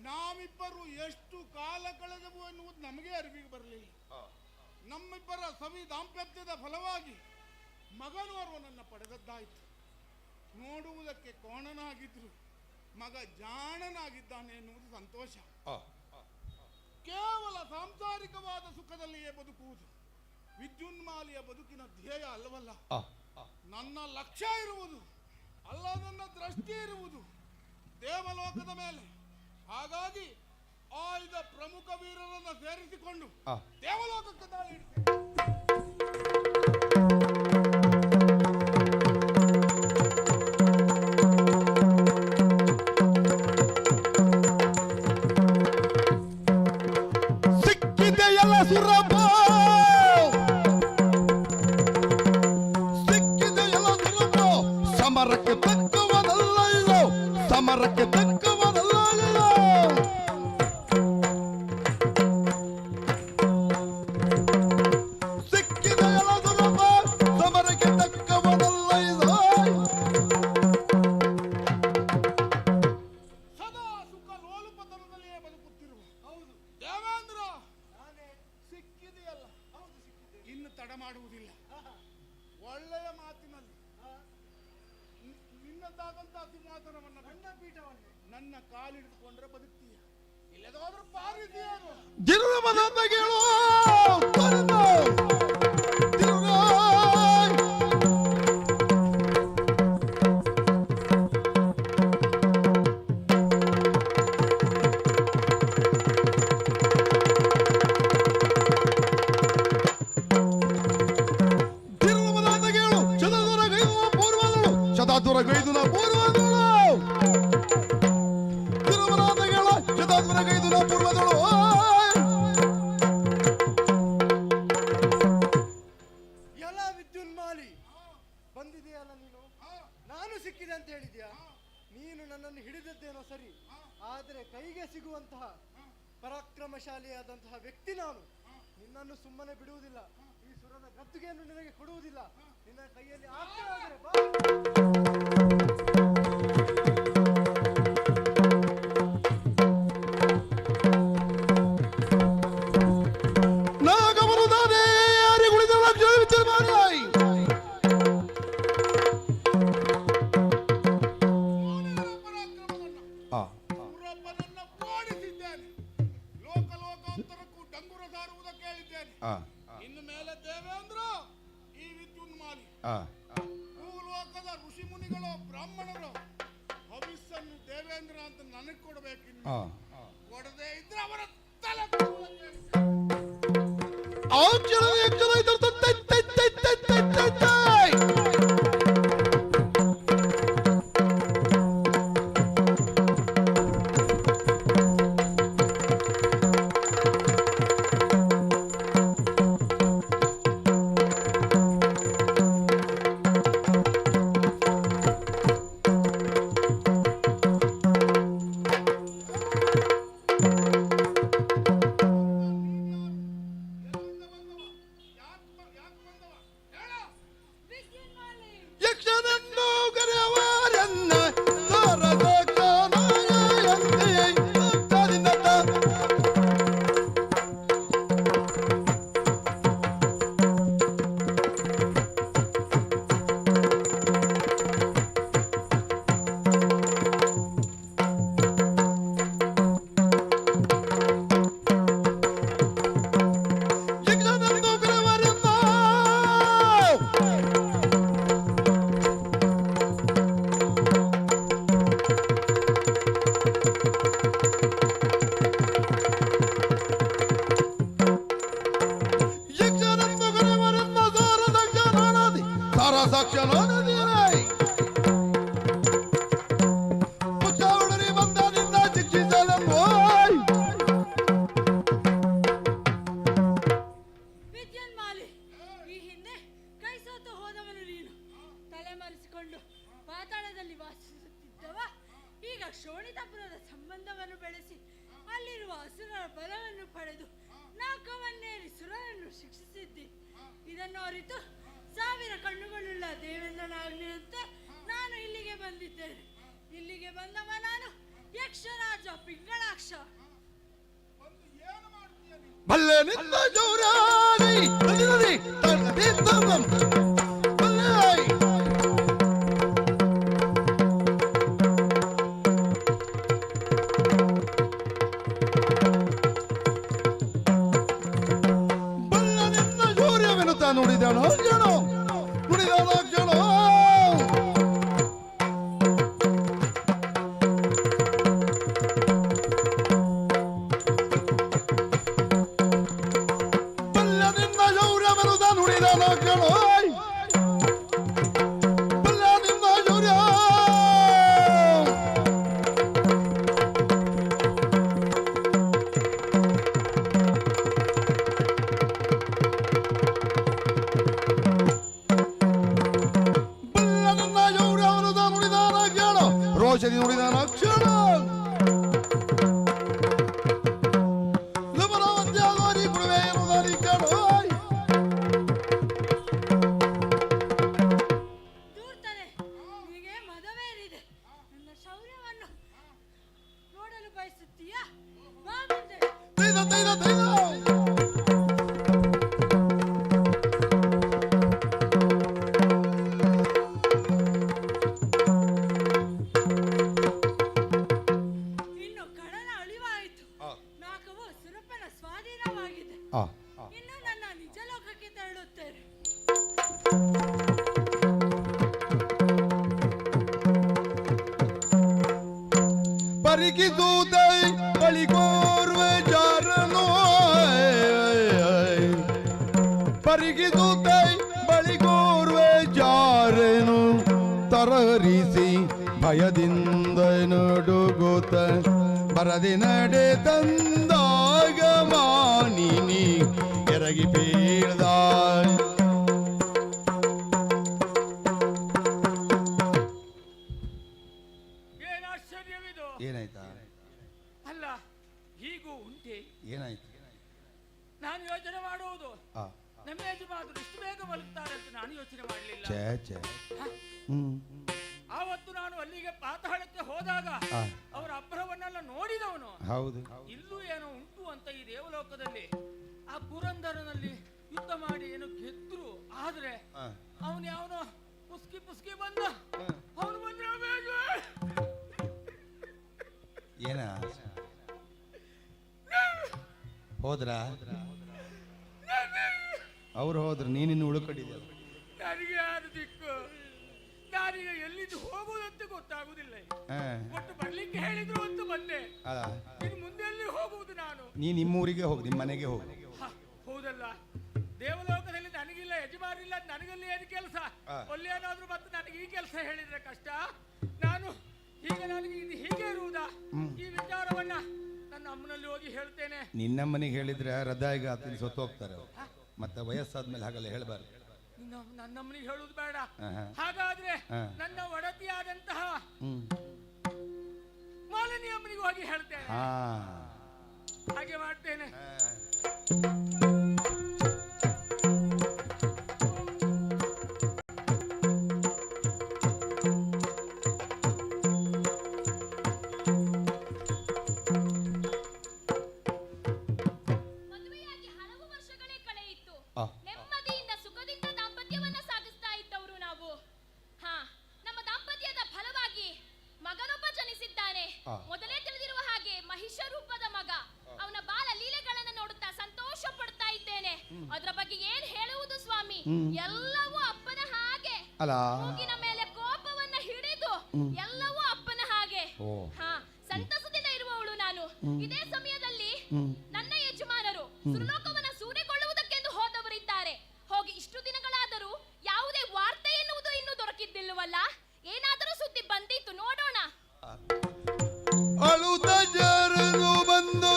ನಾವಿಬ್ಬರು ಎಷ್ಟು ಕಾಲ ಕಳೆದವು ಎನ್ನುವುದು ನಮಗೆ ಅರಿವಿಗೆ ಬರಲಿಲ್ಲ. ನಮ್ಮಿಬ್ಬರ ಸವಿ ದಾಂಪತ್ಯದ ಫಲವಾಗಿ ಮಗನೋರ್ವನನ್ನ ಪಡೆದದ್ದಾಯಿತು. ನೋಡುವುದಕ್ಕೆ ಕೋಣನಾಗಿದ್ರು ಮಗ ಜಾಣನಾಗಿದ್ದಾನೆ ಎನ್ನುವುದು ಸಂತೋಷ. ಕೇವಲ ಸಾಂಸಾರಿಕವಾದ ಸುಖದಲ್ಲಿಯೇ ಬದುಕುವುದು ವಿದ್ಯುನ್ಮಾಲಿಯ ಬದುಕಿನ ಧ್ಯೇಯ ಅಲ್ಲವಲ್ಲ. ನನ್ನ ಲಕ್ಷ್ಯ ಇರುವುದು, ಅಲ್ಲ ನನ್ನ ದೃಷ್ಟಿ ಇರುವುದು ದೇವಲೋಕದ ಮೇಲೆ. ಹಾಗಾಗಿ ಆಯ್ದ ಪ್ರಮುಖ ವೀರರನ್ನು ಸೇರಿಸಿಕೊಂಡು ದೇವಲೋಕಕ್ಕೆ ದಾಳಿ ಇಡ್ತೇನೆ. ಸಿಕ್ಕಿದೆಯಲ್ಲ ಸುರಭ, ಸಿಕ್ಕಿದೆಯಲ್ಲ ಸುರಭ, ಸಮರಕ್ಕೆ ತಕ್ಕವನಲ್ಲ ಇದು, ಸಮರಕ್ಕೆ ತಕ್ಕವನಲ್ಲ ಇದು. ಸಿಕ್ಕಿದೆಯಲ್ಲ ಸುರಭ, ಸಮರಕ್ಕೆ ತಕ್ಕವನಲ್ಲ ಇದು. ಸದಾ ಸುಖ ಲೋಲುಪತನದಲ್ಲಿಯೇ ಬದುಕುತ್ತಿರುವ ದೇವೇಂದ್ರ ಸಿಕ್ಕಿದೆಯಲ್ಲ, ಇನ್ನು ತಡ ಮಾಡುವುದಿಲ್ಲ. ಒಳ್ಳೆಯ ಮಾತಿನಲ್ಲಿ ನಿನ್ನದಾದಂತ ಸಿಂಹಾಸನವನ್ನ ನನ್ನ ಪೀಠವನ್ನು ನನ್ನ ಕಾಲಿಡಿದುಕೊಂಡ್ರೆ ಬದುಕ್ತೀಯ, ಇಲ್ಲದಾದ್ರೂ ಪಾರಿದೆಯರು. ಗಿರುಮದಂತ ಕೇಳು ತೊರೆದು ತಿರುಗಾ. ಗಿರುಮದಂತ ಕೇಳು ಶತದುರಗೈದುನ ಪೂರ್ವದಳು, ಶತದುರಗೈದುನ ಪೂರ್ವದಳು. ಗಿರುಮದಂತ ಕೇಳು ಶತದುರಗೈದುನ ಪೂರ್ವದಳು. ಎಲ್ಲ ವಿದ್ಯುನ್ಮಾಲಿ ಬಂದಿದೆಯಲ್ಲ ನೀನು, ನಾನು ಸಿಕ್ಕಿದೆ ಅಂತ ಹೇಳಿದ್ಯಾ? ನೀನು ನನ್ನನ್ನು ಹಿಡಿದದ್ದೇನೋ ಸರಿ, ಆದರೆ ಕೈಗೆ ಸಿಗುವಂತಹ ಪರಾಕ್ರಮಶಾಲಿಯಾದಂತಹ ವ್ಯಕ್ತಿ ನಾನು. ನಿನ್ನನ್ನು ಸುಮ್ಮನೆ ಬಿಡುವುದಿಲ್ಲ, ಈ ಸುರದ ಗದ್ದುಗೆಯನ್ನು ನಿನಗೆ ಕೊಡುವುದಿಲ್ಲ. ನಿನ್ನ ಕೈಯಲ್ಲಿ ಆಗ್ತದೆ ಬಾ. ನಾಗಮನು ತಾನೇ ಯಾರಿಗುಳಿದ ಲಕ್ಷ ವಿಚಾರ ಮಾಡಿ ಸುರಪ್ಪನನ್ನ ಓಡಿಸಿದ್ದೇನೆ, ಲೋಕಾಂತರಕ್ಕೂ ಡಂಗುರ ಸಾರುವುದಕ್ಕೆ ಹೇಳಿದ್ದೇನೆ. ಇನ್ನು ಮೇಲೆ ದೇವೇಂದ್ರ ಈ ವಿದ್ಯುನ್ಮಾಲಿ ಭೂಲೋಕದ ಋಷಿ ಮುನಿಗಳು ಬ್ರಾಹ್ಮಣರು ಹವಿಸ್ಸನ್ನು ದೇವೇಂದ್ರ ಅಂತ ನನಗೆ ಕೊಡಬೇಕಿನ್ನು ಕೊಡದೇ ಇದ್ರೆ ಅವರ ತಲೆ ಯಕ್ಷನನ್ನು ಕರೆಯವರನ್ನ ಸಾರದಕ್ಷನಾಯಂತೆಯಿಂದ ಯಕ್ಷನನ್ನು ಕರೆಯವರನ್ನ ಯಕ್ಷನನ್ನು ಕರೆಯವರನ್ನ ಸಾರದಕ್ಷನಾನದಿ ಪುಚ್ಚೌಡರಿ ಬಂದ ನಿನ್ನ ಶಿಕ್ಷಿಸಲೆಂದು ವಿದ್ಯುನ್ಮಾಲಿ, ಈ ಹಿಂದೆ ಕೈ ಸೋತು ಹೋದವನು ನೀನು. ತಲೆಮರೆಸಿಕೊಂಡು ಪಾತಾಳದಲ್ಲಿ ವಾಸಿಸುತ್ತಿದ್ದವ ಈಗ ಶೋಣಿತಪುರದ ಸಂಬಂಧವನ್ನು ಬೆಳೆಸಿ ಅಲ್ಲಿರುವ ಅಸುರರ ಬಲವನ್ನು ಪಡೆದು ನಾಕವನ್ನೇರಿ ಸುರರನ್ನು ಶಿಕ್ಷಿಸಿದ್ದಿ. ಇದನ್ನು ಅರಿತು ಸಾವಿರ ಕಣ್ಣುಗಳುಳ್ಳ ದೇವೇಂದ್ರನ ಆಜ್ಞೆಯಂತೆ ನಾನು ಇಲ್ಲಿಗೆ ಬಂದಿದ್ದೇನೆ. ಇಲ್ಲಿಗೆ ಬಂದವ ನಾನು ಯಕ್ಷರಾಜ ಪಿಂಗಳಾಕ್ಷ. ಬಲ್ಲೆ ನಿನ್ನ ಜೋರಾಗಿ ನದಿ ತನ್ನದಿ ತನ್ನಂ ಬಲ್ಲೆ ಬಲ್ಲೆ ನಿನ್ನ ಜೋರ್ಯವೆನುತ್ತಾ ನುಡಿದನೋ ಜಣೋ ನುಡಿದನೋ ಜಣೋ ಬಲ್ಲೆ ನಿನ್ನ ಜೌರ್ಯವೆನುತ್ತಾ ನುಡಿದನೋ ಜಣೋ ಬಲ್ಲೆ ನಿನ್ನ ಜೌರ್ಯ ಬಲ್ಲೆ ನಿನ್ನ ಜೌರ್ಯವೆನುತ್ತಾ ನುಡಿದನೋ ಜಣೋ ರೋಷದಿ ನುಡಿದನೋ ಕ್ಷಣ ಲಬರವಂತ್ಯಾಗೋರಿ ಕೊಡುವೆ ಎನ್ನುವುದಾರಿ ಜಣೋ ದೂರ್ತನೆ, ನಿನಗೆ ಮದವೇರಿದೆ. ನನ್ನ ಶೌರ್ಯವನ್ನು ನೋಡಲು ಬಯಸುತ್ತೀಯಾ? ಬಾ ಮುಂದೆ. ತೈದ ತೈದ ತೈದ ಇನ್ನು ಕಡಲ ಅಳಿವಾಯಿತು. ನಾಕವು ಸುರಪ್ಪನ ಸ್ವಾಧೀನವಾಗಿದೆ. ಇನ್ನು ನನ್ನ ನಿಜ ಲೋಕಕ್ಕೆ ತೆರಳುತ್ತೇನೆ. ಪರಿಗಿಸುವುದೈ ಬಳಿಗೋರ್ವೆ ಜಾರನು ಪರಿಗಿಸುವುದೈ ಬಳಿಗೋರ್ವೆ ಜಾರನು ತರರಿಸಿ ಭಯದಿಂದ ನಡುಗುತ್ತ ಬರದಿ ನಡೆ ತಂದಾಗ ಮಾನಿನಿ ಎರಗಿ ಬೀಳ್ದ ಏನು ಆಶ್ಚರ್ಯವಿದು? ಏನಾಯ್ತಾ ಅಲ್ಲ, ಹೀಗೂ ಉಂಟೆ? ಏನಾಯ್ತು ನಾನು ಯೋಚನೆ ಮಾಡುವುದು ಆ ನಮ್ಮ ಯಜಮಾನರು ಇಷ್ಟು ಬೇಗ ಬರುತ್ತಾರೆ ಅಂತ ನಾನು ಯೋಚನೆ ಮಾಡಲಿಲ್ಲ. ಛೇ ಛೇ ಹ? ಹ್ಮ್ ಆವತ್ತು ನಾನು ಅಲ್ಲಿಗೆ ಪಾತಾಳಕ್ಕೆ ಹೋದಾಗ ಅವರ ಅಬ್ಬರವನ್ನೆಲ್ಲ ನೋಡಿದವನು. ಹೌದು ಇಲ್ಲೂ ಏನೋ ಉಂಟು ಅಂತ ಈ ದೇವಲೋಕದಲ್ಲಿ. ಆ ಪುರಂದರನಲ್ಲಿ ಯುದ್ಧ ಮಾಡಿ ಏನು ಗೆದ್ರು. ಆದ್ರೆ ಅವನು ಯಾವನೋ ಪುಸ್ಕಿ ಪುಸ್ಕಿ ಬಂದ. ಅವನು ಬಂದ್ರೆ ಏನ ಹೋದ್ರ ಅವ್ರು ಹೋದ್ರು ನೀನಿನ್ನು ಉಳ್ಕೊಂಡಿದ್ಯಲ್ಲ. ಯಾರಿಗೆ ಯಾರು ದಿಕ್ಕು? ನಾನೀಗ ಎಲ್ಲಿದ್ದು ಹೋಗುವುದಂತ ಗೊತ್ತಾಗುದಿಲ್ಲ. ಒಟ್ಟು ಬರ್ಲಿಕ್ಕೆ ಹೇಳಿದ್ರು ಅಂತ ಬಂದೆ. ಇನ್ನು ಮುಂದೆ ಎಲ್ಲಿ ಹೋಗುವುದು ನಾನು? ನೀ ನಿಮ್ಮೂರಿಗೆ ಹೋಗು, ನಿಮ್ಮ ಮನೆಗೆ ಹೋಗು. ಹೌದಲ್ಲ, ದೇವಲೋಕದಲ್ಲಿ ನನಗಿಲ್ಲ, ಯಜಮಾನಿಲ್ಲ, ನನಗಲ್ಲಿ ಏನು ಕೆಲಸ? ಒಳ್ಳೆಯನಾದ್ರೂ ಮತ್ತೆ ನನಗೆ ಈ ಕೆಲಸ ಹೇಳಿದ್ರೆ ಕಷ್ಟ. ನಾನು ನನಗೆ ಇದು ಹೀಗೆ ಇರುವುದಾ? ಈ ವಿಚಾರವನ್ನ ನನ್ನ ಅಮ್ಮನಲ್ಲಿ ಹೋಗಿ ಹೇಳ್ತೇನೆ. ನಿನ್ನಮ್ಮನಿಗೆ ಹೇಳಿದ್ರೆ ಹೃದಯ ಆತನ ಸೊತ್ತು ಹೋಗ್ತಾರೆ, ಮತ್ತೆ ವಯಸ್ಸಾದ್ಮೇಲೆ ಹಾಗಲ್ಲ ಹೇಳಬಾರ್ದು. ನನ್ನಮ್ಮನಿಗೆ ಹೇಳುವುದು ಬೇಡ. ಹಾಗಾದ್ರೆ ನನ್ನ ಒಡತಿಯಾದಂತಹ ಮಾಲಿನಿ ಅಮ್ಮನಿಗೆ ಹೋಗಿ ಹೇಳ್ತೇನೆ. ಹಾಗೆ ಮಾಡ್ತೇನೆ. ಮದುವೆಯಾಗಿ ಹಲವು ವರ್ಷಗಳೇ ಕಳೆಯಿತು. ನೆಮ್ಮದಿಯಿಂದ ಸುಖದಿಂದ ದಾಂಪತ್ಯವನ್ನ ಸಾಗಿಸ್ತಾ ಇದ್ದವರು ನಾವು. ನಮ್ಮ ದಾಂಪತ್ಯದ ಫಲವಾಗಿ ಮಗನೊಬ್ಬ ಜನಿಸಿದ್ದಾನೆ. ಮೊದಲೇ ತಿಳಿದಿರುವ ಹಾಗೆ ಮಹಿಷ ರೂಪದ ಮಗ. ಅವನ ಬಾಲ ಲೀಲೆಗಳನ್ನು ನೋಡುತ್ತಾ ಸಂತೋಷ ಪಡ್ತಾ ಇದ್ದೇನೆ. ಅದರ ಬಗ್ಗೆ ಏನ್ ಹೇಳುವುದು ಸ್ವಾಮಿ? ಎಲ್ಲವೂ ಅಪ್ಪನ ಹಾಗೆ. ಮೂಗಿನ ಮೇಲೆ ಕೋಪವನ್ನ ಹಿಡಿದು ಎಲ್ಲವೂ ಅಪ್ಪನ ಹಾಗೆ. ಸಂತಸದಿಂದ ಇರುವವಳು ನಾನು. ಇದೇ ಸಮಯದಲ್ಲಿ ನನ್ನ ಯಜಮಾನರು ಸುರಲೋಕವನ್ನ ಸೂರೆಗೊಳ್ಳುವುದಕ್ಕೆಂದು ಹೋದವರಿದ್ದಾರೆ. ಹೋಗಿ ಇಷ್ಟು ದಿನಗಳಾದರೂ ಯಾವುದೇ ವಾರ್ತೆ ಎನ್ನುವುದು ಇನ್ನೂ ದೊರಕಿದ್ದಿಲ್ಲವಲ್ಲ? ಏನಾದರೂ ಸುದ್ದಿ ಬಂದಿತ್ತು ನೋಡೋಣ. ಅಳುತ್ತ ಜರನು ಬಂದು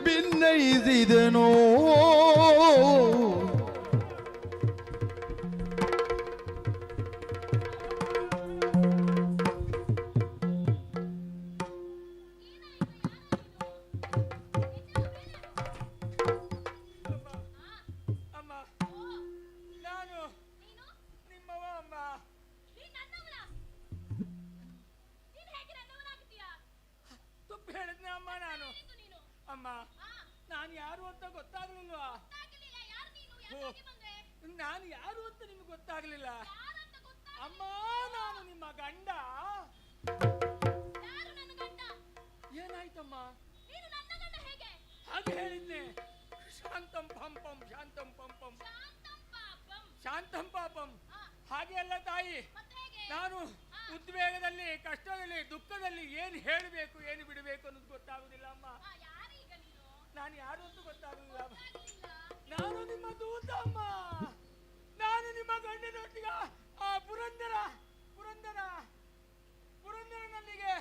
ಭಿನ್ನಯಿಸಿದನು. ಅಮ್ಮ, ನಾನು ನಿಮ್ಮವ. ಅಮ್ಮ, ತಪ್ಪು ಹೇಳಿದ್ನೆ ಅಮ್ಮ ನಾನು. ಅಮ್ಮ, ನಾನು ಯಾರು ಅಂತ ಗೊತ್ತಾಗ್ಲಿಲ್ವಾ? ನಾನು ಯಾರು ಅಂತ ನಿಮ್ಗೆ ಗೊತ್ತಾಗ್ಲಿಲ್ಲ? ಅಮ್ಮ, ನಾನು ನಿಮ್ಮ ಗಂಡ. ಏನಾಯ್ತಮ್ಮ? ಹಾಗೆ ಹೇಳಿದ್ನೆ. ಶಾಂತಂ ಪಂಪಂ ಶಾಂತಂ ಪಂಪಂ ಶಾಂತಂ ಪಾಪಂ. ಹಾಗೆ ಅಲ್ಲ ತಾಯಿ, ನಾನು ಉದ್ವೇಗದಲ್ಲಿ, ಕಷ್ಟದಲ್ಲಿ, ದುಃಖದಲ್ಲಿ ಏನು ಹೇಳಬೇಕು, ಏನು ಬಿಡಬೇಕು ಅನ್ನೋದು ಗೊತ್ತಾಗುದಿಲ್ಲ ಅಮ್ಮ. ನಾನು ಯಾರು ಅಂತ ಗೊತ್ತಾಗುದಿಲ್ಲ. ನಾನು ನಿಮ್ಮ ದೂತ ಅಮ್ಮ. ನಾನು ನಿಮ್ಮ ಗಂಡನೊಟ್ಟಿಗೆ ಆ ಪುರಂದರನಲ್ಲಿಗೆ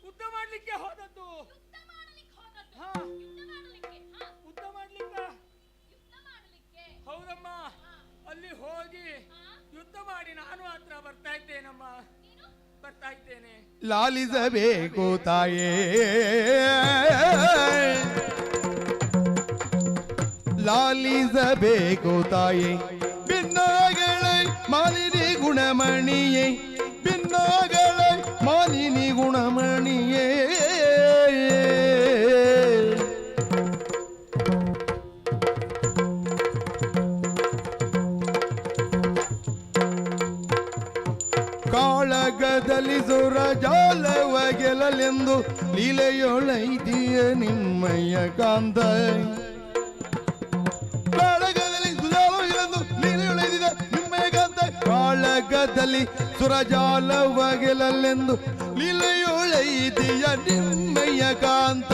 ಯುದ್ಧ ಮಾಡ್ಲಿಕ್ಕೆ ಹೋದದ್ದು. ಯುದ್ಧ ಮಾಡ್ಲಿಕ್ಕೆ ಹೌದಮ್ಮ. ಅಲ್ಲಿ ಹೋಗಿ ಯುದ್ಧ ಮಾಡಿ ನಾನು ಹತ್ರ ಬರ್ತಾ ಇದ್ದೇನಮ್ಮ, ಬರ್ತಾ ಇದ್ದೇನೆ. ಲಾಲಿಸಬೇಕು ತಾಯೇ, ಲಾಲಿಸಬೇಕು ತಾಯೇ, ಭಿನ್ನಗಳೇ ಮಾಲಿನಿ ಗುಣಮಣಿಯೇ, ಭಿನ್ನಗಳೇ ಮಾಲಿನಿ ಗುಣಮಣಿಯೇ. ಕಾಳಗದಲ್ಲಿ ಸುರ ಜಾಲವ ಗೆಲ್ಲಲೆಂದು ಲೀಲೆಯೊಳೈದಿಯ ನಿಮ್ಮಯ್ಯ ಕಾಂತ. ಕಾಳಗದಲ್ಲಿ ಸುಜಾಲವ ಗೆಲ್ಲಲೆಂದು ಲೀಲೆಯೊಳೈದಿದ ನಿಮ್ಮಯ್ಯ ಕಾಂತ. ಕಾಳಗದಲ್ಲಿ ಸುರಜಾಲವ ಗೆಲ್ಲಲೆಂದು ಲೀಲೆಯೊಳೈದಿಯ ನಿಮ್ಮಯ್ಯ ಕಾಂತ.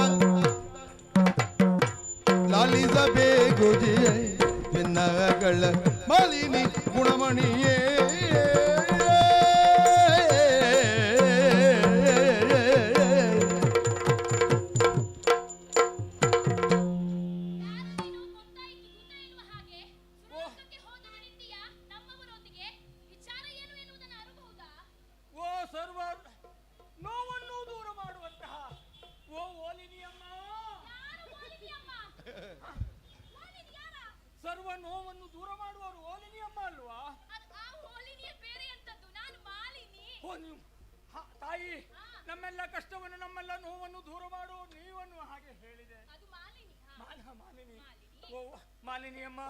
ಲಾಲಿಸಬೇಕು ಜಿಯ ಭಿನ್ನಗಳ ಮಾಲಿನಿ ಗುಣಮಣಿಯೇ. ಸರ್ವ ನೋವನ್ನು ದೂರ ಮಾಡುವವರು ಓಲಿನಿ ಅಮ್ಮ ಅಲ್ವಾ? ತಾಯಿ, ನಮ್ಮೆಲ್ಲ ಕಷ್ಟವನ್ನು, ನಮ್ಮೆಲ್ಲ ನೋವನ್ನು ದೂರ ಮಾಡುವ ನೀವನ್ನು ಹಾಗೆ ಹೇಳಿದೆ. ಮಾಲಿನಿ. ಓ ಮಾಲಿನಿ ಅಮ್ಮ,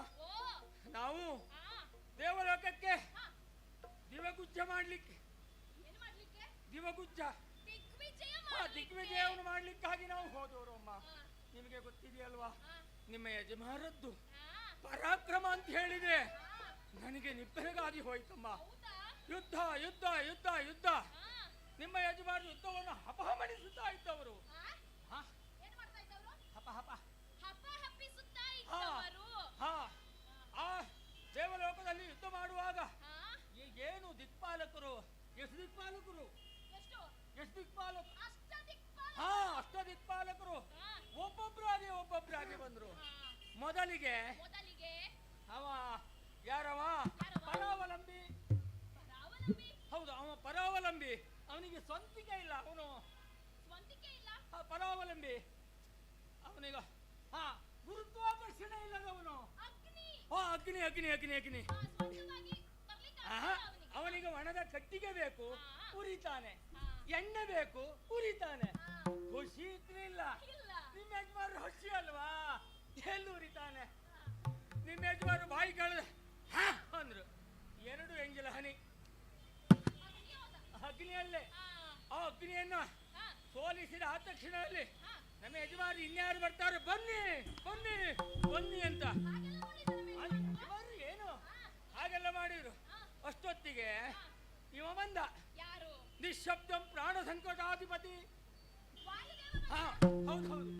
ನಾವು ದೇವಲೋಕಕ್ಕೆ ದಿವಗುಜ್ಜ ಮಾಡ್ಲಿಕ್ಕೆ, ದಿಗ್ವಿಜಯವನ್ನು ಮಾಡ್ಲಿಕ್ಕಾಗಿ ನಾವು ಹೋದವರು ಅಮ್ಮ. ನಿಮಗೆ ಗೊತ್ತಿದೆಯಲ್ವಾ, ನಿಮ್ಮ ಯಜಮಾನರದ್ದು ಪರಾಕ್ರಮ ಅಂತ ಹೇಳಿದ್ರೆ ನನಗೆ ನಿಬ್ಬೆರಗಾಗಿ ಹೋಯ್ತಮ್ಮ. ಹೌದಾ? ಯುದ್ಧ ಯುದ್ಧ ಯುದ್ಧ ಯುದ್ಧ. ನಿಮ್ಮ ಯಜಮಾನ ಯುದ್ಧವನ್ನು ಹಪಹಮಣಿಸುತ್ತಾ ಇದ್ದವರು. ಹಾ? ಏನ್ ಮಾಡ್ತಾ ಇದ್ದವ್ರು? ಹಪ ಹಪ. ಹಪ್ಪ ಹಪ್ಪಿಸುತ್ತಾ ಇದ್ದವರು. ಹಾ, ಆ ದೇವಲೋಕದಲ್ಲಿ ಯುದ್ಧ ಮಾಡುವಾಗ ಹಾ? ಏನು ದಿಕ್ಪಾಲಕರು, ಎಷ್ಟು ದಿಕ್ಪಾಲಕರು, ಎಷ್ಟು? ಎಷ್ಟು ದಿಕ್ಪಾಲಕರು, ಅಷ್ಟದಿಕ್ಪಾಲ. ಹಾ ಅಷ್ಟ ದಿಕ್ಪಾಲಕರು ಹಾ. ಒಬ್ಬೊಬ್ಬರಾಗಿ ಬಂದ್ರು. ಮೊದಲಿಗೆ ಅವ ಯಾರವ? ಪರಾವಲಂಬಿ. ಪರಾವಲಂಬಿ? ಹೌದು, ಅವ ಪರಾವಲಂಬಿ. ಅವನಿಗೆ ಸ್ವಂತಿಕೆ ಇಲ್ಲ. ಅವನು ಸ್ವಂತಿಕೆ ಇಲ್ಲ. ಪರಾವಲಂಬಿ. ಅವನಿಗ ಹಾ ಗುರುತ್ವಾಕರ್ಷಣ ಇಲ್ಲದವನು. ಅಗ್ನಿ. ಅಗ್ನಿ ಅಗ್ನಿ ಅಗ್ನಿ ಅಗ್ನಿ. ಸ್ವಂತವಾಗಿ ಬರ್ಲಿಕ್ಕೆ ಆಹಾ, ಅವನಿಗೆ. ಅವನಿಗೆ ಒಣದ ಕಟ್ಟಿಗೆ ಬೇಕು, ಹಾ. ಉರಿತಾನೆ. ಹಾ. ಎಣ್ಣೆ ಬೇಕು, ಉರಿತಾನೆ. ಹಾ. ಖುಷಿ ಇರ್ಲಿಲ್ಲ. ಇಲ್ಲ. ನಿಮ್ಮ ಯಜಮಾನರು ಹಸಿ ಅಲ್ವಾ, ಎಲ್ಲಿ ಉರಿತಾನೆ? ನಿಮ್ಮ ಯಜಮಾನರು ಬಾಯಿ ಕಳೆದ ಹಾ ಅಂದ್ರು. 2 ಎಂಜಲ ಹನಿ ಅಗ್ನಿ ಹೋದ. ಅಗ್ನಿಯಲ್ಲೇ. ಹಾ. ಆ ಅಗ್ನಿಯನ್ನು ಹಾ. ಸೋಲಿಸಿದ ಆ ತಕ್ಷಣದಲ್ಲಿ ಹಾ. ನಮ್ಮ ಯಜಮಾನರು ಇನ್ಯಾರು ಬರ್ತಾರೆ, ಬನ್ನಿ ಬನ್ನಿ ಬನ್ನಿ ಅಂತ. ಹಾಗೆಲ್ಲ ಮಾಡಿದ್ದಾರೆ ಮೇಡಮ್. ಯಜಮಾನರು ಏನು ಹಾಗೆಲ್ಲ ಮಾಡಿದ್ರು. ಅಷ್ಟೊತ್ತಿಗೆ ಇವ ಬಂದ. ಯಾರು? ನಿಶಬ್ದಂ ಪ್ರಾಣ ಸಂಕಟಾಧಿಪತಿ. ವಾಯುದೇವರು. ಹಾ ಹೌದು ಹೌದು,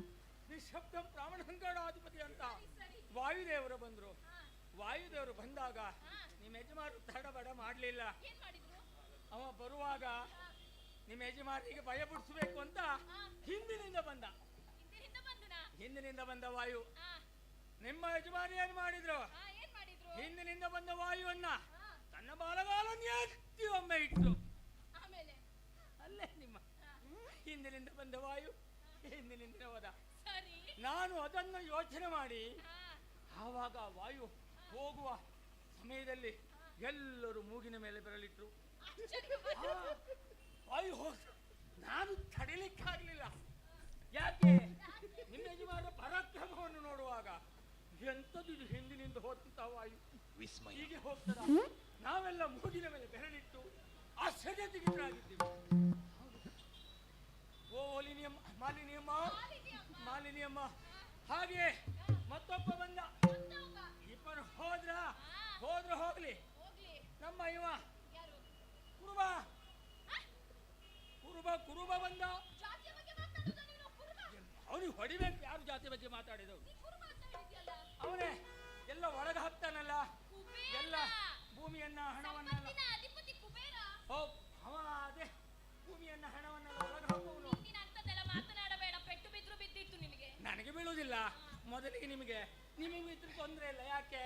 ನಿಶಬ್ದಂ ಪ್ರಾಣ ಸಂಕಟಾಧಿಪತಿ ಅಂತ ಸರಿ. ವಾಯುದೇವರು ಬಂದ್ರು. ಹಾ. ವಾಯುದೇವರು ಬಂದಾಗ ಹಾ. ನಿಮ್ಮ ಯಜಮಾನರು ತಡಬಡ ಮಾಡಲಿಲ್ಲ. ಏನ್ ಮಾಡಿದ್ರು? ಅವ ಬರುವಾಗ ನಿಮ್ಮ ಯಜಮಾನಿಗೆ ಭಯ ಬಿಡಿಸ್ಬೇಕು ಅಂತ ಹಿಂದಿನಿಂದ ಬಂದ. ಹಿಂದಿನಿಂದ ಬಂದನಾ? ಹಿಂದಿನಿಂದ ಬಂದ ವಾಯು. ಹಾ. ನಿಮ್ಮ ಯಜಮಾನಿ ಏನ್ ಮಾಡಿದ್ರು? ಹಾ, ಏನ್ ಮಾಡಿದ್ರು? ಹಿಂದಿನಿಂದ ಬಂದ ವಾಯುವನ್ನ ಹಾ. ತನ್ನ ಬಾಲಗಾಲನ್ನು ಎತ್ತಿ ಒಮ್ಮೆ ಇಟ್ಟು ಆಮೇಲೆ ಅಲ್ಲೇ ನಿಮ್ಮ ಹಿಂದಿನಿಂದ ಬಂದ ವಾಯು ಹಿಂದಿನಿಂದ ಹೋದ. ಸರಿ. ನಾನು ಅದನ್ನು ಯೋಚನೆ ಮಾಡಿ ಹಾ. ಆವಾಗ ವಾಯು ಹೋಗುವ ಸಮಯದಲ್ಲಿ ಎಲ್ಲರೂ ಮೂಗಿನ ಮೇಲೆ ಬೆರಳಿಟ್ರು. ಆಶ್ಚರ್ಯ. ವಾಯು ಹೋದ. ನಾನು ತಡಿಲಿಕ್ಕಾಗ್ಲಿಲ್ಲ. ಯಾಕೆ? ನಿಮ್ಮ ಯಜಮಾನ ಪರಾಕ್ರಮವನ್ನು ನೋಡುವಾಗ ಎಂಥದ್ದು ಇದು, ಹಿಂದಿನಿಂದ ಹೋದಂತ ವಾಯು ಹೀಗೆ ಹೋಗ್ತದ? ನಾವೆಲ್ಲ ಮೂಗಿನ ಮೇಲೆ ಬೆರಳಿಟ್ಟು ಆಶ್ಚರ್ಯಚಕಿತರಾಗಿದ್ದೀವಿ. ಓ ಮಾಲಿನಿಯಮ್ಮ ಮಾಲಿನಿಯಮ್ಮ ಮಾಲಿನಿಯಮ್ಮ. ಹಾಗೆ ಮತ್ತೊಬ್ಬ ಬಂದ. ಮತ್ತೊಬ್ಬ. ಇಬ್ಬರು ಹೋದ್ರ ಹೋಗ್ಲಿ. ಹೋಗ್ಲಿ. ನಮ್ಮ ಇವ ಯಾರು? ಕುರುಬ ಕುರುಬ ಕುರುಬ ಬಂದ. ಜಾತಿಯ ಬಗ್ಗೆ ಮಾತಾಡುದ ನೀನು? ಕುರುಬ? ಅವನಿಗೆ ಹೊಡಿಬೇಕು. ಯಾರು ಜಾತಿ ಬಗ್ಗೆ ಮಾತಾಡಿದವು? ನೀ ಕುರುಬ ಅಂತ ಹೇಳಿದ್ಯಲ್ಲ. ಅವನೇ ಎಲ್ಲ ಒಳಗೆ ಹಾಕ್ತಾನಲ್ಲ, ಕುಬೇರ. ಎಲ್ಲ ಭೂಮಿಯನ್ನ ಹಣವನ್ನೆಲ್ಲ. ಸಂಪತ್ತಿನ ಅಧಿಪತಿ ಕುಬೇರ. ಓ ಅವ ಅದೇ ಭೂಮಿಯನ್ನ ಹಣವನ್ನೆಲ್ಲ ಒಳಗೆ ಹಾಕುವನು. ನೀನು ಅಂತದೆಲ್ಲ ಮಾತನಾಡಬೇಡ, ಪೆಟ್ಟು ಬಿದ್ರು ಬಿದ್ದಿತ್ತು ನಿನಗೆ. ನನಗೆ ಬೀಳುವುದಿಲ್ಲ. ಮೊದಲಿಗೆ ನಿಮಗೆ ಇದ್ರ ತೊಂದರೆ ಇಲ್ಲ. ಯಾಕೆ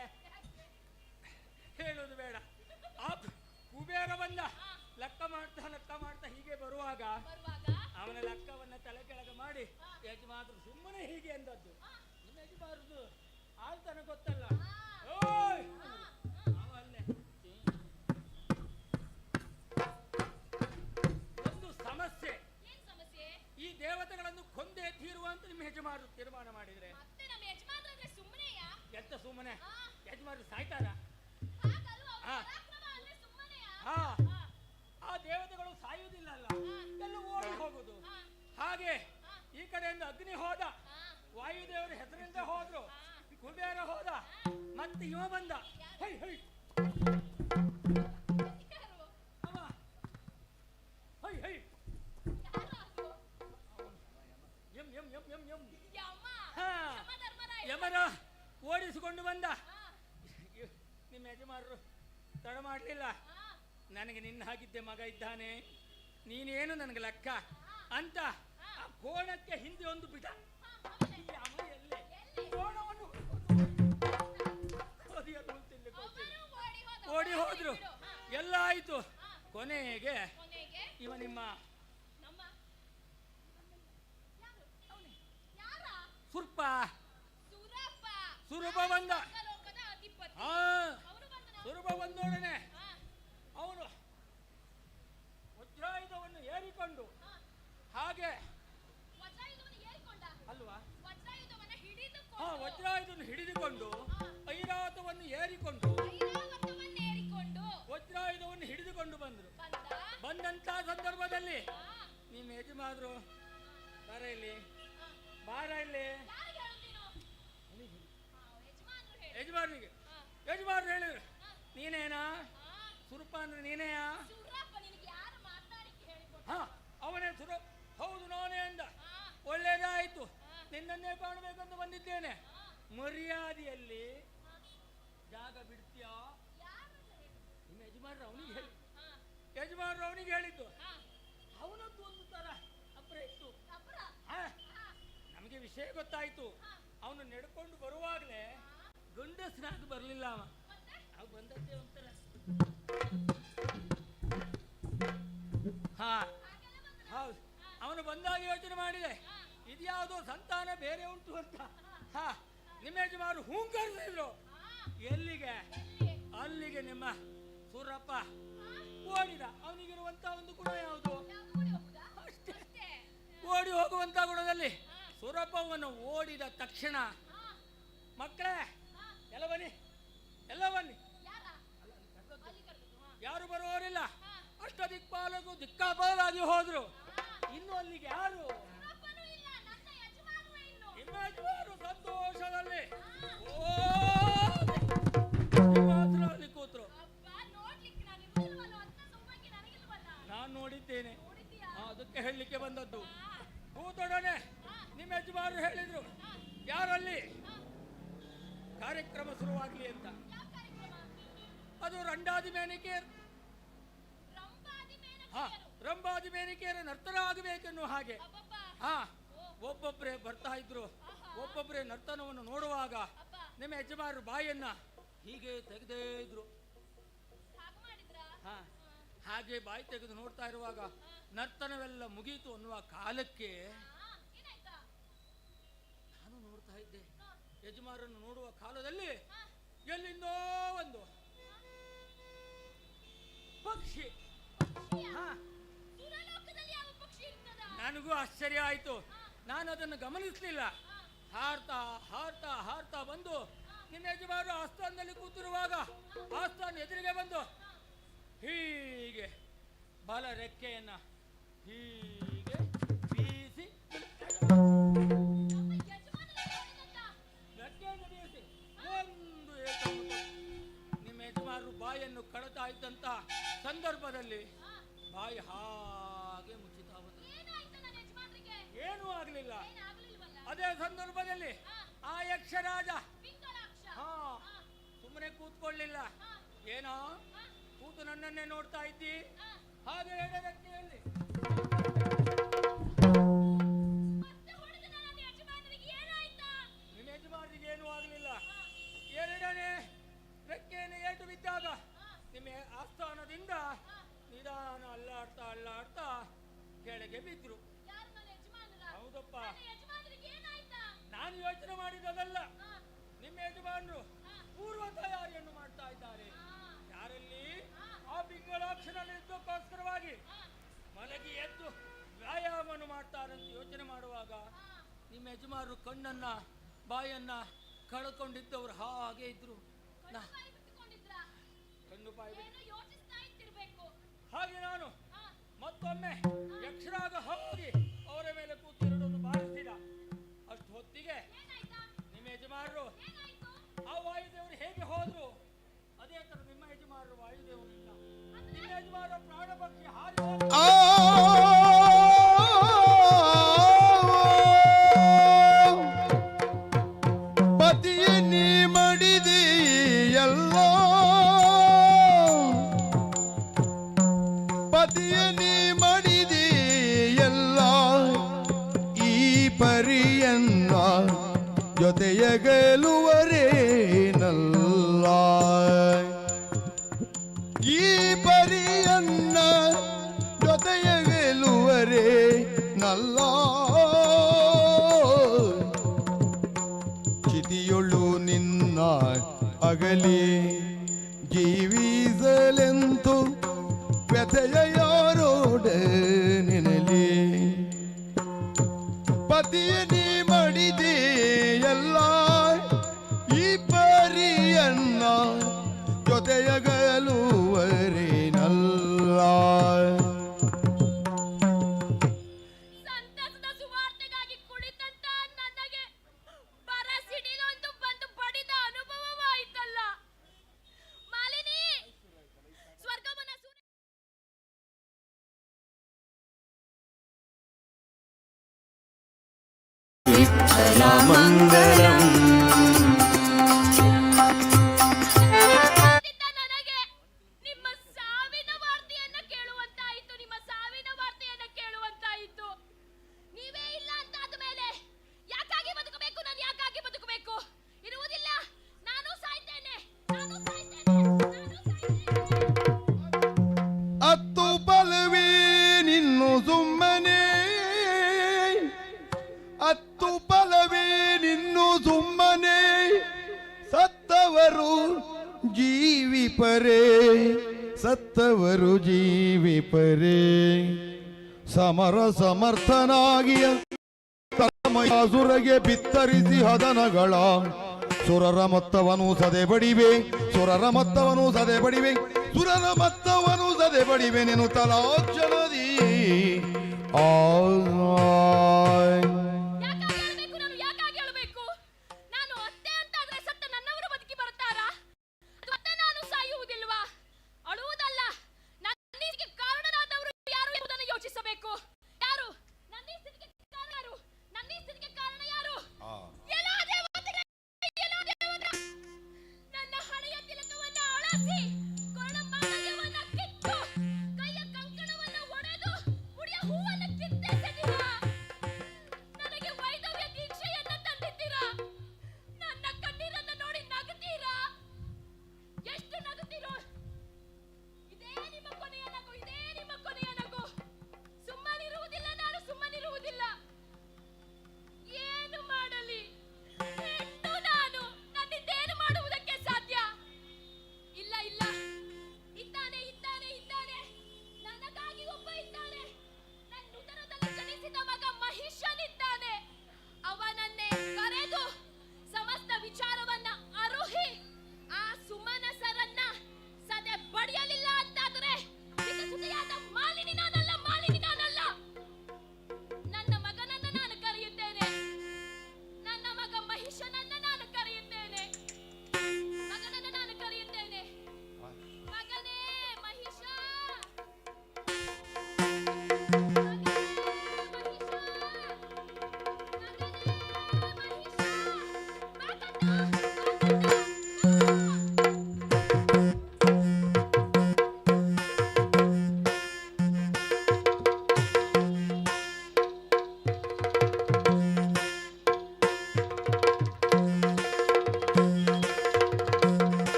ಹೇಳುವುದು ಬೇಡ. ಆ ಕುಬೇರ ಬಂದ. ಲೆಕ್ಕ ಮಾಡ್ತಾ ಹೀಗೆ ಬರುವಾಗ ಅವನ ಲೆಕ್ಕವನ್ನ ತಲೆ ಕೆಳಗೆ ಮಾಡಿ ಯಜಮಾನರು ಸುಮ್ಮನೆ ಹೀಗೆ ಎಂದದ್ದು. ನಿಮ್ಮ ಯಜಮಾನರು ಆಳ್ತಾನೆ ಗೊತ್ತಲ್ಲ. ಓಯ್ ಅವನ್ನೇ ಒಂದು ಸಮಸ್ಯೆ. ಏನ್ ಸಮಸ್ಯೆ? ಈ ದೇವತೆಗಳನ್ನು ಕೊಂದೇ ತೀರುವ ಅಂತ ನಿಮ್ಮ ಯಜಮಾನರು ತೀರ್ಮಾನ ಮಾಡಿದ್ರೆ ಮತ್ತೆ ನಮ್ಮ ಯಜಮಾನರಾದ್ರೆ ಸುಮ್ಮನೆಯಾ? ಎಂತ ಸುಮ್ಮನೆ? ಯಜಮಾನರು ಸಾಯ್ತಾರ? ಹಾಗಲ್ವಾ? ಹಾ. ಪರಾಕ್ರಮ ಅಂದ್ರೆ ಸುಮ್ಮನೆಯಾ? ಹಾ, ಆ ದೇವತೆಗಳು ಸಾಯುವುದಿಲ್ಲ ಅಲ್ಲ, ಎಲ್ಲ ಓಡಿ ಹೋಗುದು. ಹಾಗೆ ಈ ಕಡೆಯಿಂದ ಅಗ್ನಿ ಹೋದ, ವಾಯುದೇವರ ಹೆಸರಿಂದ ಹೋದ್ರು, ಕುಬೇರ ಹೋದ, ಮತ್ತೆ ಇವ ಬಂದ. ಹೈ ಹೈ ಯಾರು? ಅವ ಹೈ ಹೈ ಯಾರು ಅದು? ಎಂ ಎಂ ಎಂ ಎಂ ಎಂ ಯಮ. ಹಾ. ಯಮಧರ್ಮರಾಯ. ಯಮನ ಓಡಿಸಿಕೊಂಡು ಬಂದ. ನಿಮ್ಮ ಯಜಮಾನರು ತಡ ಮಾಡಲಿಲ್ಲ. ನನಗೆ ನಿನ್ನ ಹಾಗಿದ್ದೆ ಮಗ ಇದ್ದಾನೆ, ನೀನೇನು ನನಗೆ ಲೆಕ್ಕ ಅಂತ ಆ ಕೋಣಕ್ಕೆ ಹಿಂದೆ ಒಂದು ಬಿಟ. ಈ ಯಮ ಎಲ್ಲೇ ಕೋಣವನ್ನು ಓಡಿ ಹೋದ್ರು. ಎಲ್ಲ ಆಯ್ತು. ಕೊನೆಗೆ ಕೊನೆಗೆ ಇವ ನಿಮ್ಮ ನಮ್ಮ ಯಾರು? ಯಾರ? ಸುರ್ಪ ಸುರಪ್ಪ. ಸುರೂಪ ಬಂದ. ಲೋಕದ ಅಧಿಪತಿ. ಹಾ, ಅವರು ಬಂದನು. ಸುರೂಪ ಬಂದೋಡನೆ ಹಾ. ಅವನು ವಜ್ರಾಯುಧವನ್ನು ಏರಿಕೊಂಡು ಹಾ. ಹಾಗೆ ವಜ್ರಾಯುಧವನ್ನು ಏರಿಕೊಂಡ ಅಲ್ವಾ? ವಜ್ರಾಯುಧವನ್ನು ಹಿಡಿದುಕೊಂಡು. ಹಾ, ವಜ್ರಾಯುಧವನ್ನು ಹಿಡಿದುಕೊಂಡು ಐರಾವತವನ್ನು ಏರಿಕೊಂಡು ಐರಾವತವನ್ನು ಏರಿಕೊಂಡು ವಜ್ರಾಯುಧವನ್ನು ಹಿಡಿದುಕೊಂಡು ಬಂದ್ರು. ಬಂದ. ಬಂದಂತ ಸಂದರ್ಭದಲ್ಲಿ ಹಾ. ನಿಮ್ಮ ಯಜಮಾನರು ಬಾರ ಇಲ್ಲಿ, ಹಾ. ಬಾರ ಇಲ್ಲಿ. ಯಾರಿಗೆ ಹೇಳುತ್ತೀನೋ? ಹಾ, ಯಜಮಾನರು ಹೇಳಿ. ಯಜಮಾನಿಗೆ ಹಾ. ಯಜಮಾನರು ಹೇಳಿದ್ರು, ನೀನೇನಾ? ಸುರಪ ಅಂದ್ರೆ ನೀನೇಯಾ? ಸುರಪ್ಪ ನಿನಗೆ ಯಾರು ಮಾತಾಡಿಕ್ಕೆ ಹೇಳಿಕೊಟ್ರು? ಹಾ, ಅವನೇ ಸುರ. ಹೌದು, ನಾನೇ ಅಂದ. ಒಳ್ಳೇದಾಯ್ತು, ನಿನ್ನನ್ನೇ ಕಾಣಬೇಕಂತ ಬಂದಿದ್ದೇನೆ. ಮರ್ಯಾದೆಯಲ್ಲಿ ಜಾಗ ಬಿಡ್ತೀಯಾ? ನಿಮ್ಮ ಯಜಮಾನ್ರು ಅವನಿಗೆ ಹೇಳಿ. ಯಜಮಾನ್ರು ಅವನಿಗೆ ಹೇಳಿದ್ದು. ಅವನದ್ದು ಒಂದು ತರ ಅಪ್ರ ಇತ್ತು. ನಮಗೆ ವಿಷಯ ಗೊತ್ತಾಯ್ತು. ಅವನು ನಡ್ಕೊಂಡು ಬರುವಾಗಲೇ ಗಂಡಸನಾಗಿ ಬರಲಿಲ್ಲ. ಅವ ಬಂದದ್ದೇ ಒಂಥರ. ಹಾ, ಹೌದು. ಅವನು ಬಂದಾಗ ಯೋಚನೆ ಮಾಡಿದೆ, ಇದ್ಯಾವುದೋ ಸಂತಾನ ಬೇರೆ ಉಂಟು ಅಂತ. ಹಾ, ನಿಮ್ಮ ಯಜಮಾನರು ಹೂಂಕರಿಸಿದ್ರು. ಎಲ್ಲಿಗೆ? ಅಲ್ಲಿಗೆ ನಿಮ್ಮ ಸೂರಪ್ಪ ಓಡಿದ. ಅವನಿಗಿರುವಂತ ಒಂದು ಗುಣ ಯಾವುದು? ಅಷ್ಟೇ, ಓಡಿ ಹೋಗುವಂತ ಗುಣದಲ್ಲಿ ಸೂರಪ್ಪವನ್ನು ಓಡಿದ ತಕ್ಷಣ, ಮಕ್ಕಳೇ ಎಲ್ಲ ಬನ್ನಿ, ಎಲ್ಲ ಬನ್ನಿ. ಯಾರು ಬರುವವರಿಲ್ಲ. ಅಷ್ಟದಿಕ್ಪಾಲಕು ದಿಕ್ಕಾಪಾಲಾಗಿ ಹೋದ್ರು. ಇನ್ನು ಅಲ್ಲಿಗೆ ಯಾರು? ನಿಮ್ಮ ಯಜಮಾನರು ಸಂತೋಷದಲ್ಲಿ ಅಲ್ಲಿ ಕೂತ್ರು. ನಾನು ನೋಡಿದ್ದೇನೆ, ಅದಕ್ಕೆ ಹೇಳಲಿಕ್ಕೆ ಬಂದದ್ದು. ಕೂತೊಡನೆ ನಿಮ್ಮ ಯಜಮಾನರು ಹೇಳಿದ್ರು, ಯಾರಲ್ಲಿ ಕಾರ್ಯಕ್ರಮ ಶುರುವಾಗ್ಲಿ ಅಂತ. ಅದು ರಂಡಾದಿ ಮೇನಿಕೆಯರು. ಹಾ, ರಂಭಾದಿ ಮೇನಿಕೆಯರ ನರ್ತನ ಆಗಬೇಕೆನ್ನುವ ಹಾಗೆ. ಹಾ, ಒಬ್ಬೊಬ್ಬರೇ ಬರ್ತಾ ಇದ್ರು. ಒಬ್ಬೊಬ್ಬರೇ ನರ್ತನವನ್ನು ನೋಡುವಾಗ ನಿಮ್ಮ ಯಜಮಾನರು ಬಾಯನ್ನ ಹೀಗೆ ತೆಗೆದೇ ಇದ್ರು. ಹಾ, ಹಾಗೆ ಬಾಯಿ ತೆಗೆದು ನೋಡ್ತಾ ಇರುವಾಗ ನರ್ತನವೆಲ್ಲ ಮುಗೀತು ಅನ್ನುವ ಕಾಲಕ್ಕೆ ನಾನು ನೋಡ್ತಾ ಇದ್ದೆ. ಯಜಮಾನರನ್ನು ನೋಡುವ ಕಾಲದಲ್ಲಿ ಎಲ್ಲಿಂದೋ ಒಂದು ಪಕ್ಷಿ. ನನಗೂ ಆಶ್ಚರ್ಯ ಆಯ್ತು. ನಾನು ಅದನ್ನು ಗಮನಿಸಲಿಲ್ಲ. ಹಾರ್ತಾ ಹಾರ್ತಾ ಹಾರ್ತಾ ಬಂದು ನಿಮ್ಮ ಯಜಮಾನರು ಆಸ್ಥಾನದಲ್ಲಿ ಕೂತಿರುವಾಗ ಆಸ್ಥಾನ ಎದುರಿಗೆ ಬಂದು ಹೀಗೆ ಬಲ ರೆಕ್ಕೆಯನ್ನ ಹೀಗೆ ಬೀಸಿ ರೆಕ್ಕೆಯನ್ನು ಬೀಸಿ ಒಂದು ಏಟನ್ನು ನಿಮ್ಮ ಯಜಮಾನರು ಬಾಯನ್ನು ಕಳತಾ ಇದ್ದಂತ ಸಂದರ್ಭದಲ್ಲಿ ಬಾಯಿ ಹಾಗೆ ಮುಚ್ಚಿತಾ ಬಂತು. ಏನೂ ಆಗಲಿಲ್ಲ. ಅದೇ ಸಂದರ್ಭದಲ್ಲಿ ಆ ಯಕ್ಷರಾಜ ಸುಮ್ಮನೆ ಕೂತ್ಕೊಳ್ಳಿಲ್ಲ. ಏನೋ ಕೂತು ನನ್ನನ್ನೇ ನೋಡ್ತಾ ಇದ್ದಿ ಹಾಗೆ ಎಡರೆಕ್ಕೆಯಲ್ಲಿ ನಿಮ್ಮ ಯಜಮಾನರಿಗೆ ಏನೂ ಆಗಲಿಲ್ಲ. ಎರಡನೇ ರೆಕ್ಕೆಯನ್ನು ಏಟು ಬಿದ್ದಾಗ ನಿಮ್ಮ ಆಸ್ಥಾನದಿಂದ ನಿಧಾನ ಅಲ್ಲಾಡ್ತಾ ಅಲ್ಲಾಡ್ತಾ ಕೆಳಗೆ ಬಿದ್ರು. ಹೌದಪ್ಪ, ನಾನು ಯೋಚನೆ ಮಾಡಿದಲ್ಲ. ನಿಮ್ಮ ಯಜಮಾನರು ಪೂರ್ವ ತಯಾರಿಯನ್ನು ಮಾಡ್ತಾ ಇದ್ದಾರೆ. ಯಾರಲ್ಲಿ? ಆ ಪಿಂಗಳಾಕ್ಷನಲ್ಲಿ ಯುದ್ಧಕ್ಕೋಸ್ಕರವಾಗಿ ಮಲಗಿ ಎದ್ದು ವ್ಯಾಯಾಮವನ್ನು ಮಾಡ್ತಾರಂತ ಯೋಚನೆ ಮಾಡುವಾಗ ನಿಮ್ಮ ಯಜಮಾನರು ಕಣ್ಣನ್ನ ಬಾಯನ್ನ ಕಳ್ಕೊಂಡಿದ್ದವರು ಹಾಗೆ ಇದ್ರು. ಕಣ್ಣು ಬಾಯಿ ಹಾಗೆ ನಾನು ಮತ್ತೊಮ್ಮೆ ಯಕ್ಷರಾಗ ಹೋಗಿ ಅವರ ಮೇಲೆ ಕೂತು ಎರಡನ್ನು ಬಾರಿಸಿದ. ಅಷ್ಟು ಹೊತ್ತಿಗೆ ನಿಮ್ಮ ಯಜಮಾನರು ಆ ವಾಯುದೇವರು ಹೇಗೆ ಹೋದ್ರು ಅದೇ ತರ ನಿಮ್ಮ ಯಜಮಾನರು ವಾಯುದೇವರು ಇಲ್ಲ. ನಿಮ್ಮ ಯಜಮಾನರ ಪ್ರಾಣ ಪಕ್ಷಿ ಹಾರಿ ಪತಿಯ ನೀ ಮಡಿದೆಯಲ್ಲ, ಪತಿಯ ನೀ ಮಡಿದೆಯಲ್ಲ, ಈ ಪರಿಯನ್ನ ಜೊತೆಯ ಗೆಲುವರೇನಲ್ಲ, ಈ ಪರಿಯನ್ನ ಜೊತೆಯ ಗೆಲುವರೇನಲ್ಲ, ಚಿತಿಯೊಳು ನಿನ್ನ ಅಗಲಿ ಜೀವಿಸಲೆಂತು ವ್ಯಥೆಯ ಯಾರೋಡನೆನಲಿ, ಪತಿಯ ನೀ ಮಡಿದೆಯಲ್ಲ, ಈ ಪರಿಯನ್ನ ಜೊತೆಯಗಲುವರೇನಲ್ಲ. ಸಂತಸದ ಸುವಾರ್ತೆಗಾಗಿ ಕುಳಿತಂತ ನನಗೆ ಬರ ಸಿಡಿಲೊಂದು ಬಂದು ಬಡಿದ ಅನುಭವವಾಯಿತಲ್ಲ. ಮಾಲಿನಿ, ಮಂಗಲಂ. ನನಗೆ ನಿಮ್ಮ ಸಾವಿನ ವಾರ್ತೆಯನ್ನ ಕೇಳುವಂತಾಯಿತು, ನಿಮ್ಮ ಸಾವಿನ ವಾರ್ತೆಯನ್ನ ಕೇಳುವಂತಾಯಿತು. ನೀವೇ ಇಲ್ಲ ಅಂತ ಆದ್ಮೇಲೆ ಯಾಕಾಗಿ ಬದುಕಬೇಕು? ನಾನು ಯಾಕಾಗಿ ಬದುಕಬೇಕು? ಇರುವುದಿಲ್ಲ, ನಾನು ಸಾಯ್ತೇನೆ, ನಾನು ಸಾಯ್ತೇನೆ, ನಾನು ಸಾಯ್ತೇನೆ. ಅತ್ತು ಬಲವೇ ನಿನ್ನು ಸುಮ್ಮನೆ, ಅತ್ತು ಬಲವೇ ನಿನ್ನು ಸುಮ್ಮನೆ, ಸತ್ತವರು ಜೀವಿಪರೇ, ಸತ್ತವರು ಜೀವಿಪರೇ. ಸಮರ ಸಮರ್ಥನಾಗಿಯ ಸುರಗೆ ಬಿತ್ತರಿಸಿ ಹದನಗಳ, ಸುರರ ಮೊತ್ತವನು ಸದೆ ಬಡಿವೆ, ಸುರರ ಮೊತ್ತವನು ಸದೆ ಬಡಿವೆ, ಸುರರ ಮೊತ್ತವನು ಸದೆ ಬಡಿವೆ ನೆನು ತಲಾಕ್ಷಣದಿ. ಯಾಕಾಗಿ ಅಳಬೇಕು? ನಾನು ಯಾಕಾಗಿ ಅಳಬೇಕು? ನಾನು ಅತ್ತೆ ಅಂತಾದ್ರೆ ಸತ್ತ ನನ್ನವರು ಬದುಕಿ ಬರ್ತಾರಾ? ಮತ್ತೆ ನಾನು ಸಾಯುವುದಿಲ್ವಾ? ಅಳುವುದಲ್ಲ, ನನ್ನ ಈ ಸ್ಥಿತಿಗೆ ಕಾರಣರಾದವರು ಯಾರು ಎಂಬುದನ್ನು ಯೋಚಿಸಬೇಕು. ಯಾರು ನನ್ನ ಈ ಸ್ಥಿತಿಗೆ ಕಾರಣ? ಯಾರು ನನ್ನ ಈ ಸ್ಥಿತಿಗೆ ಕಾರಣ? ಯಾರು? ಎಲ್ಲ ದೇವತೆಗಳೇ, ಎಲ್ಲ ದೇವತೆಗಳೇ, ನನ್ನ ಹಣೆಯ ತಿಲಕವನ್ನ ಅಳಸಿ, ಕೊರಳ ಮಾಂಗಲ್ಯವನ್ನ ಕಿತ್ತು, ಕೈಯ ಕಂಕಣವನ್ನ ಒಡೆದು, ಮುಡಿಯ ಹೂವನ್ನ ಕಿತ್ತೆಸೆದಿರಾ. ನನಗೆ ವೈದವ್ಯ ದೀಕ್ಷೆಯನ್ನ ತಂದಿದ್ದೀರಾ. ನನ್ನ ಕಣ್ಣೀರನ್ನ ನೋಡಿ ನಗುತ್ತೀರಾ. ಎಷ್ಟು ನಗುತ್ತೀರೋ? ಇದೇ ನಿಮ್ಮ ಕೊನೆಯ ನಗು, ಇದೇ ನಿಮ್ಮ ಕೊನೆಯ ನಗು. ಸುಮ್ಮನಿರುವುದಿಲ್ಲ, ನಾನು ಸುಮ್ಮನಿರುವುದಿಲ್ಲ. ಏನು ಮಾಡಲಿ? ಹೆಣ್ಣು ನಾನು, ನನ್ನಿಂದೇನು ಮಾಡುವುದಕ್ಕೆ ಸಾಧ್ಯ ಇಲ್ಲ. ಇಲ್ಲ,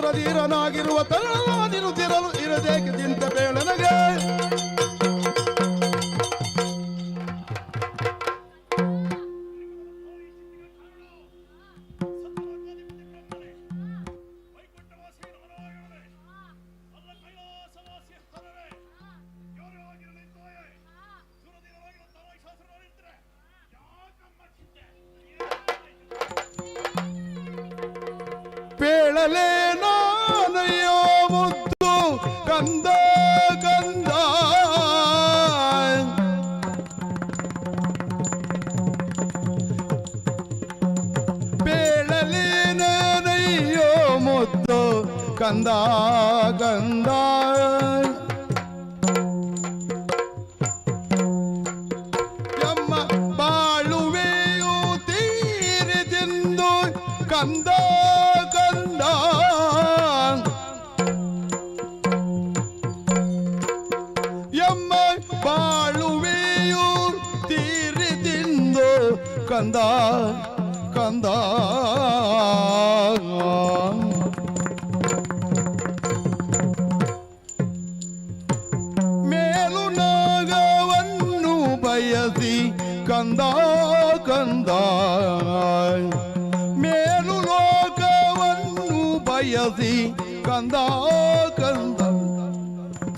ಸುರಧೀರನಾಗಿರುವ ತರುಣನಾದಿರುತ್ತಿರಲು ಇರದೇಕೆ ಚಿಂತ ಬೇಳನಗೆ. ಬೇಳಲೆ ನಾನಯ್ಯೋ ಮುದ್ದು ಕಂದ ಕಂದ ಬೇಳಲೆ ನಾನಯ್ಯೋ ಮುದ್ದು ಕಂದ ಕಂದ ಎಮ್ಮ ಬಾಳುವೆಯು ತೀರಿದಿಂದು ಕಂದ ಕಂದ ಎಮ್ಮ ಬಾಳುವೆಯು ತೀರಿದಿಂದು ಕಂದ ಕಂದ ಮೇಲು ನಾಗವನ್ನು ಬಯಸಿ ಕಂದ ಕಂದ ಮೇಲು ಲೋಕವನ್ನು ಬಯಸಿ ಕಂದ ಕಂದ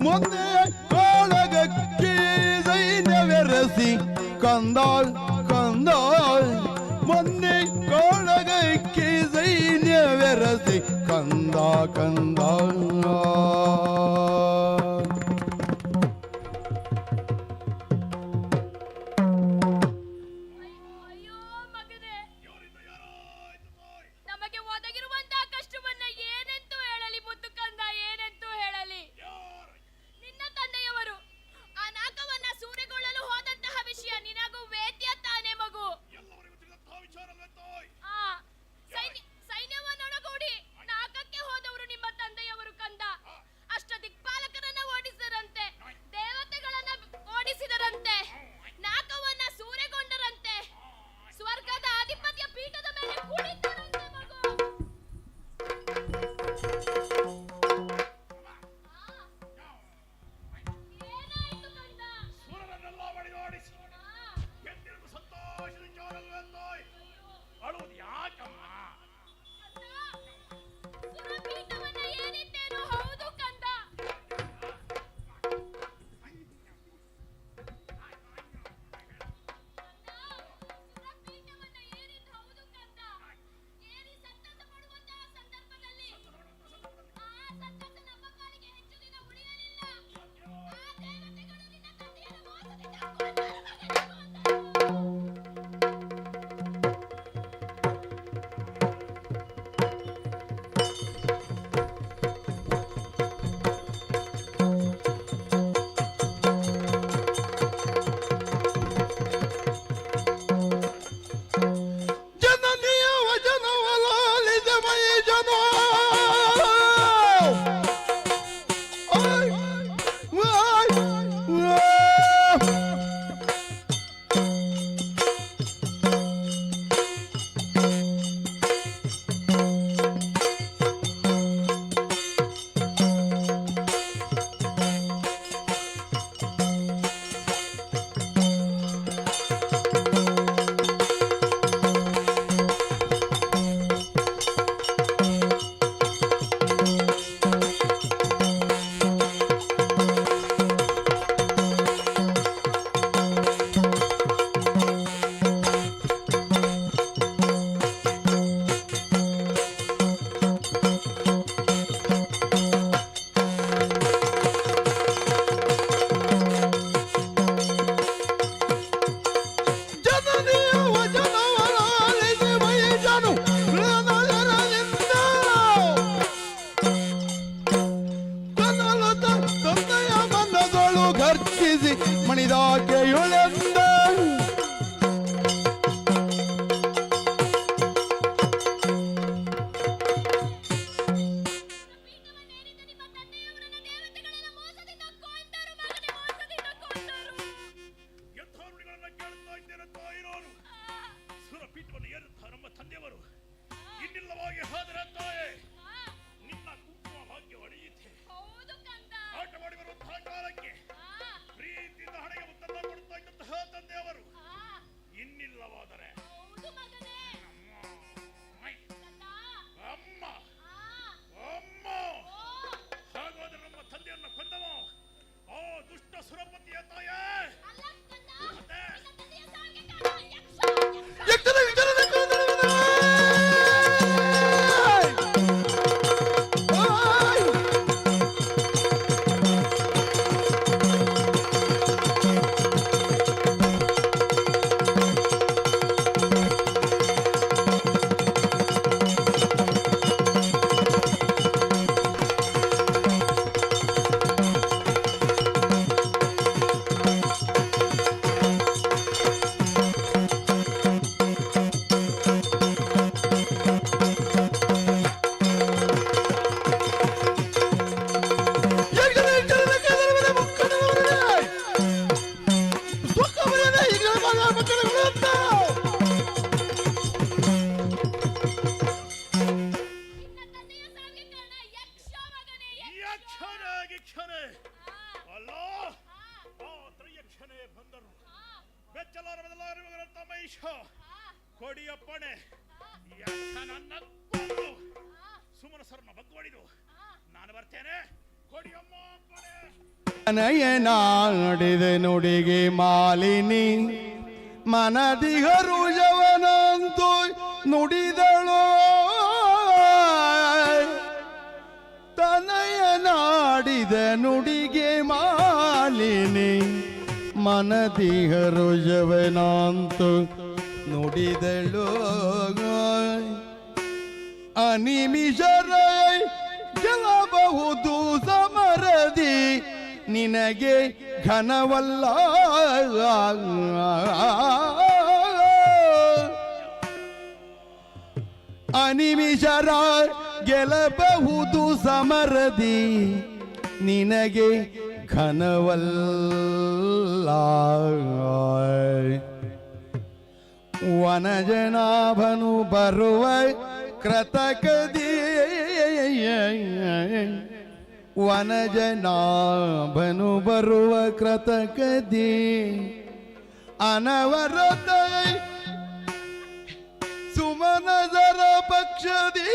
ಮುಂದೆ ಕಾಳಗಕ್ಕೆ ಸೈನ್ಯವೆರಸಿ ಕಂದ ಕಂದ ಮೊನ್ನೆ ಕಾಳಗಕ್ಕೆ ಸೈನ್ಯವೆರಸಿ ಕಂದ ಕಂದ ಅಯ್ಯೋ ಮಗನೇ, ನಮಗೆ ಒದಗಿರುವಂತಹ ಕಷ್ಟವನ್ನ ಏನೆಂತೂ ಹೇಳಲಿ ಮುದ್ದು ಕಂದ, ಏನೆಂತೂ ಹೇಳಲಿ. ನಿನ್ನ ತಂದೆಯವರು ಆ ನಾಗವನ್ನ ಸೂರೆಗೊಳ್ಳಲು ಹೋದಂತಹ ವಿಷಯ ನಿನಗೂ ವೇದ್ಯ ತಾನೇ ಮಗು. ಸೈನ್ಯವನ್ನೊಳಗೂಡಿ ನಾಗಕ್ಕೆ ಹೋದವರು ನಿಮ್ಮ ತಂದೆಯವರು ಕಂದ. ತ್ರಯಕ್ಷಣೆ ಅಲ್ಲ ಆ ತ್ರಯಕ್ಷಣೆ ಬಂದರು ಬೆಚ್ಚಲಾರವರೆಲ್ಲರಿಗಂತ ಮಹಿಷ ಕೊಡಿಯಪ್ಪಣೆ ಯಕ್ಷನನ್ನ ಕೊಂದು ಸುಮನ ಸರ್ನ ಬಗ್ಗೊಡಿದು ನಾನು ಬರ್ತೇನೆ ಕೊಡಿಯಮ್ಮ ಅಪ್ಪಣೆ. ನಯನಾಡಿದ ನುಡಿಗೆ ಮಾಲಿನಿ ಮನದಿಗರು ಜವನಂತು ನುಡಿದಳು ತನಯನಾಡಿದ ನುಡಿಗೆ ಮಾಲಿನಿ ಮನದಿಗರು ಜವನಂತು ನುಡಿದಳು ಅನಿಮಿಷರ ಗೆಲ್ಲಬಹುದು ಸಮರದಿ ನಿನಗೆ ಘನವಲ್ಲ ಅನಿಮಿಷರ ಗೆಲ್ಲಬಹುದು ಸಮರದಿ ನಿನಗೆ ಘನವಲ್ಲ ವನಜನಾಭನು ಬರುವ ಕೃತಕದಿ ವನಜನಾಭನು ಬರುವ ಕೃತಕದಿ ಅನವರತ ಸುಮನದರ ಪಕ್ಷದಿ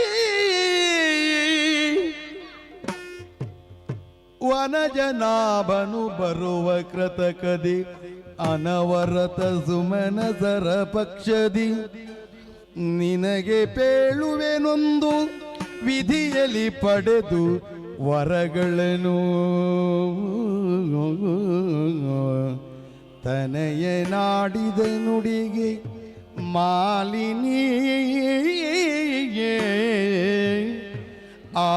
ವನಜನಾಭನು ಬರುವ ಕೃತಕದಿ ಅನವರತ ಸುಮನದರ ಪಕ್ಷದಿ ನಿನಗೆ ಪೇಳುವೆನೊಂದು ವಿಧಿಯಲ್ಲಿ ಪಡೆದು ವರಗಳನ್ನು ತನಯನಾಡಿದ ನುಡಿಗೆ ಮಾಲಿನಿಯೇ ಆ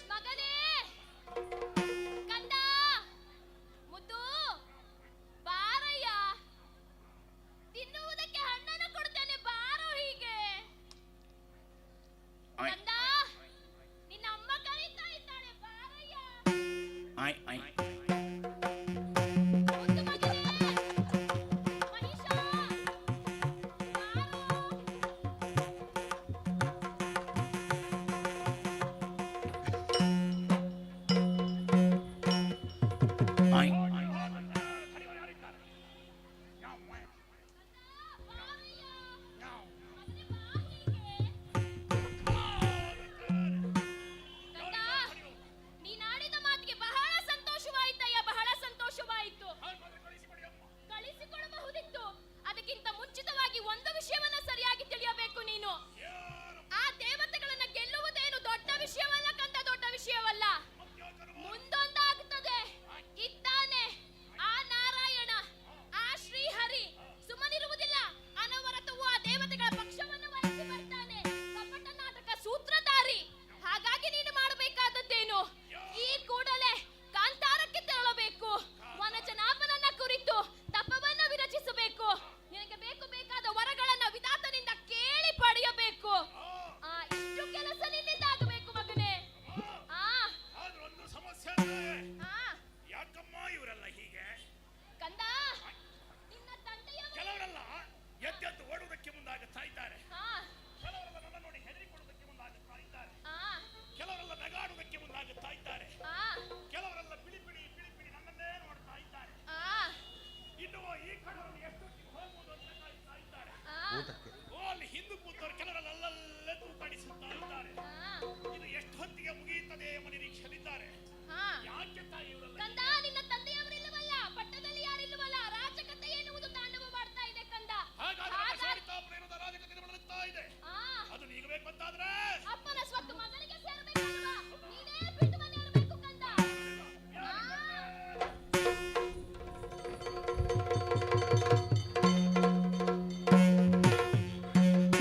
ಮಗನೇ ಕಂದ ಮುದ್ದು ಬಾರಯ್ಯ ತಿನ್ನುವುದಕ್ಕೆ ಹಣ್ಣನ್ನು ಕೊಡ್ತೇನೆ ಬಾರೋ ಹೀಗೆ ಕಂದ ನಿನ್ನ ಅಮ್ಮ ಕರೀತಾ ಇದ್ದಾಳೆ ಬಾರಯ್ಯ ಮುದ್ದು ಮಗನೇ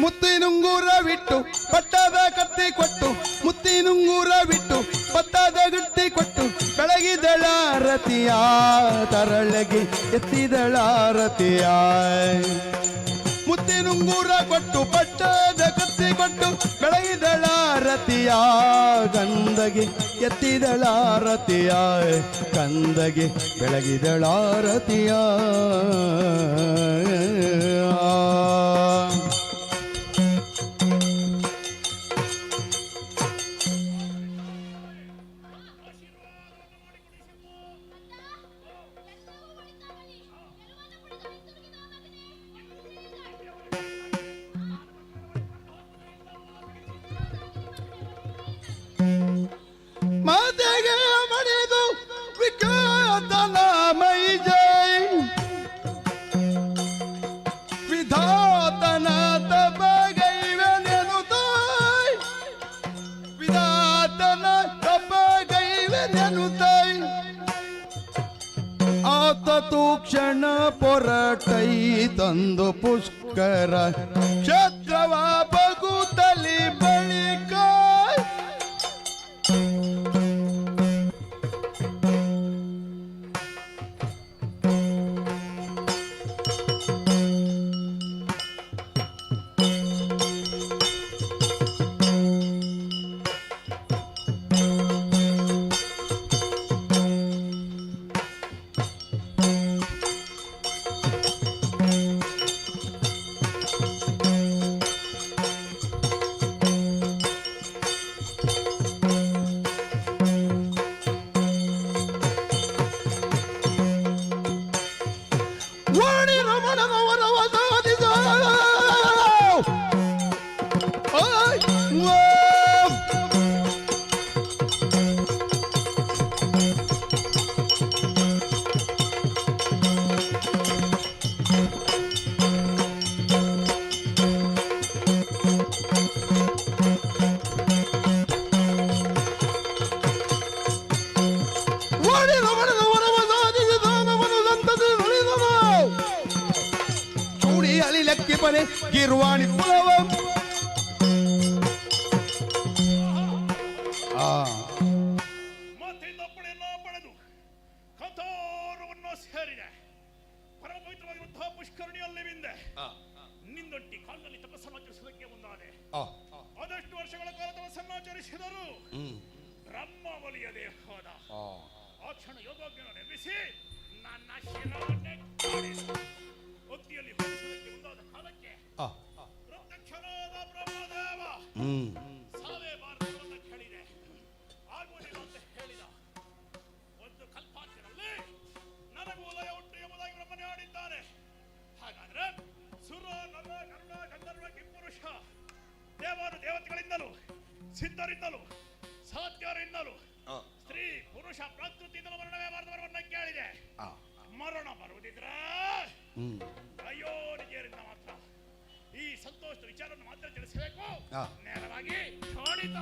ಮುತ್ತಿನುಂಗೂರ ಬಿಟ್ಟು ಪಟ್ಟದ ಕತ್ತಿ ಕೊಟ್ಟು ಮುತ್ತಿನುಂಗೂರ ಬಿಟ್ಟು ಪಟ್ಟದ ಗಟ್ಟಿ ಕೊಟ್ಟು ಬೆಳಗಿದಳಾರತಿಯ ತರಳಗೆ ಎತ್ತಿದಳಾರತಿಯ ಮುತ್ತಿನುಂಗೂರ ಕೊಟ್ಟು ಪಟ್ಟದ ಕತ್ತಿ ಕೊಟ್ಟು ಬೆಳಗಿದಳಾರತಿಯ ಗಂಧಗೆ ಎತ್ತಿದಳಾರತಿಯ ಕಂದಗೆ ಬೆಳಗಿದಳಾರತಿಯ ಮಾತೆಗೆ ಮಣಿದು ವಿಖ್ಯಾತನ ಮೈ ಜೈ ವಿಧಾತನ ತಪಗೈವೆನೆನು ತಾಯ್ ವಿಧಾತನ ತಪಗೈವೆನೆನು ತಾಯ್ ಆತ ತೂಕ್ಷಣ ಪೊರಟೈ ತಂದು ಪುಷ್ಕರ ಕ್ಷೇತ್ರವ ಬಗುತ್ತಲಿ ಬಳಿಕ ವಾಣಿ ರಮಣನವರವ ಸಾಧಿಸ ವಾಣಿ ರಮಣನವರವ ಸಾಧಿಸಿದ ನಮನು ಸಂತತಿ ನುಡಿದನು ಚೂಡಿ ಅಲಿಲಕ್ಕಿ ಪನೆ ಗಿರ್ವಾಣಿ ಕುಲವ ಮಾತೆಯಿಂದ ಅಪ್ಪಣೆಯನ್ನ ಪಡೆದು ಕಥಾರವನ್ನು ಸೇರಿದೆ ಪರಮ ಪವಿತ್ರವಾಗಿರುವಂತಹ ಪುಷ್ಕರಣಿಯಲ್ಲಿ ಬಿಂದೆ ನಿಂದೊಟ್ಟಿ ಕಾಲಿನಲ್ಲಿ ತಪಸ್ಸನ್ನಾಚರಿಸುವುದಕ್ಕೆ ಮುಂದಾದೆ ಆದಷ್ಟು ವರ್ಷಗಳ ಕಾಲ ತಪಸ್ಸನ್ನಾಚರಿಸಿದರು ಬ್ರಹ್ಮ ಒಲಿಯದೆ ಹೋದ ಆ ಕ್ಷಣ ಯೋಗಾಜ್ಞೆಯನ್ನು ನಿರ್ಮಿಸಿ ನನ್ನ ಶಿರವನ್ನೇ ಕಾಡಿಸಿ ಒತ್ತಿಯಲ್ಲಿ ಹೊರಿಸುವುದಕ್ಕೆ ಮುಂದಾದ ಕಾಲಕ್ಕೆ ಪ್ರತ್ಯಕ್ಷನಾದ ಬ್ರಹ್ಮದೇವ ಸಾವೇ ಭಾರತವನ್ನು ಕೇಳಿದೆ ಆಗುವುದಿಲ್ಲ ಅಂತ ಹೇಳಿದ ಒಂದು ಕಲ್ಪಾಂತರಲ್ಲಿ ನನಗೂ ಉದಯ ಉಂಟು ಎಂಬುದಾಗಿ ಬ್ರಹ್ಮನೇ ಆಡಿದ್ದಾನೆ. ಹಾಗಾದ್ರೆ ಸುರ ನರ ಗರುಡ ಗಂಧರ್ವ ಕಿಂಪುರುಷ ದೇವರು ದೇವತೆಗಳಿಂದಲೂ ಸಿದ್ಧರಿಂದಲೂ ಸಾಧ್ಯರಿಂದಲೂ ಸ್ತ್ರೀ ಪುರುಷ ಪ್ರಕೃತಿಯಿಂದಲೂ ಮರಣವೇ ಬಾರದವರನ್ನ ಕೇಳಿದೆ. ಮರಣ ಬರುವುದಿದ್ರೆ ಅಯ್ಯೋ ನಿಜರಿಂದ ಮಾತ್ರ ಈ ಸಂತೋಷದ ವಿಚಾರವನ್ನು ಮಾತ್ರ ತಿಳಿಸಬೇಕು. ನೇರವಾಗಿ ಖಂಡಿತ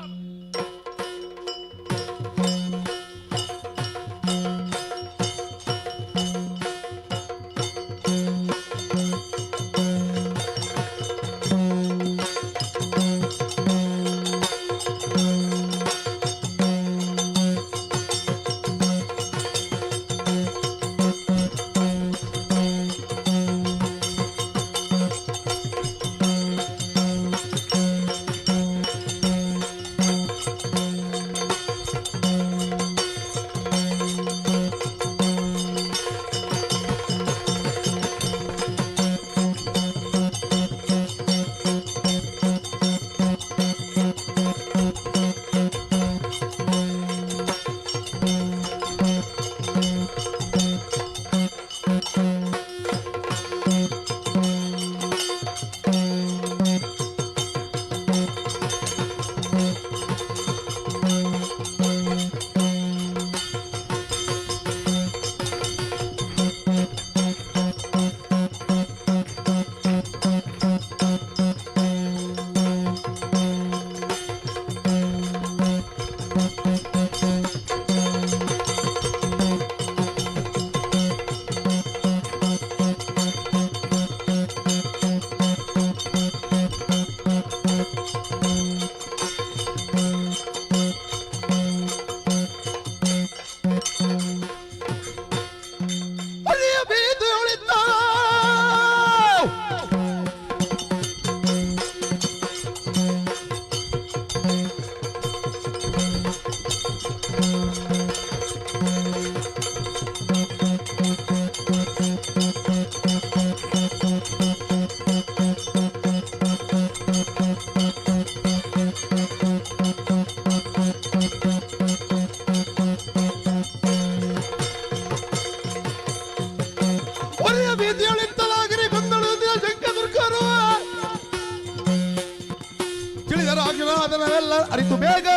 ತಿಳಿಯುವುದೆಲ್ಲ ಅರಿತು ಬೇಗ.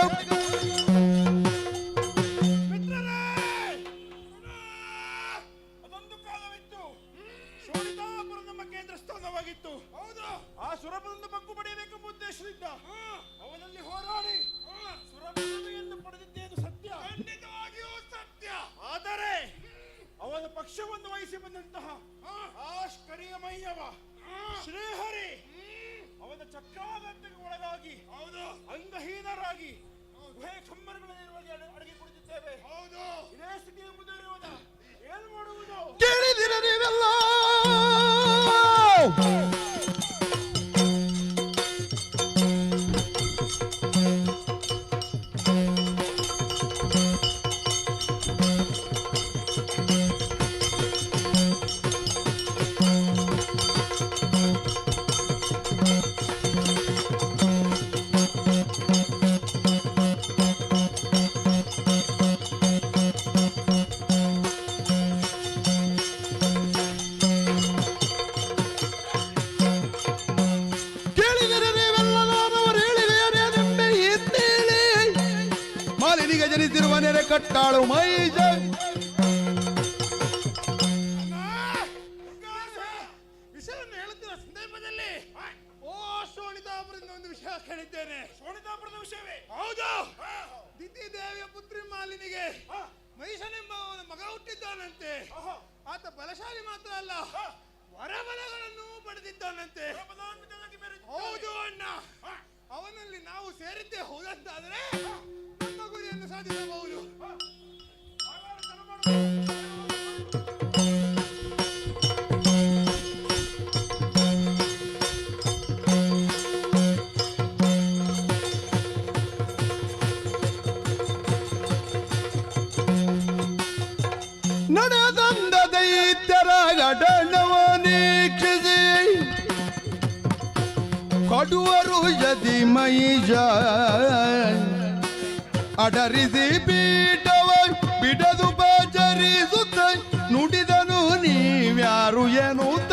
ಮಿತ್ರರೇ, ಅದೊಂದು ಕಾಲವಿತ್ತು, ಶೋಣಿತಾಪುರ ನಮ್ಮ ಕೇಂದ್ರ ಸ್ಥಾನವಾಗಿತ್ತು. ಹೌದು, ಆ ಸುರಪದನ್ನು ಬಗ್ಗು ಪಡೆಯಬೇಕೆಂಬ ಉದ್ದೇಶದಿಂದ ಅವನಲ್ಲಿ ಹೋರಾಡಿ ಸುರಪದವಿಯನ್ನು ಪಡೆದಿದ್ದೇನು ಸತ್ಯ, ಖಂಡಿತವಾಗಿಯೂ ಸತ್ಯ. ಆದರೆ ಅವನ ಪಕ್ಷವನ್ನು ವಹಿಸಿ ಬಂದಂತಹ ಆ ಕರಿಯಮಯ್ಯವ ಶ್ರೀಹರಿ ಅವನ ಚಕ್ರಾಘಾತಕ್ಕೆ ಒಳಗಾಗಿ, ಹೌದು, ಅಂಗಹೀನರಾಗಿ ಗುಹೆ ಕಂಬರಗಳಲ್ಲಿ ಅಡಗಿ ಕುಳಿತಿದ್ದೇವೆ. ಹೌದು, ಇದೇ ಸ್ಥಿತಿ ಎಂಬುದಿರುವುದ ಏನು ಮಾಡುವುದು? ಕೇಳಿದಿರ ನೀವೆಲ್ಲ ಜನಿಸಿರುವ ನೆರೆ ಕಟ್ಟಾಳು ಮೈಜ. ವಿಷಯವನ್ನು ಹೇಳುತ್ತಿರುವ ಸಂದರ್ಭದಲ್ಲಿ ಓ ಶೋಣಿತಾಪುರದಿಂದ ಒಂದು ವಿಷಯ ಕೇಳಿದ್ದೇನೆ. ಶೋಣಿತಾಪುರದ ವಿಷಯವೇ? ಹೌದು. ದಿತಿ ದೇವಿಯ ಪುತ್ರಿ ಮಾಲಿನಿಗೆ ಮಹಿಷನೆಂಬ ಮಗ ಹುಟ್ಟಿದ್ದಾನಂತೆ. ಆತ ಬಲಶಾಲಿ ಮಾತ್ರ ಅಲ್ಲ, ವರಬಲಗಳನ್ನು ಪಡೆದಿದ್ದಾನಂತೆ. ಹೌದು ಅಣ್ಣ, ಅವನಲ್ಲಿ ನಾವು ಸೇರಿದ್ದೇ ಹೌದಂತಾದ್ರೆ ನಮ್ಮ ಗುರಿಯನ್ನು ಸಾಧಿಸಬಹುದು. ನಡೆದಂದ ದೈತ್ಯರ ಘಟನವ ನೀಕ್ಷಿಸಿ ಕೊಡುವರು ಯದಿ ಮೈಜ ಅಡರಿಸಿ ಪೀಠವ ಬಿಡದು ಬಜರಿಸುತ್ತ ನುಡಿದನು ನೀವ್ಯಾರು ಎನ್ನುತ್ತ.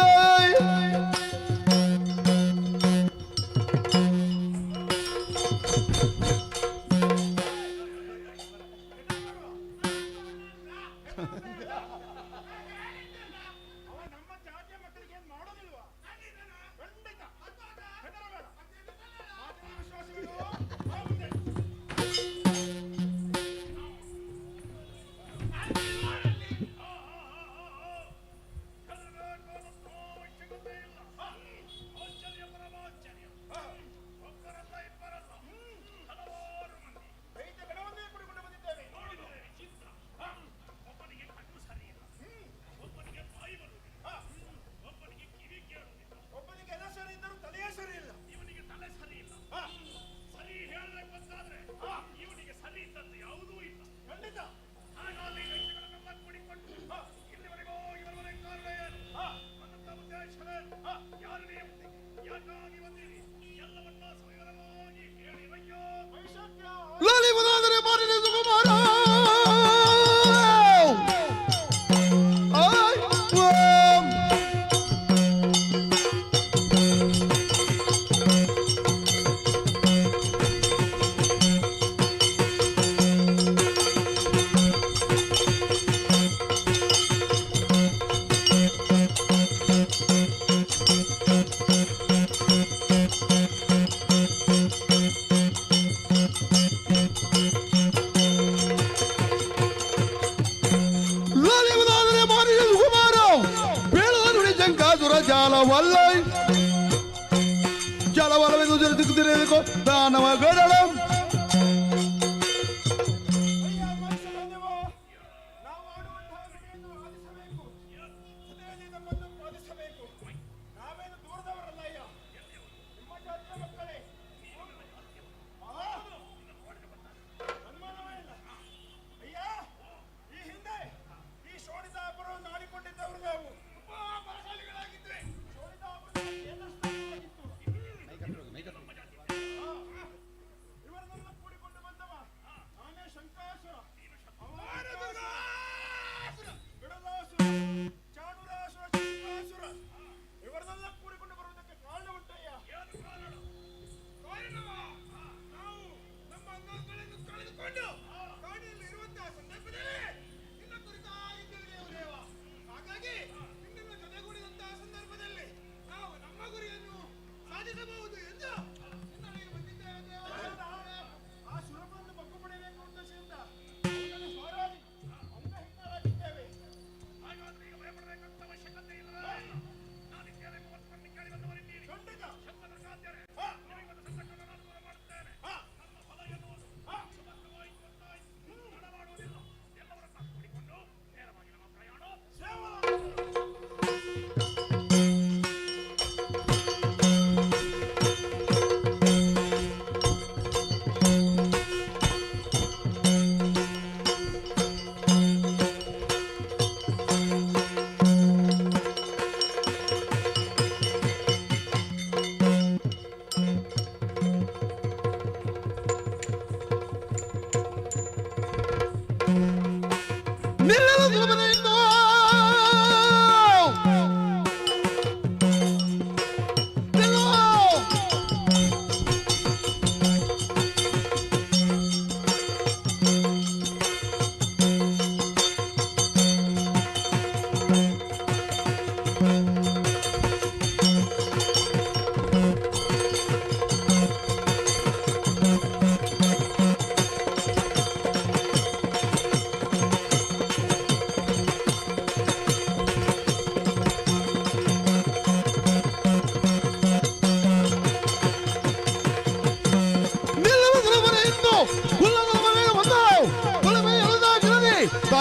ಜಾಲವಲ್ಲ ಜಲವಲವೆಂದು ತಿರುಗುತ್ತಿರಬೇಕು ದಾನವ ಗಡಳ ಇವರನ್ನು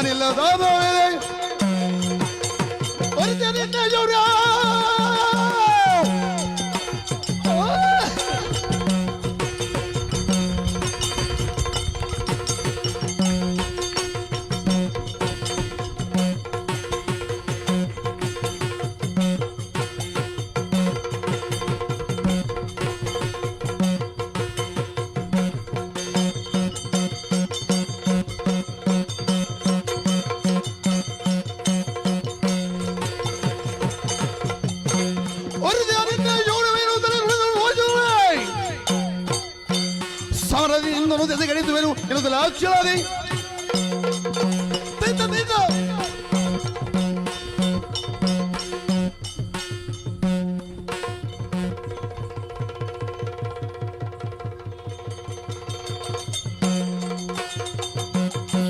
ನಾನಿಲ್ಲದಾದ ಸಮರದಿಂದಲೂ ದೆಸೆಗಣಿಸುವೆನು ಎನ್ನುವುದಲ್ಲ ಅಕ್ಷರಾದಿ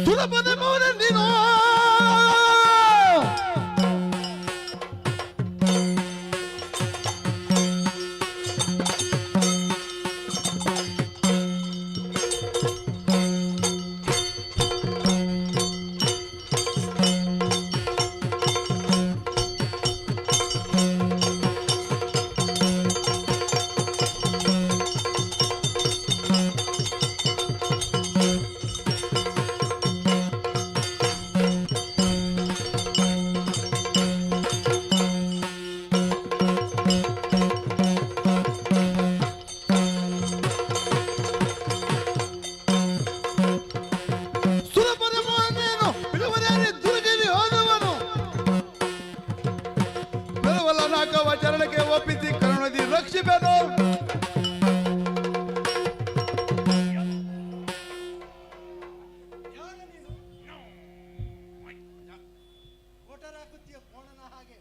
ಸುಲಭದ ಮೌನಂದಿನೋ ಚರಣಕ್ಕೆ ಒಪ್ಪಿಸಿ ಕರುಣದಿ ರಕ್ಷಿಸಬೇಕು. ವೋಟರ್ ಹಾಕುತ್ತೀಯ ಕೋಣನ ಹಾಗೆ.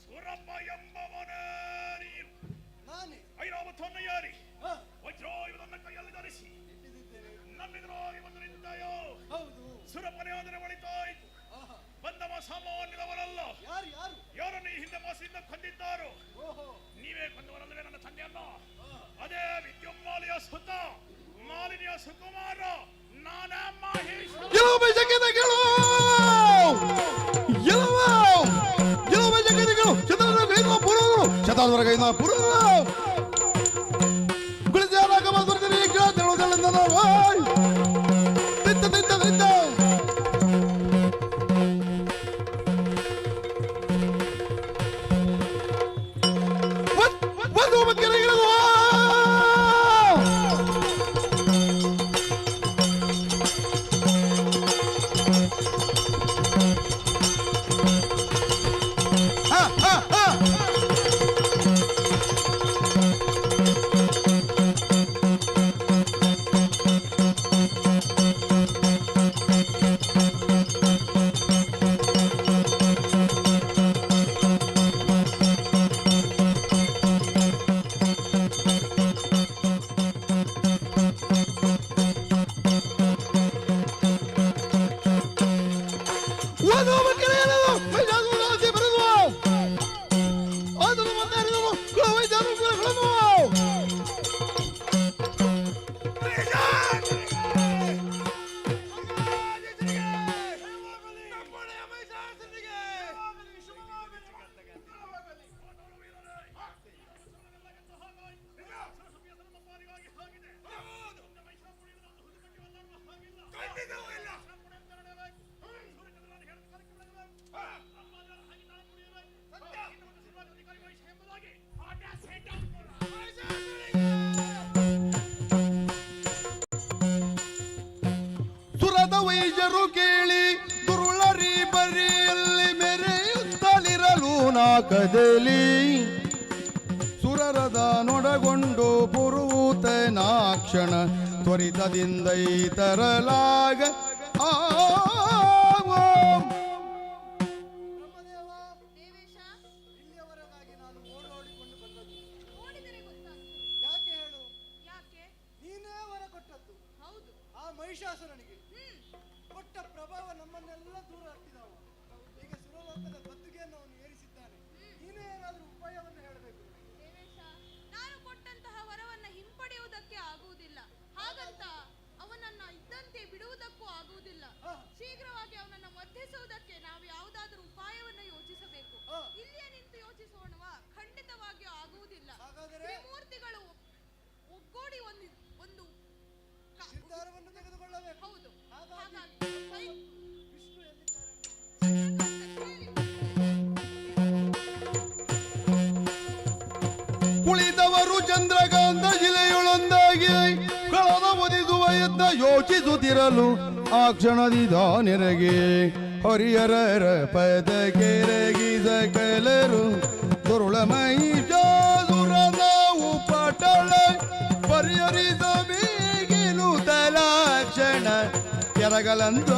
ಸೂರಪ್ಪ ಎಂಬವನೇ ನೀನು. ನಾನೇ ಐರಾವತನ್ನ ಯಾರಿ ವಜ್ರಾಯುಧನ್ನ ಕೈಯಲ್ಲಿ ಧರಿಸಿ ನಮ್ಮೆದುರಾಗಿ ಬಂದು ನಿಂತಾಯೋ. ಹೌದು. ಸುರಪ್ಪನೇ ಆದರೆ ಒಳಿತಾಯ್ತು. ಬಂದವ ಸಾಮಾನ್ಯದವರಲ್ಲ. ಯಾರು ಯಾರು ಯಾರನ್ನು ಈ ಹಿಂದೆ ಮೋಸದಿಂದ ಕೊಂದಿದ್ದಾರೋ ಓಹೋ ನೀವೇ ಕೊಂದವರಲ್ಲವೇ ನನ್ನ ತಂದೆಯನ್ನ. ಅದೇ ವಿದ್ಯುನ್ಮಾಲಿಯ ಸುತ ಮಾಲಿನಿಯ ಸುಕುಮಾರ ನಾನಾ ಮಹೇಶ್. ಶತಾವರೆಗೈನ ಪುರ ಗುಳಿದಾರಾಗ ಬರ್ತೀನಿ ಕೇಳೋದೆಲ್ಲ ತಿಂತ ತಿಂತ ತಿಂತ ಒಂದು ಮಕ್ಕಳಿಗೆ ಸುರದ ವೈದ್ಯರು ಕೇಳಿ ದುರುಳರಿ ಬರಿಯಲ್ಲಿ ಮೆರೆಯುತ್ತಲಿರಲು ನಾಕದಲ್ಲಿ ಸುರರದ ನೊಡಗೊಂಡು ಪುರುತನಾಕ್ಷಣ ತ್ವರಿತದಿಂದ ತರಲಾಗ ಇಲ್ಲಿಯವರೆಗಾಗಿ ನಾನು ಓಡಾಡಿಕೊಂಡು ಬಂದದ್ದು. ಯಾಕೆ ಹೇಳು? ನೀನೇ ವರ ಕೊಟ್ಟದ್ದು. ಹೌದು. ಆ ಮಹಿಷಾಸುರನಿಗೆ ಕೊಟ್ಟ ಪ್ರಭಾವ ನಮ್ಮನ್ನೆಲ್ಲ ದೂರ ಹತ್ತಿದವ. ಈಗ ಸುರಲೋಕದ ಗದ್ದುಗೆಯನ್ನು ಅವನು ಏರಿಸಿದ್ದಾನೆ. ನೀನೇ ಏನಾದರೂ ಉಪಾಯವನ್ನು ಹೇಳಬೇಕು. ನಾನು ಕೊಟ್ಟಂತಹ ವರವನ್ನ ಹಿಂಪಡೆಯುವುದಕ್ಕೆ ಆಗುವುದಿಲ್ಲ. ಹಾಗಂತ ಅವನನ್ನ ಇದ್ದಂತೆ ಬಿಡುವುದಕ್ಕೂ ಹೋಗಬೇಕು. ಹೌದು ಹಾಗಾಗಿ ಹಾಗಾಗಿ ವಿಷ್ಣು ಎಲ್ಲಿದ್ದಾರೆ? ಕುಳಿತವರು ಚಂದ್ರಕಾಂತ ಶಿಲೆಯೊಳೊಂದಾಗಿ ಕಳದ ಒದಿಸುವ ಯತ್ನ ಯೋಚಿಸುತ್ತಿರಲು ಆ ಕ್ಷಣದಿದ ನೆರಗೆ ಹರಿಹರರ ಪದ ಕೆರಗಿ ಸಕಲರು ದುರುಳ ಮಹಿಷಾಸುರ ನಾವು ಪಟಳ ಪರಿಹರಿಸಬೇಕೆನು ತಲಾಕ್ಷಣ ಕೆರಗಲಂತ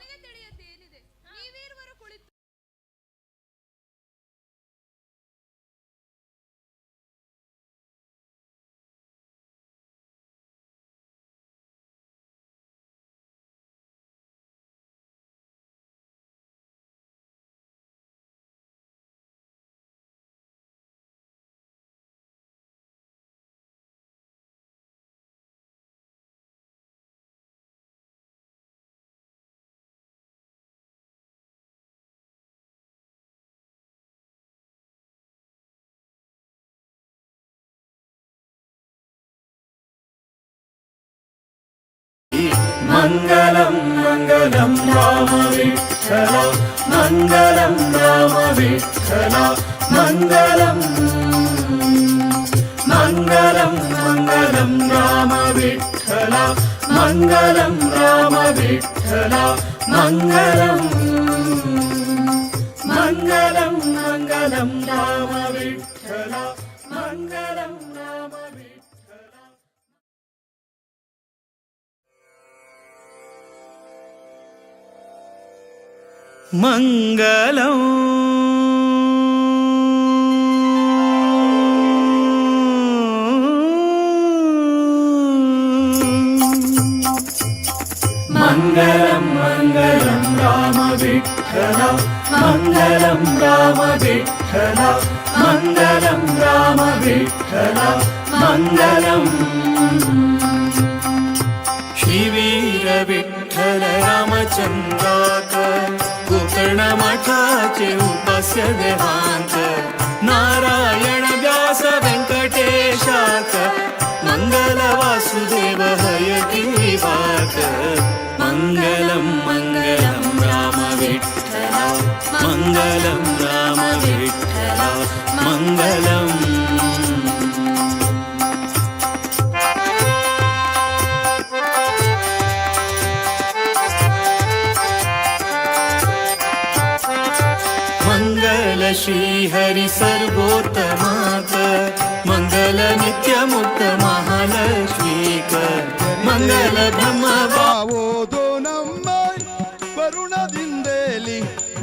ನಿನಗೆ ತಿಳಿಯತ್ತೆ ಏನಿದೆ ನೀವೀರುವರು ಕುಳಿತು मङ्गलं मङ्गलं राम विठ्ठल मङ्गलं राम विठ्ठल मङ्गलं मङ्गलं मङ्गलं राम विठ्ठल मङ्गलं राम विठ्ठल मङ्गलं मङ्गलं मङ्गलं राम विठ्ठल मङ्गलं राम विठ्ठल मङ्गलं मङ्गलं मङ्गलं राम विठ्ठल मङ्गलं राम विठ्ठल मङ्गलं राम विठ्ठल मङ्गलम् श्रीवीर विठ्ठल रामचंद्राकर गोकर्ण मठाचे उपास्य देवांत नारायण व्यास व्यंकटेशाकर मंगल वासुदेव हयति वाकर मंगलम मंगलम राम विठ्ठल मंगलम राम विठ्ठल मंगलम मंगल श्री हरि सर्वोत्तमाक मंगल नित्य मुक्त महालक्ष्मीक मंगल ब्रह्म ಬಾವೋದು ನಮ್ಮ ಕರುಣದಿಂದಲಿ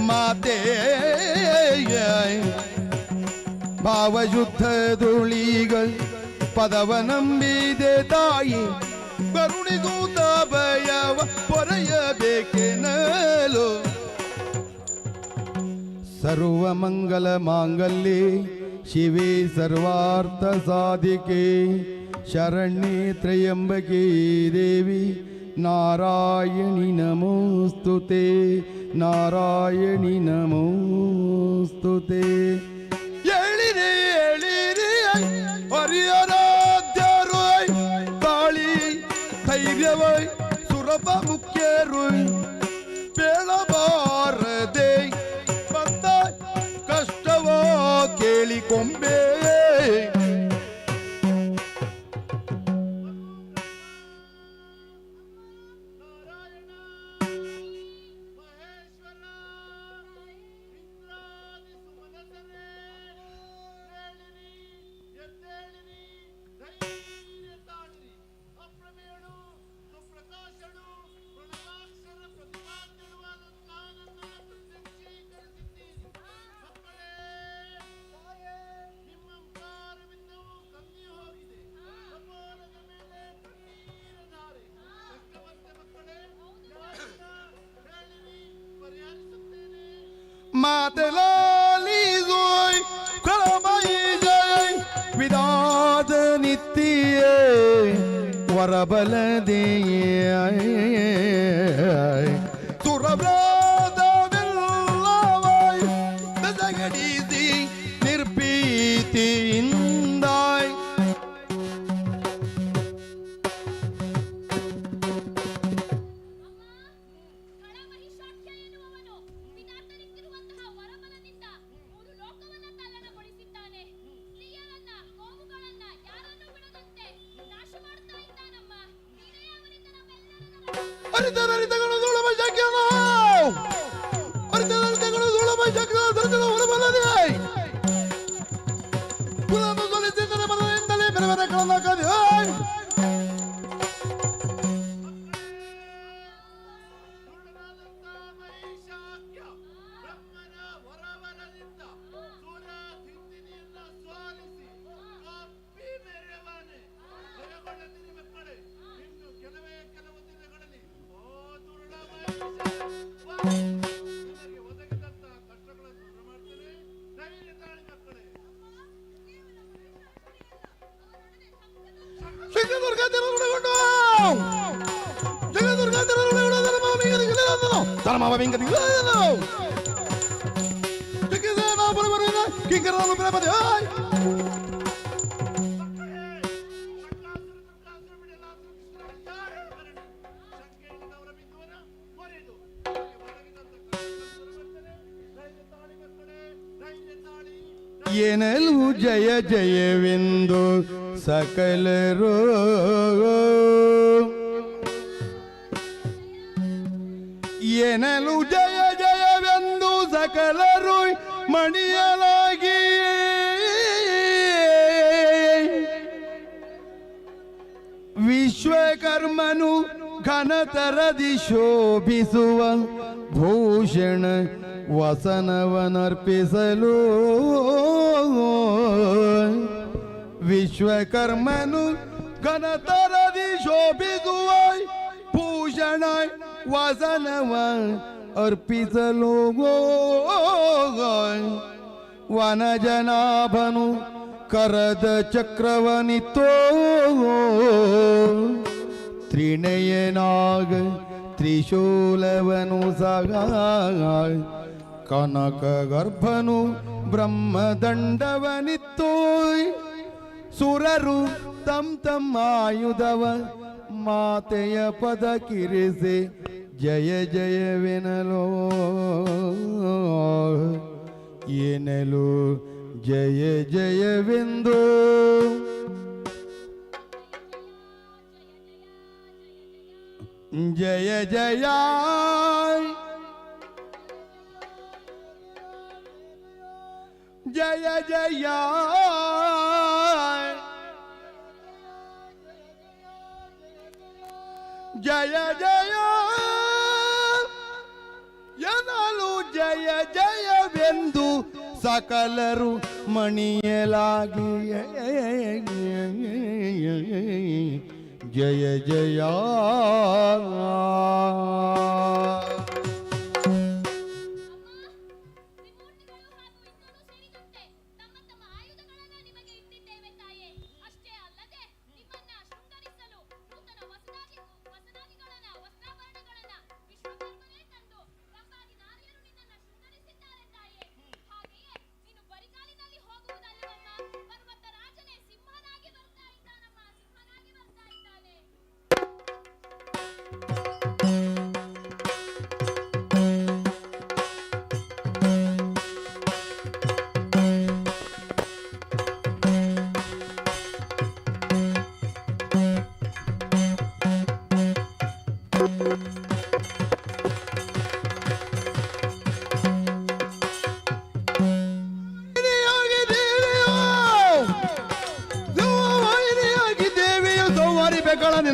ಮಾತೆ ಭಾವಯುದ್ಧದುಳಿಗಳು ಪದವ ನಂಬಿದೆ ತಾಯಿ ಕರುಣಿಸೂತ ಭಯವ ಪೊರೆಯಬೇಕೆನಲು ಸರ್ವ ಮಂಗಲ ಮಾಂಗಲ್ಯೆ ಶಿವೆ ಸರ್ವಾರ್ಥ ಸಾಧಿಕೆ ಶರಣ್ಯೆ ತ್ರಯಂಬಕೆ ದೇವಿ ನಾರಾಯಣಿ ನಮೋಸ್ತುತೆ ನಾರಾಯಣಿ ನಮೋಸ್ತುತೆ ಹೇಳಿರಿ ಹೇಳಿರಿ ಹರಿಹರಾಧ್ಯರು ತಾಳಿ ಧೈರ್ಯವೈ ಸುರಭ ಮುಖ್ಯರು ಬೇಳಬಾರದೆ ಬಂದ ಕಷ್ಟವೋ ಕೇಳಿಕೊಂಬೆ ಮಾತಲಾಲಿಸೋಯ್ ಕಳಮೈ ಜಯ ವಿದಾದ ನಿತ್ಯ ವರಬಲದೆಯ ಸುರಬ್ರಾದವೆಲ್ಲವೈ ದಸಗಡಿಸಿ ನಿರ್ಭೀತಿ ಅರಿತಗಳು ದುಳಮ ಶಕ್ಯನ ಅರಿತಗಳು ದುಳಮ ಶಕ್ಯ ದರ್ಶನ ಹೊರಬಲ್ಲದೆ ಕುಲನು ಸೊಲಿಸಿದರೆ ಮನದಿಂದಲೇ ಬೇರೆ ಬೇರೆ ಕಳನಾಕದೆ ಏನಲು ಜಯ ಜಯವೆಂದು ಸಕಲರು ಏನಲು ಜಯ ಜಯವೆಂದು ಸಕಲರು ಮಣಿಯಲಾಗಿ ವಿಶ್ವಕರ್ಮನು ಘನತರದಿ ಶೋಭಿಸುವ ಭೂಷಣ ವಸನವನರ್ಪಿಸಲು ವಿಶ್ವಕರ್ಮನು ಘನತರದಿ ಶೋಭಿಸುವ ಭೂಷಣ ವಸನವ ಅರ್ಪಿಸಲು ವನಜನಾಭನು ಕರದ ಚಕ್ರವನಿತೋ ತ್ರಿನಯನಾಗ ತ್ರಿಶೂಲವನು ಸಗ ಕನಕ ಗರ್ಭನು ಬ್ರಹ್ಮದಂಡವನಿತ್ತೋಯ್ ಸುರರು ತಮ್ಮ ಆಯುಧವ ಮಾತೆಯ ಪದ ಕಿರಿಸಿ ಜಯ ಜಯವೆನಲೋ ಏನಲು ಜಯ ಜಯವೆಂದು ಜಯ ಜಯ ಜಯ ಜಯ ಜಯ ಜಯ ಎನ್ನಲು ಜಯ ಜಯವೆಂದು ಸಕಲರು ಮಣಿಯಲಾಗಿ ಜಯ ಜಯ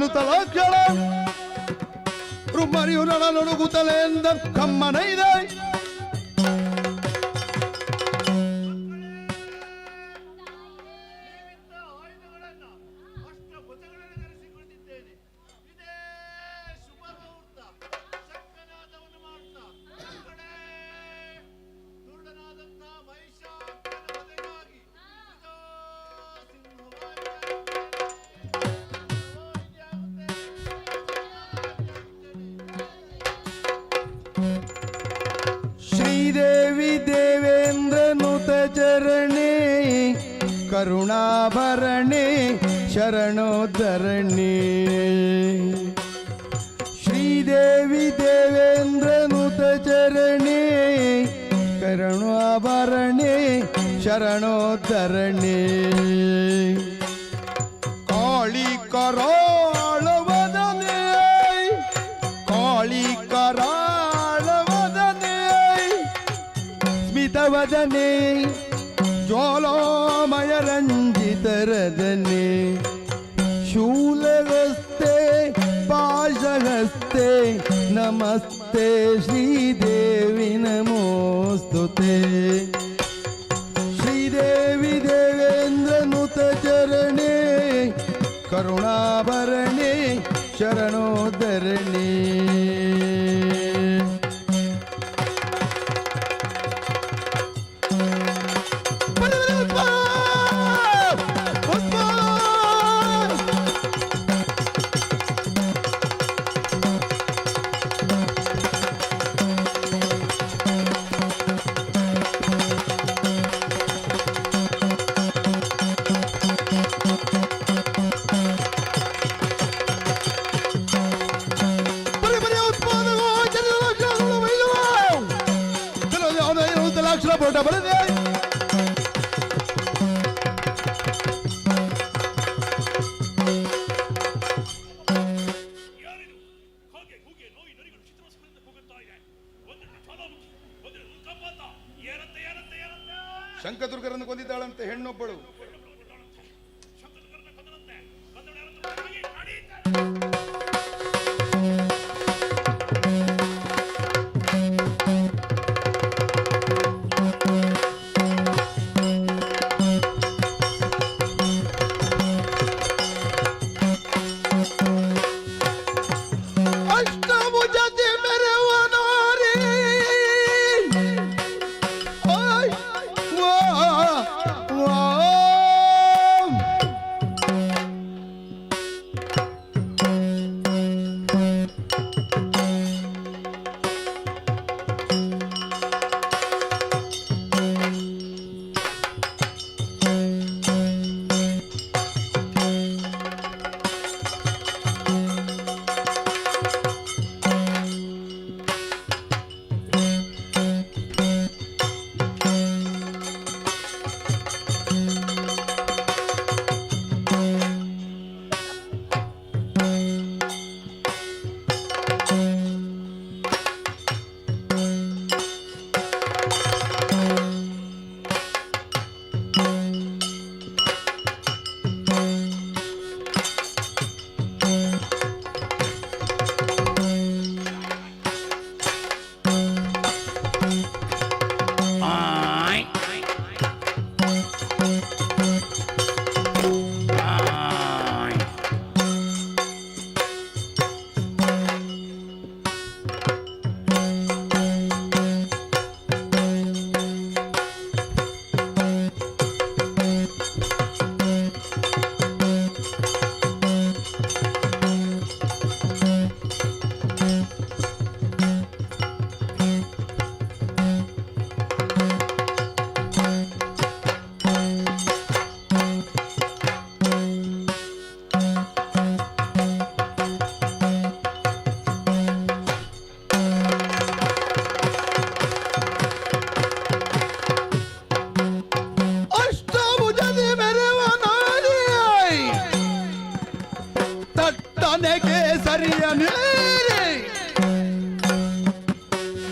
ತಲಾಕ್ಷಣ ರುಮರಿಯು ನಡ ನಡುಗುತ್ತಲೇ ಎಂದ ಕಮ್ಮನ ಇದೆ श्रीदेवी देवेंद्र नुत चरणे करुणाभरणे शरणोद्धरणे श्रीदेवी देवेंद्र नुत चरणे करुणाभरणे शरणोद्धरणे काळी कराळ वदने ವದನೆ ಜ್ವಾಲಾಮಯ ರಂಜಿತರದನೆ ಶೂಲಹಸ್ತೆ ಪಾಶಹಸ್ತೆ ನಮಸ್ತೆ ಶ್ರೀದೇವಿ ನಮೋಸ್ತುತೆ ಶ್ರೀದೇವಿ ದೇವೇಂದ್ರ ನುತ ಚರಣೆ ಕರುಣಾಭರಣೆ ಶರಣೋಧರಣೆ ಬೋಟ ಬರದೆ ಶಂಕದುರ್ಗರನ್ನು ಕೊಂದಿದ್ದಾಳಂತೆ ಹೆಣ್ಣೊಬ್ಬಳು.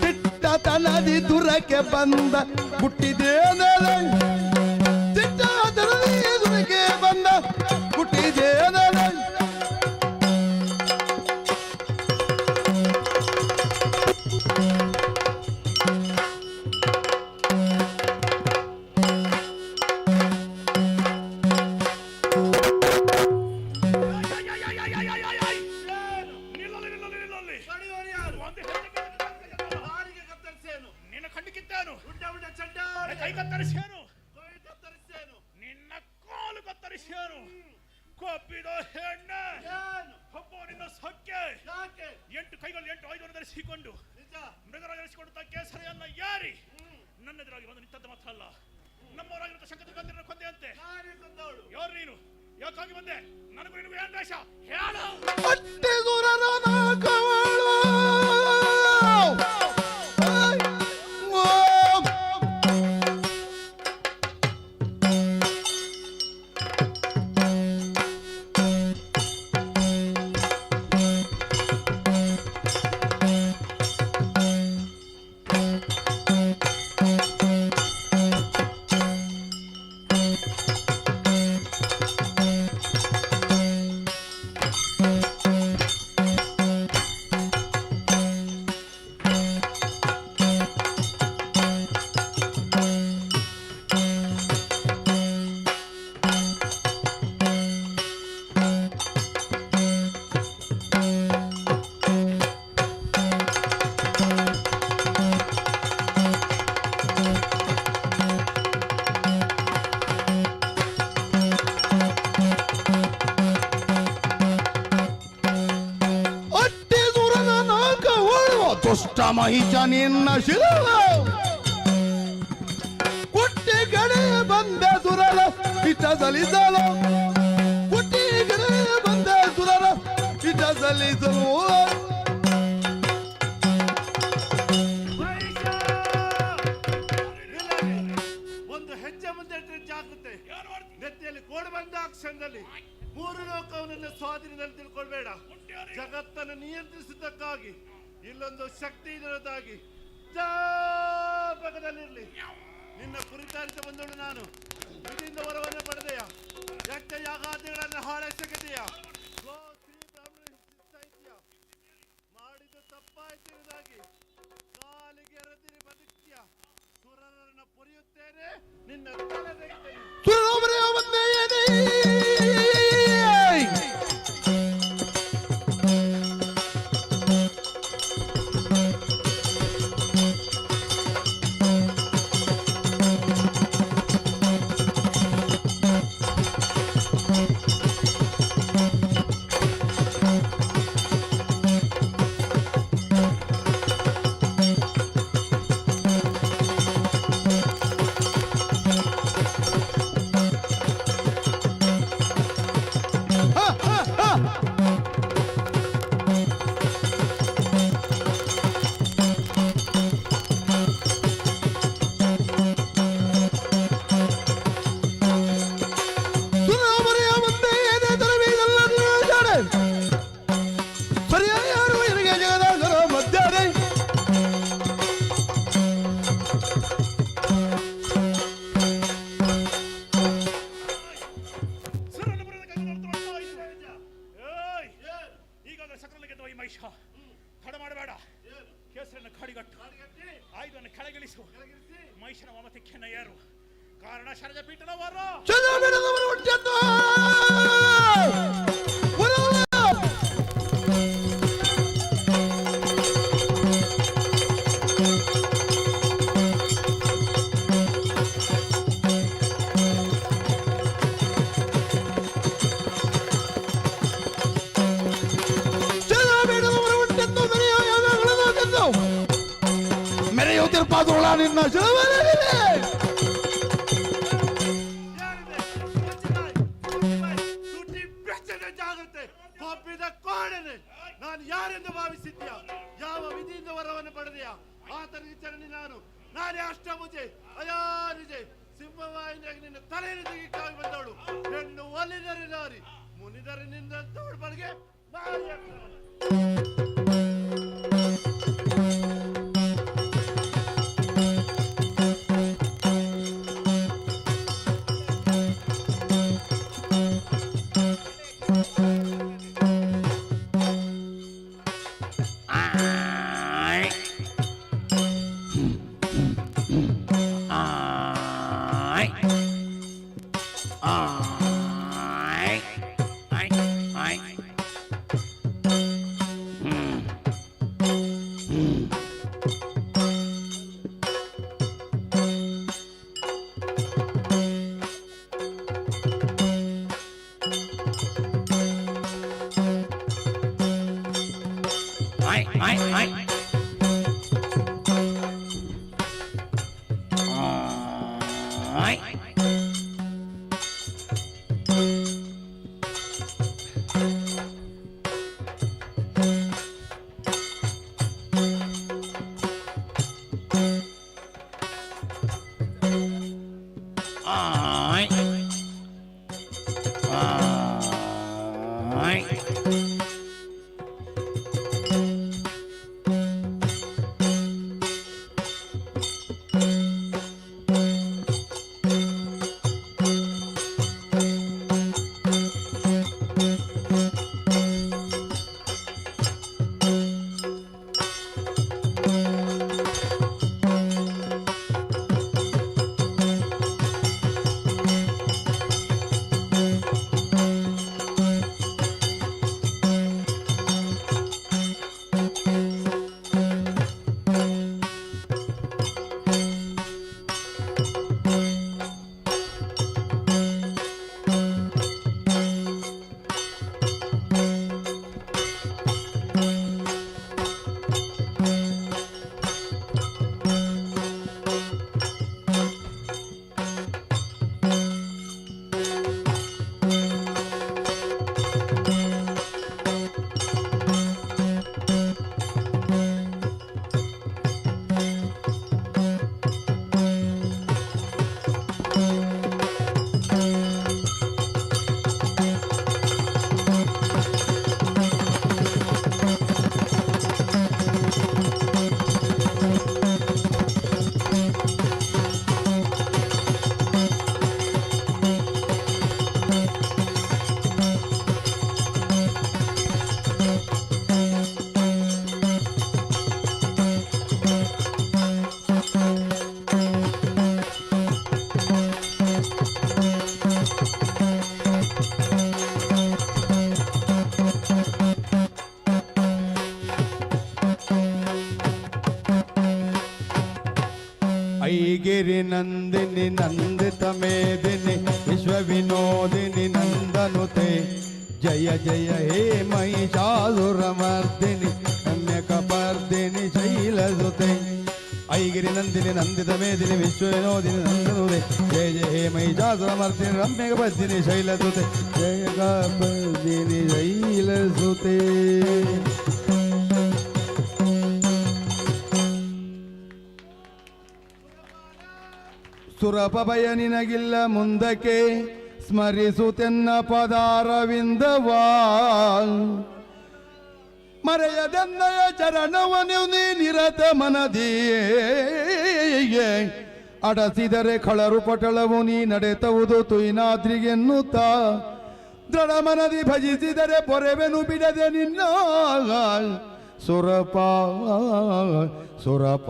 ತಿಟ್ಟತನದಿ ದುರಕ್ಕೆ ಬಂದ ಹುಟ್ಟಿದೇನಲೆ ತಿಟ್ಟತನದಿ ದುರಕ್ಕೆ ಬಂದ ಹುಟ್ಟಿದೇನಲೆ ಕೈ ಕತ್ತರಿಸ್ಯಾನು, ನಿನ್ನ ಕಾಲು ಕತ್ತರಿಸ್ಯಾನು. ಕೊಬ್ಬಿದ ಹೆಣ್ಣೆ, ಒಬ್ಬನಿಂದ ಸೊಕ್ಕೆ 8 ಕೈಗಳು 8 ಆಯುಧವನ್ನು ಧರಿಸಿಕೊಂಡು ಮೃಗರಾಗಿರಿಸಿಕೊಂಡು ಕೇಸರಿಯನ್ನ ಯಾರಿ ನನ್ನ ಎದುರಾಗಿ ಬಂದು ನಿಂತದ್ದು ಮಾತ್ರ ಅಲ್ಲ, ನಮ್ಮವರಾಗಿರುವ ಶಂಕರ ಕೊಂದೆ ಅಂತೆ. ಯಾರು ನೀನು? ಯಾಕಾಗಿ ಬಂದೆ? ನನಗೂ ನಿನಗೂ ಏನ್ ದ್ವೇಷ ಹೇಳು. ತುಷ್ಟ ಮಹಿಷ ನಿನ್ನ ಶಿರವ ಕುಟ್ಟಿ ಗಡೆ ಬಂದ ಸುರರ ಇಷ್ಟ ಸಲ್ಲಿಸಲು ಕುಟ್ಟಿ ಗಡೆ ಬಂದ ಸುರರ ಇಷ್ಟ ಸಲ್ಲಿಸಲು ಒಂದು ಹೆಜ್ಜೆ ಮುಂದೆ ಇಟ್ಟರೆ ಜಾಗ್ರತೆ. ನೆತ್ತಿಯಲ್ಲಿ ಕೋಡು ಬಂದ ಕ್ಷಣದಲ್ಲಿ ಮೂರು ಲೋಕವನ್ನ ಸ್ವಾಧೀನದಲ್ಲಿ ತಿಳ್ಕೊಳ್ಬೇಡ. ಜಗತ್ತನ್ನು ನಿಯಂತ್ರಿಸುವುದಕ್ಕಾಗಿ ಇಲ್ಲೊಂದು ಶಕ್ತಿ ಇರೋದಾಗಿ ಜಾಗದಲ್ಲಿರ್ಲಿ. ನಿನ್ನ ಕುರಿತಾರಿತ ಬಂದಳು ನಾನು ವಿಧಿಯಿಂದ ವರವನ್ನು ಪಡೆದೆಯ ಯಜ್ಞ ಯಾಗಾದಿಗಳನ್ನು ಹಾಳೈಸಗದೆಯ ಮಾಡಿದ ತಪ್ಪಾಯ್ತಿರುವುದಾಗಿ ಕಾಲಿಗೆ ಎರೆದಿರಿ ಬದುಕ್ತಿಯ ಸುರರನ್ನು ಪೊರೆಯುತ್ತೇನೆ ನಿನ್ನ ತಲೆ ತೆಗೆಯುತ್ತೇನೆ. ತಡ ಮಾಡಬೇಡ. ಕೇಸರನ್ನು ಕಾಡಿಗಟ್ಟು, ಆಯುಧವನ್ನು ಕೆಳಗಿಳಿಸು. ಮಹಿಷನ ಮಮತೆ ಕೆನ್ನಯ್ಯರು ಕಾರಣ ಶರಜ ಪೀಠದವರು. ಮೆರೆಯುತ್ತಿರ್ಪಾದೋಳ ನಿನ್ನ ಜಾಗ್ರತೆ. ಕೊಬ್ಬಿದ ಕೋಣನೆ ನಾನು ಯಾರೆಂದು ಭಾವಿಸಿದ್ಯಾ? ಯಾವ ವಿಧಿಯಿಂದ ವರವನ್ನು ಪಡೆದೆಯಾ? ಆತನಿಗೆ ಚರಣಿ ನಾನೇ ಅಷ್ಟಭುಜೆ ಅಯಾನಿಜೆ ಸಿಂಹವಾಹಿನಿಯಾಗಿ ನಿನ್ನ ತಲೆಯನ್ನು ತೆಗಿಕಾಗಿ ಬಂದವಳು. ಹೆಣ್ಣು ಒಲಿದರೆ ನಾರಿ, ಮುನಿದರೆ ನಿನ್ನಂತವಳು ಬಳಿಗೆ ಐಗಿರಿ ನಂದಿನಿ ನಂದಿತ ಮೇದಿನಿ ವಿಶ್ವ ವಿನೋದಿನಿ ನಂದನುತೆ ಜಯ ಜಯ ಹೇ ಮಹಿಷಾಸುರಮರ್ದಿನಿ ರಮ್ಯಕಪರ್ದಿನಿ ಶೈಲಸುತೆ ಐಗಿರಿ ನಂದಿನಿ ನಂದಿತ ಮೇದಿನಿ ವಿಶ್ವ ವಿನೋದಿನಿ ನಂದನುತೆ ಜಯ ಜಯ ಹೇ ಮಹಿಷಾಸುರಮರ್ದಿನಿ ರಮ್ಯಕಪರ್ದಿನಿ ಶೈಲಸುತೆ ಜಯ ಕಪರ್ದಿನಿ ಶೈಲಸುತೆ. ಸುರಪಭಯ ನಿನಗಿಲ್ಲ ಮುಂದಕ್ಕೆ ಸ್ಮರಿಸುತ್ತೆನ್ನ ಪದಾರವಿಂದವಾ ಮರೆಯದೆನ್ನಯ ಚರಣವನು ನೀ ನಿರತ ಮನದಿಯೇ ಅಡಸಿದರೆ ಖಳರು ಪಟಳವು ನೀ ನಡೆತವುದು ತುಯ್ನಾದ್ರಿಗೆನ್ನುತ್ತ ದೃಢ ಮನದಿ ಭಜಿಸಿದರೆ ಪೊರೆವೆನು ಬಿಡದೆ ನಿನ್ನ ಸುರಪ ಸುರಪ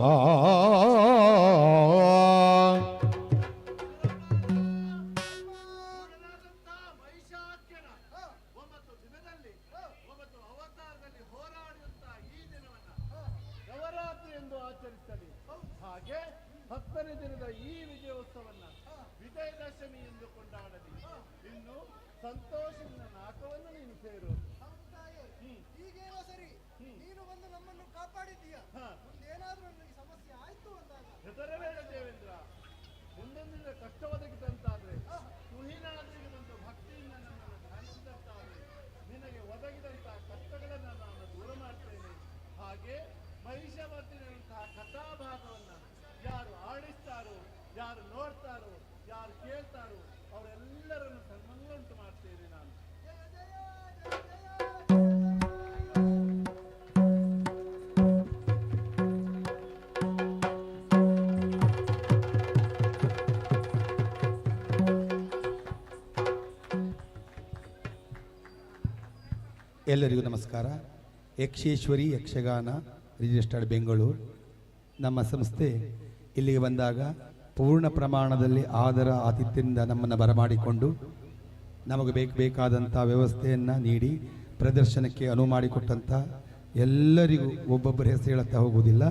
ನವರಾತ್ರಿ ಎಂದು ಆಚರಿಸಲಿ. ಹಾಗೆ 10ನೇ ದಿನದ ಈ ವಿಜಯೋತ್ಸವನ್ನ ವಿಜಯದಶಮಿ ಎಂದು ಕೊಂಡಾಡಲಿ. ಇನ್ನು ಸಂತೋಷದ ನಾಟವನ್ನು ನೀನು ಸೇರು. ಈಗೇನೋ ಸರಿ, ನೀನು ಬಂದು ನಮ್ಮನ್ನು ಕಾಪಾಡಿದ್ದೀಯ. ಮುಂದೇನಾದ್ರೂ ನನಗೆ ಸಮಸ್ಯೆ ಆಯ್ತು ಅಂದಾಗ ಹೆದರಬೇಡ ದೇವೇಂದ್ರ. ಮುಂದೊಂದಿನ ಕಷ್ಟ ಒದಗಿದಂತಾದ್ರೆ ತುಹಿನಾದ್ರಿಗೆ ಬಂದು ಭಕ್ತಿಯಿಂದ ನನ್ನನ್ನು ಧ್ಯಾನಿಸಿದಂತಾದ್ರೆ ನಿನಗೆ ಒದಗಿದಂತಹ ಕಷ್ಟಗಳನ್ನು ನಾನು ದೂರ ಮಾಡ್ತೇನೆ. ಹಾಗೆ ಮಹಿಷಮರ್ದಿನಂತಹ ಕಥಾಭಾಗವನ್ನ ಯಾರು ಆಡಿಸ್ತಾರೋ, ಯಾರು ನೋಡ್ತಾರೋ, ಯಾರು ಕೇಳ್ತಾರೋ ಅವರೆಲ್ಲರನ್ನು ಸನ್ಮಾನವುಂಟು ಮಾಡ್ತೇನೆ ನಾನು. ಎಲ್ಲರಿಗೂ ನಮಸ್ಕಾರ. ಯಕ್ಷೇಶ್ವರಿ ಯಕ್ಷಗಾನ ರಿಜಿಸ್ಟರ್ಡ್ ಬೆಂಗಳೂರು ನಮ್ಮ ಸಂಸ್ಥೆ ಇಲ್ಲಿಗೆ ಬಂದಾಗ ಪೂರ್ಣ ಪ್ರಮಾಣದಲ್ಲಿ ಆದರ ಆತಿಥ್ಯದಿಂದ ನಮ್ಮನ್ನು ಬರಮಾಡಿಕೊಂಡು ನಮಗೆ ಬೇಕಾದಂಥ ವ್ಯವಸ್ಥೆಯನ್ನು ನೀಡಿ ಪ್ರದರ್ಶನಕ್ಕೆ ಅನುವು ಮಾಡಿಕೊಟ್ಟಂಥ ಎಲ್ಲರಿಗೂ ಒಬ್ಬೊಬ್ಬರ ಹೆಸರು ಹೇಳುತ್ತಾ ಹೋಗುವುದಿಲ್ಲ,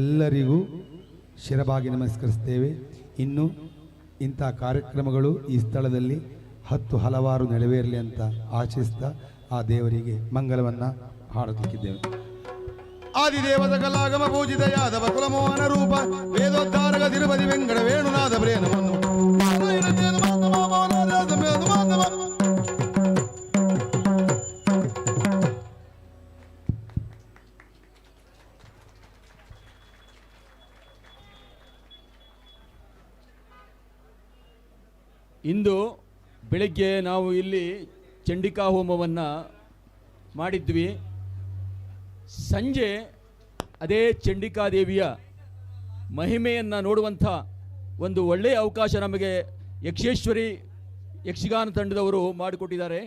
ಎಲ್ಲರಿಗೂ ಶಿರಬಾಗಿ ನಮಸ್ಕರಿಸ್ತೇವೆ. ಇನ್ನು ಇಂಥ ಕಾರ್ಯಕ್ರಮಗಳು ಈ ಸ್ಥಳದಲ್ಲಿ ಹಲವಾರು ನೆರವೇರಲಿ ಅಂತ ಆಶಿಸ್ತಾ ಆ ದೇವರಿಗೆ ಮಂಗಲವನ್ನು ಹಾಡಲಿಕ್ಕಿದ್ದೇವೆ. ಆದಿದೇವದ ಕಲಾಗಮ ಪೂಜಿತ ಯಾದವ ಕುಲಮೋಹನ ರೂಪ ವೇದೋದ್ಧಾರಕ ತಿರುಪತಿ ವೆಂಕಟ ವೇಣುನಾಥ ಪ್ರೇಮವನ್ನು ಇಂದು ಬೆಳಿಗ್ಗೆ ನಾವು ಇಲ್ಲಿ ಚಂಡಿಕಾ ಹೋಮವನ್ನು ಮಾಡಿದ್ವಿ. ಸಂಜೆ ಅದೇ ಚಂಡಿಕಾದೇವಿಯ ಮಹಿಮೆಯನ್ನು ನೋಡುವಂಥ ಒಂದು ಒಳ್ಳೆಯ ಅವಕಾಶ ನಮಗೆ ಯಕ್ಷೇಶ್ವರಿ ಯಕ್ಷಗಾನ ತಂಡದವರು ಮಾಡಿಕೊಟ್ಟಿದ್ದಾರೆ.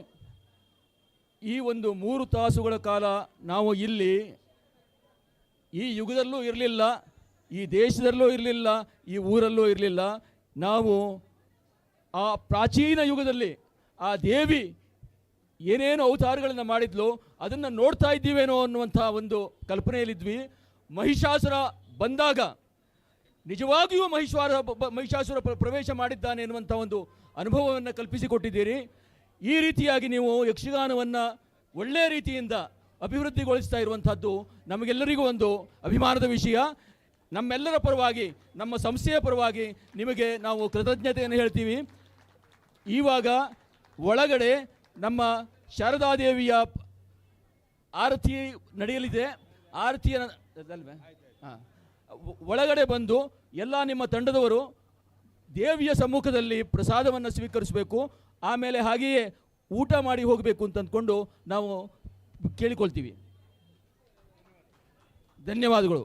ಈ ಒಂದು 3 ತಾಸುಗಳ ಕಾಲ ನಾವು ಇಲ್ಲಿ ಈ ಯುಗದಲ್ಲೂ ಇರಲಿಲ್ಲ, ಈ ದೇಶದಲ್ಲೂ ಇರಲಿಲ್ಲ, ಈ ಊರಲ್ಲೂ ಇರಲಿಲ್ಲ. ನಾವು ಆ ಪ್ರಾಚೀನ ಯುಗದಲ್ಲಿ ಆ ದೇವಿ ಏನೇನು ಅವತಾರಗಳನ್ನು ಮಾಡಿದ್ಲು ಅದನ್ನು ನೋಡ್ತಾ ಇದ್ದೀವೇನೋ ಅನ್ನುವಂಥ ಒಂದು ಕಲ್ಪನೆಯಲ್ಲಿದ್ವಿ. ಮಹಿಷಾಸುರ ಬಂದಾಗ ನಿಜವಾಗಿಯೂ ಮಹಿಷಾಸುರ ಪ್ರವೇಶ ಮಾಡಿದ್ದಾನೆ ಎನ್ನುವಂಥ ಒಂದು ಅನುಭವವನ್ನು ಕಲ್ಪಿಸಿಕೊಟ್ಟಿದ್ದೀರಿ. ಈ ರೀತಿಯಾಗಿ ನೀವು ಯಕ್ಷಗಾನವನ್ನು ಒಳ್ಳೆಯ ರೀತಿಯಿಂದ ಅಭಿವೃದ್ಧಿಗೊಳಿಸ್ತಾ ಇರುವಂಥದ್ದು ನಮಗೆಲ್ಲರಿಗೂ ಒಂದು ಅಭಿಮಾನದ ವಿಷಯ. ನಮ್ಮೆಲ್ಲರ ಪರವಾಗಿ, ನಮ್ಮ ಸಂಸ್ಥೆಯ ಪರವಾಗಿ ನಿಮಗೆ ನಾವು ಕೃತಜ್ಞತೆಯನ್ನು ಹೇಳ್ತೀವಿ. ಇವಾಗ ಒಳಗಡೆ ನಮ್ಮ ಶಾರದಾದೇವಿಯ ಆರತಿ ನಡೆಯಲಿದೆ. ಆರತಿಯ ಒಳಗಡೆ ಬಂದು ಎಲ್ಲ ನಿಮ್ಮ ತಂಡದವರು ದೇವಿಯ ಸಮ್ಮುಖದಲ್ಲಿ ಪ್ರಸಾದವನ್ನು ಸ್ವೀಕರಿಸಬೇಕು. ಆಮೇಲೆ ಹಾಗೆಯೇ ಊಟ ಮಾಡಿ ಹೋಗಬೇಕು ಅಂತ ಅಂದ್ಕೊಂಡು ನಾವು ಕೇಳಿಕೊಳ್ತೀವಿ. ಧನ್ಯವಾದಗಳು.